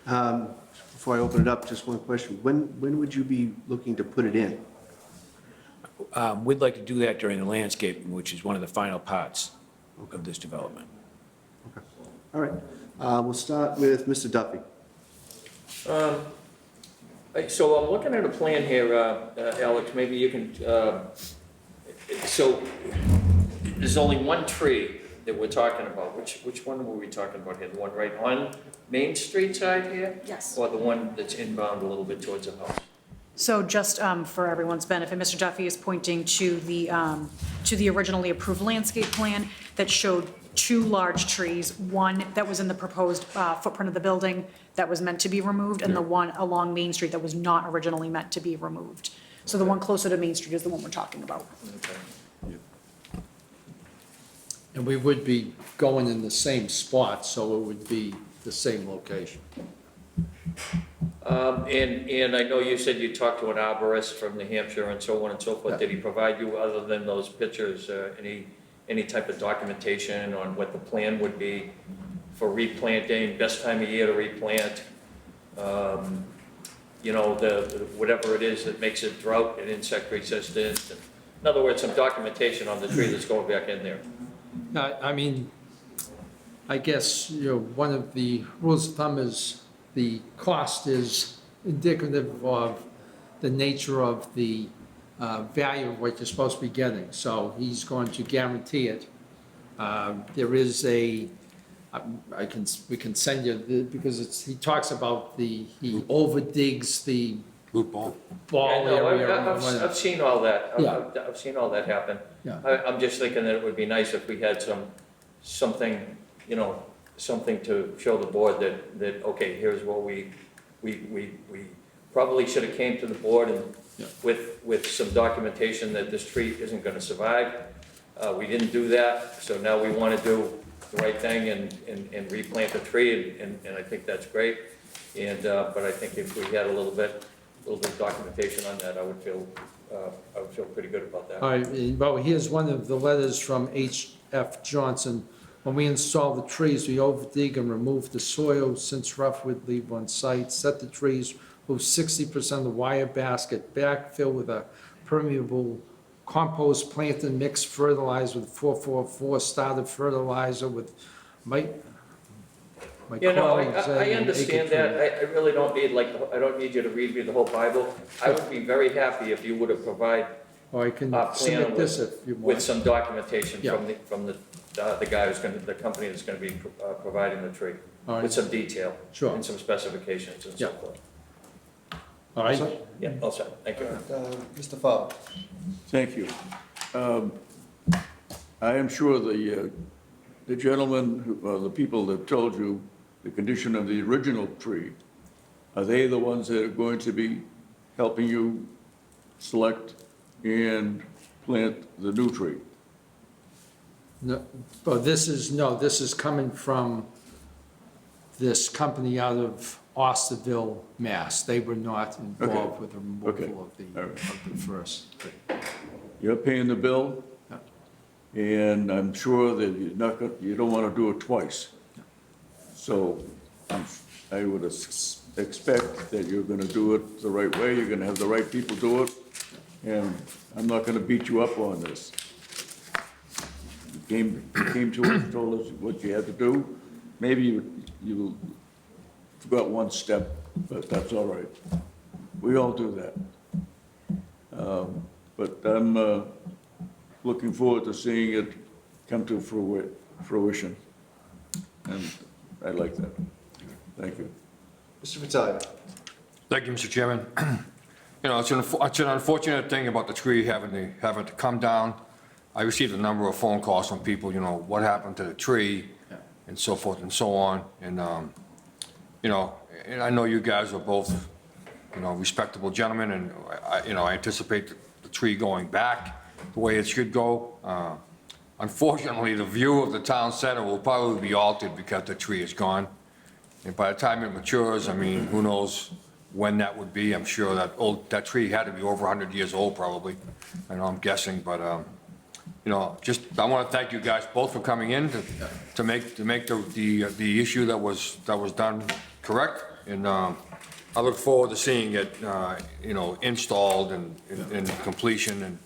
Before I open it up, just one question. When would you be looking to put it in?
We'd like to do that during the landscaping, which is one of the final parts of this development.
All right. We'll start with Mr. Duffy.
So I'm looking at a plan here, Alex, maybe you can, so there's only one tree that we're talking about. Which one were we talking about here? The one right on Main Street side here?
Yes.
Or the one that's inbound a little bit towards the house?
So just for everyone's benefit, Mr. Duffy is pointing to the originally approved landscape plan that showed 2 large trees, one that was in the proposed footprint of the building that was meant to be removed, and the one along Main Street that was not originally meant to be removed. So the one closer to Main Street is the one we're talking about.
And we would be going in the same spot, so it would be the same location.
And I know you said you talked to an arborist from New Hampshire and so on and so forth. Did he provide you, other than those pictures, any type of documentation on what the plan would be for replanting, best time of year to replant? You know, whatever it is that makes it drought and insect resistant. In other words, some documentation on the tree that's going back in there.
I mean, I guess, one of the rules of thumb is the cost is indicative of the nature of the value of what you're supposed to be getting. So he's going to guarantee it. There is we can send you, because he talks about he overdigs the
Root ball.
ball
Yeah, no,
area.
I've seen all that.
Yeah.
I've seen all that happen.
Yeah.
I'm just thinking that it would be nice if we had something, something to show the board that, okay, here's what we probably should have came to the board and with some documentation that this tree isn't gonna survive. We didn't do that, so now we wanna do the right thing and replant the tree, and I think that's great. But I think if we had a little bit of documentation on that, I would feel pretty good about that.
All right, well, here's one of the letters from H.F. Johnson. When we install the trees, we overdig and remove the soil since rough would leave on site, set the trees, move 60% of the wire basket back, fill with a permeable compost plant and mix fertilizer with 444 starter fertilizer with my colleagues.
I understand that. I really don't need, I don't need you to read me the whole Bible. I would be very happy if you would have provided
Or I can
a
submit
plan
this if you want.
with some documentation
Yeah.
from the guy the company that's gonna be providing the tree.
All right.
With some detail.
Sure.
And some specifications and so
Yeah.
forth.
All right?
Yeah, all set. Thank you.
Mr. Fowler.
Thank you. I am sure the gentleman, the people that told you the condition of the original tree, are they the ones that are going to be helping you select and plant the new tree?
No, but this is coming from this company out of Osterville, Mass. They were not involved with the removal of the first.
You're paying the bill, and I'm sure that you don't want to do it twice. So I would expect that you're going to do it the right way, you're going to have the right people do it, and I'm not going to beat you up on this. You came to us, told us what you had to do. Maybe you forgot one step, but that's all right. We all do that. But I'm looking forward to seeing it come to fruition. And I like that. Thank you.
Mr. Vitale.
Thank you, Mr. Chairman. It's an unfortunate thing about the tree having to come down. I received a number of phone calls from people, what happened to the tree and so forth and so on. And, and I know you guys are both, respectable gentlemen, and I anticipate the tree going back the way it should go. Unfortunately, the view of the town center will probably be altered because the tree is gone. And by the time it matures, who knows when that would be. I'm sure that tree had to be over 100 years old probably. I know I'm guessing, but just, I want to thank you guys both for coming in to make the issue that was done correct. And I look forward to seeing it, installed and completion and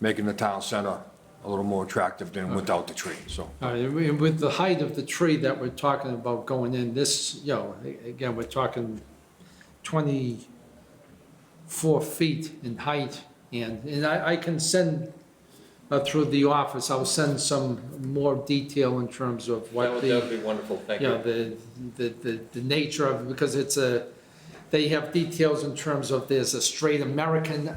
making the town center a little more attractive than without the tree, so.
And with the height of the tree that we're talking about going in, this, again, we're talking 24 feet in height. And I can send, through the office, I'll send some more detail in terms of what
That would be wonderful, thank you.
the nature of, because they have details in terms of, there's a straight American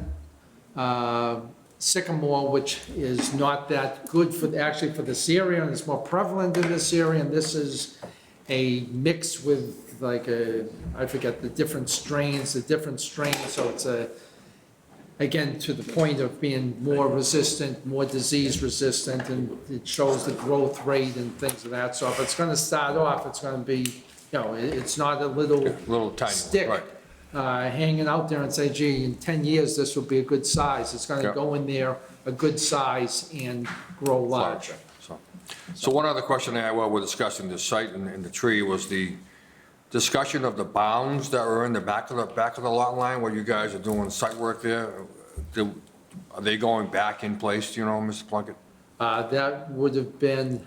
sycamore, which is not that good actually for this area, and it's more prevalent in this area, and this is a mix with I forget the different strains, so it's again, to the point of being more resistant, more disease resistant, and it shows the growth rate and things of that sort. But it's gonna start off, it's gonna be, it's not a little
Tiny,
stick
right.
Hanging out there and say, gee, in 10 years, this will be a good size. It's gonna
Yeah.
go in there, a good size, and grow large.
So one other question I had while we're discussing the site and the tree was the discussion of the bounds that were in the back of the lot line where you guys are doing site work there. Are they going back in place, do you know, Mr. Plunkett?
That would have been,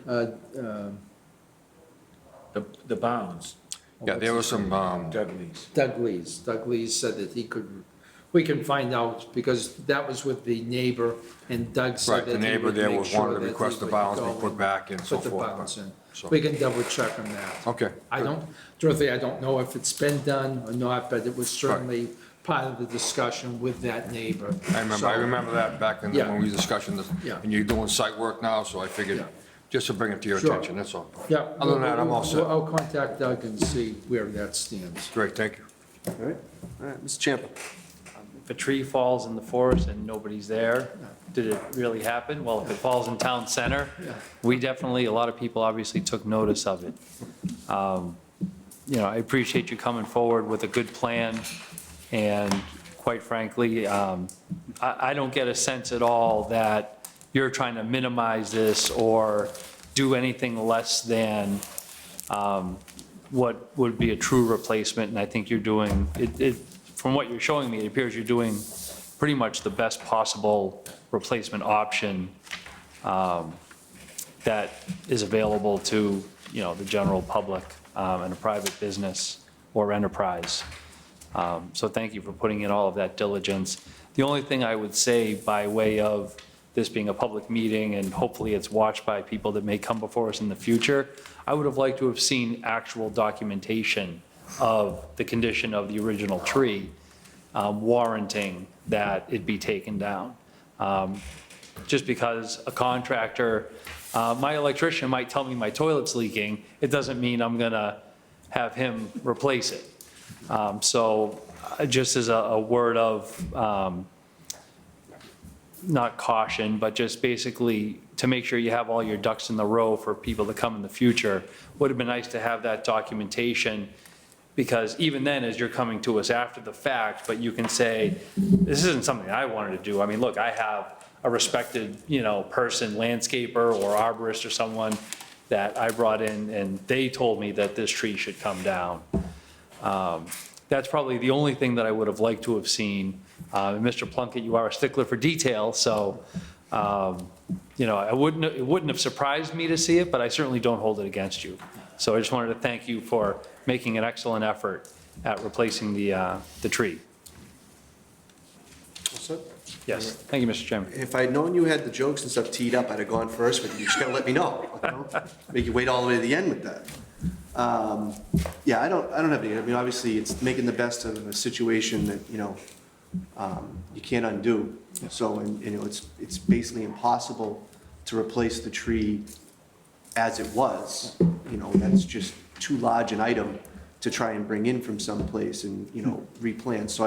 The bounds.
Yeah, there was some,
Doug Lees.
Doug Lees said that we can find out, because that was with the neighbor, and Doug said
right,
that
the
he
neighbor
would
there
make
was
sure
wanted to
that
request
he
the
would
bounds
go
be put
and
back and so
put the
forth.
bounds in.
So-
We can double check on that.
Okay.
Dorothy, I don't know if it's been done or not, but it was certainly part of the discussion with that neighbor.
I remember that back in,
Yeah.
when we were discussing this,
Yeah.
and you're doing site work now, so I figured,
Yeah.
just to bring it to your
Sure.
attention, that's all.
Yeah.
Other than that, I'm all set.
I'll contact Doug and see where that stands.
Great, thank you.
All right, Mr. Champa.
If a tree falls in the forest and nobody's there, did it really happen? Well, if it falls in town center, we definitely, a lot of people obviously took notice of it. I appreciate you coming forward with a good plan, and quite frankly, I don't get a sense at all that you're trying to minimize this or do anything less than what would be a true replacement, and I think you're doing, from what you're showing me, it appears you're doing pretty much the best possible replacement option that is available to, the general public and a private business or enterprise. So thank you for putting in all of that diligence. The only thing I would say, by way of this being a public meeting, and hopefully it's watched by people that may come before us in the future, I would have liked to have seen actual documentation of the condition of the original tree, warranting that it be taken down. Just because a contractor, my electrician might tell me my toilet's leaking, it doesn't mean I'm gonna have him replace it. So just as a word of, not caution, but just basically to make sure you have all your ducks in the row for people to come in the future, would have been nice to have that documentation, because even then, as you're coming to us after the fact, but you can say, this isn't something I wanted to do. I mean, look, I have a respected, person, landscaper or arborist or someone that I brought in, and they told me that this tree should come down. That's probably the only thing that I would have liked to have seen. Mr. Plunkett, you are a stickler for detail, so, it wouldn't have surprised me to see it, but I certainly don't hold it against you. So I just wanted to thank you for making an excellent effort at replacing the tree.
All set?
Yes, thank you, Mr. Chairman.
If I'd known you had the jokes and stuff teed up, I'd have gone first, but you just gotta let me know. Make you wait all the way to the end with that. Yeah, I don't have any, obviously, it's making the best of a situation that, you can't undo. So, and it's basically impossible to replace the tree as it was. That's just too large an item to try and bring in from someplace and, replant. So,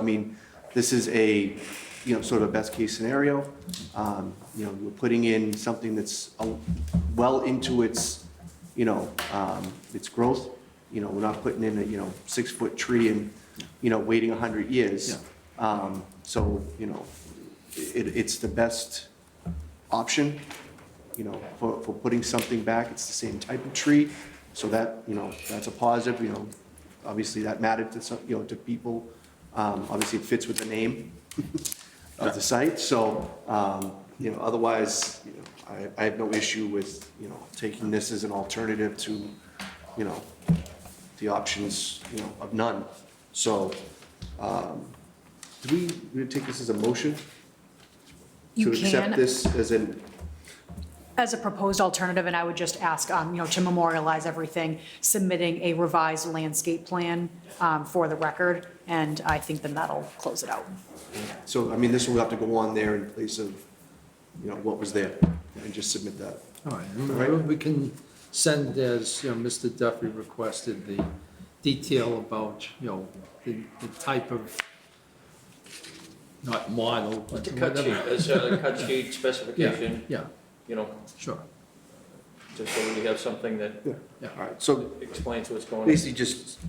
this is a, sort of a best-case scenario. We're putting in something that's well into its, its growth. We're not putting in a, 6-foot tree and, waiting 100 years. So, it's the best option. for putting something back. It's the same type of tree, so that, that's a positive, obviously that mattered to some, to people. Obviously, it fits with the name of the site, so, otherwise, I have no issue with, taking this as an alternative to, the options, of none. So, do we take this as a motion?
You
To accept
can,
this as an,
as a proposed alternative, and I would just ask, to memorialize everything, submitting a revised landscape plan for the record, and I think then that'll close it out.
so, I mean, this will have to go on there in place of, what was there, and just submit that.
All right,
right.
we can send, as, Mr. Duffy requested, the detail about, the type of, not model, but
The cut sheet,
whatever.
as a cut sheet specification,
Yeah, sure.
just so we have something that
All right, so
explains what's going on.
basically just,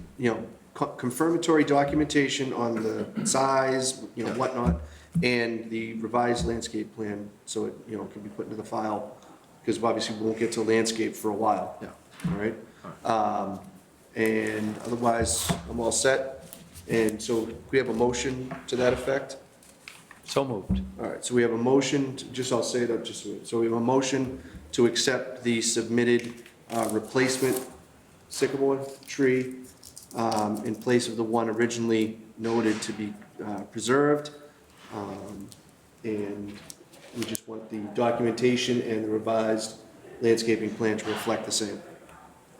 confirmatory documentation on the size, whatnot, and the revised landscape plan, so it, can be put into the file, because obviously we won't get to landscape for a while.
Yeah.
All right? And otherwise, I'm all set, and so we have a motion to that effect?
So moved.
All right, so we have a motion, I'll say that, so we have a motion to accept the submitted replacement sycamore tree in place of the one originally noted to be preserved. And we just want the documentation and the revised landscaping plan to reflect the same.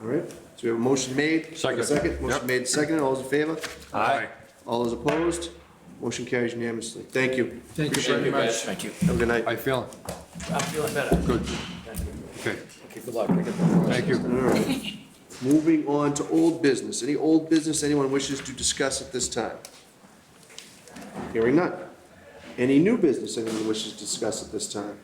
All right, so we have a motion made.
Second.
Motion
Yep.
made, second. All those in favor?
Aye.
All those opposed? Motion carries unanimously. Thank you.
Thank you
Appreciate
very
it.
much.
Thank you.
Have a good night.
How you feeling?
I'm feeling better.
Good. Okay,
Okay, good luck.
thank you.
All right. Moving on to old business. Any old business anyone wishes to discuss at this time? Hearing none. Any new business anyone wishes to discuss at this time?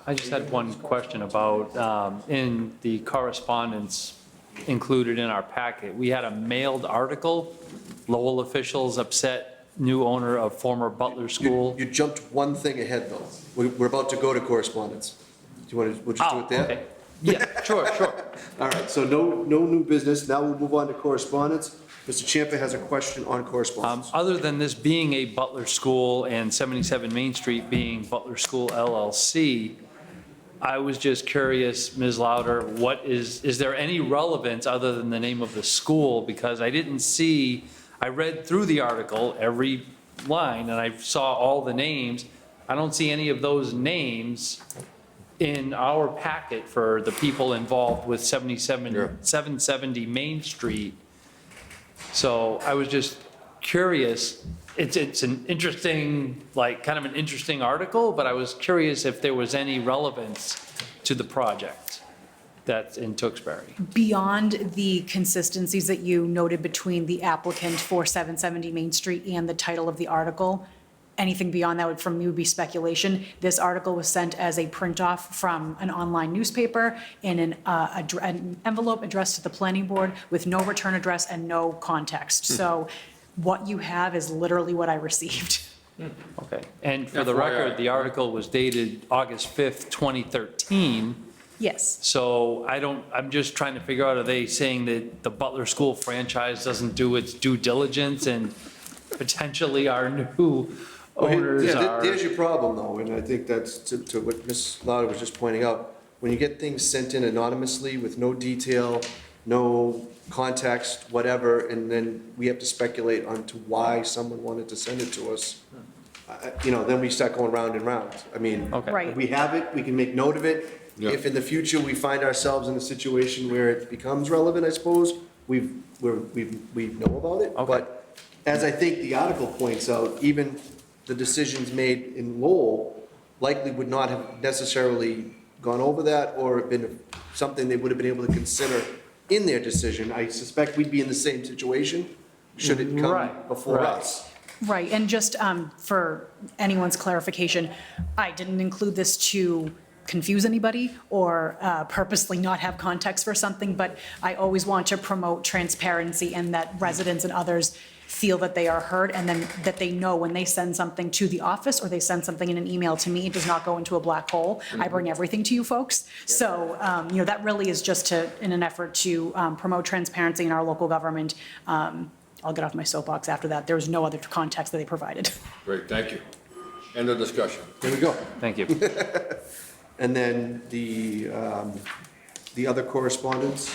I just had one question about, in the correspondence included in our packet, we had a mailed article, Lowell officials upset new owner of former Butler School.
You jumped one thing ahead, though. We're about to go to correspondence. Do you want to, we'll just do it there?
Okay. Yeah, sure.
All right, so no new business. Now we'll move on to correspondence. Mr. Champa has a question on correspondence.
Other than this being a Butler School and 77 Main Street being Butler School LLC, I was just curious, Ms. Louder, is there any relevance other than the name of the school? Because I didn't see, I read through the article, every line, and I saw all the names. I don't see any of those names in our packet for the people involved with 770 Main Street. So I was just curious. It's an interesting, kind of an interesting article, but I was curious if there was any relevance to the project that's in Tewksbury.
Beyond the consistencies that you noted between the applicant for 770 Main Street and the title of the article, anything beyond that from me would be speculation. This article was sent as a print-off from an online newspaper in an envelope addressed to the planning board with no return address and no context. So what you have is literally what I received.
Okay. And for the record, the article was dated August 5th, 2013.
Yes.
So I'm just trying to figure out, are they saying that the Butler School franchise doesn't do its due diligence and potentially our new owners
Yeah,
are?
there's your problem, though, and I think that's to what Ms. Lauder was just pointing out. When you get things sent in anonymously with no detail, no context, whatever, and then we have to speculate onto why someone wanted to send it to us, then we start going round and round. I mean,
Right.
if we have it, we can make note of it. If in the future we find ourselves in a situation where it becomes relevant, I suppose, we know about it. But as I think the article points out, even the decisions made in Lowell likely would not have necessarily gone over that or been something they would have been able to consider in their decision. I suspect we'd be in the same situation should it come before us.
Right, and just for anyone's clarification, I didn't include this to confuse anybody or purposely not have context for something, but I always want to promote transparency and that residents and others feel that they are heard, and then that they know when they send something to the office or they send something in an email to me, it does not go into a black hole. I bring everything to you folks. So, that really is just in an effort to promote transparency in our local government. I'll get off my soapbox after that. There was no other context that they provided.
Great, thank you. End of discussion.
There we go.
Thank you.
And then the other correspondence?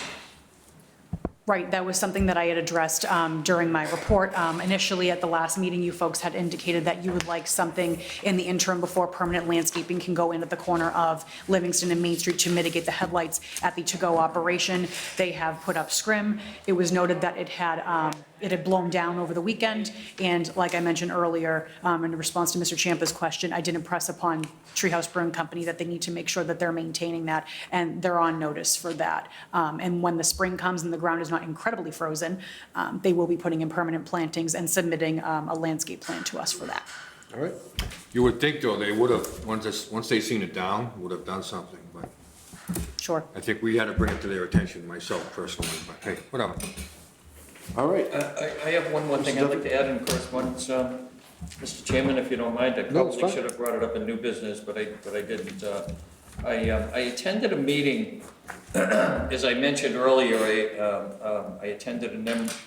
Right, that was something that I had addressed during my report. Initially, at the last meeting, you folks had indicated that you would like something in the interim before permanent landscaping can go in at the corner of Livingston and Main Street to mitigate the headlights at the to-go operation. They have put up scrim. It was noted that it had blown down over the weekend, and like I mentioned earlier, in response to Mr. Champa's question, I did impress upon Treehouse Brewing Company that they need to make sure that they're maintaining that, and they're on notice for that. And when the spring comes and the ground is not incredibly frozen, they will be putting in permanent plantings and submitting a landscape plan to us for that.
All right.
You would think, though, they would have, once they seen it down, would have done something, but
Sure.
I think we had to bring it to their attention, myself personally, but hey, whatever.
All right.
I have one more thing I'd like to add in correspondence, Mr. Chairman, if you don't mind. I
No, it's
probably
fine.
should have brought it up in new business, but I didn't. I attended a meeting, as I mentioned earlier, I attended a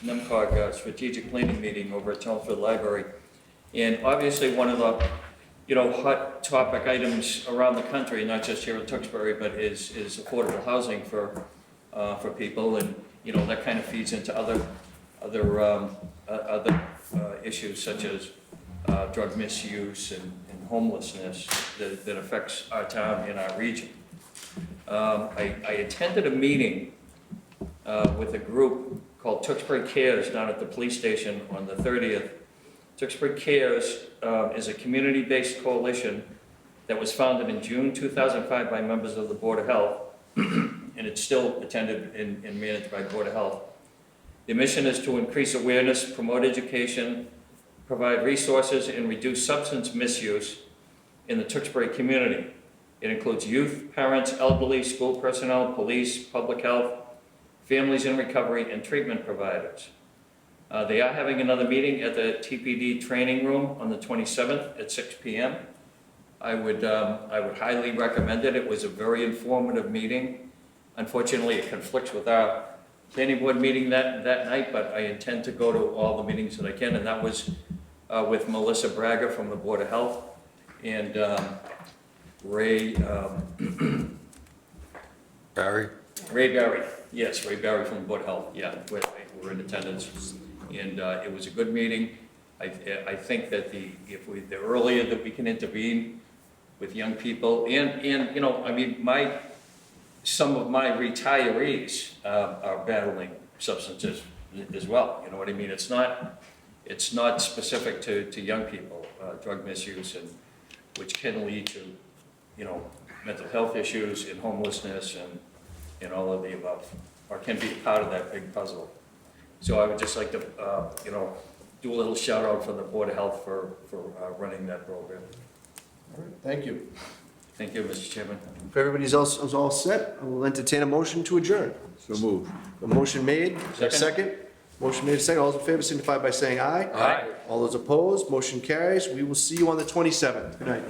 NEMCOG strategic planning meeting over at Chelmsford Library. And obviously, one of the, hot topic items around the country, not just here in Tewksbury, but is affordable housing for people. And, that kind of feeds into other issues such as drug misuse and homelessness that affects our town and our region. I attended a meeting with a group called Tewksbury Cares down at the police station on the 30th. Tewksbury Cares is a community-based coalition that was founded in June 2005 by members of the Board of Health, and it's still attended and managed by Board of Health. The mission is to increase awareness, promote education, provide resources, and reduce substance misuse in the Tewksbury community. It includes youth, parents, elderly, school personnel, police, public health, families in recovery, and treatment providers. They are having another meeting at the TPD training room on the 27th at 6 p.m. I would highly recommend it. It was a very informative meeting. Unfortunately, it conflicts with our planning board meeting that night, but I intend to go to all the meetings that I can, and that was with Melissa Braga from the Board of Health and Ray
Barry?
Ray Barry, yes, Ray Barry from the Board of Health, yeah, we're in attendance, and it was a good meeting. I think that the earlier that we can intervene with young people, and some of my retirees are battling substances as well. You know what I mean? It's not specific to young people, drug misuse, and which can lead to, mental health issues and homelessness and all of the above, or can be part of that big puzzle. So I would just like to, do a little shout out for the Board of Health for running that program.
All right, thank you.
Thank you, Mr. Chairman.
If everybody's else is all set, I will entertain a motion to adjourn.
So move.
A motion made, is there a second? Motion made, second. All those in favor signify by saying aye.
Aye.
All those opposed, motion carries. We will see you on the 27th. Good night.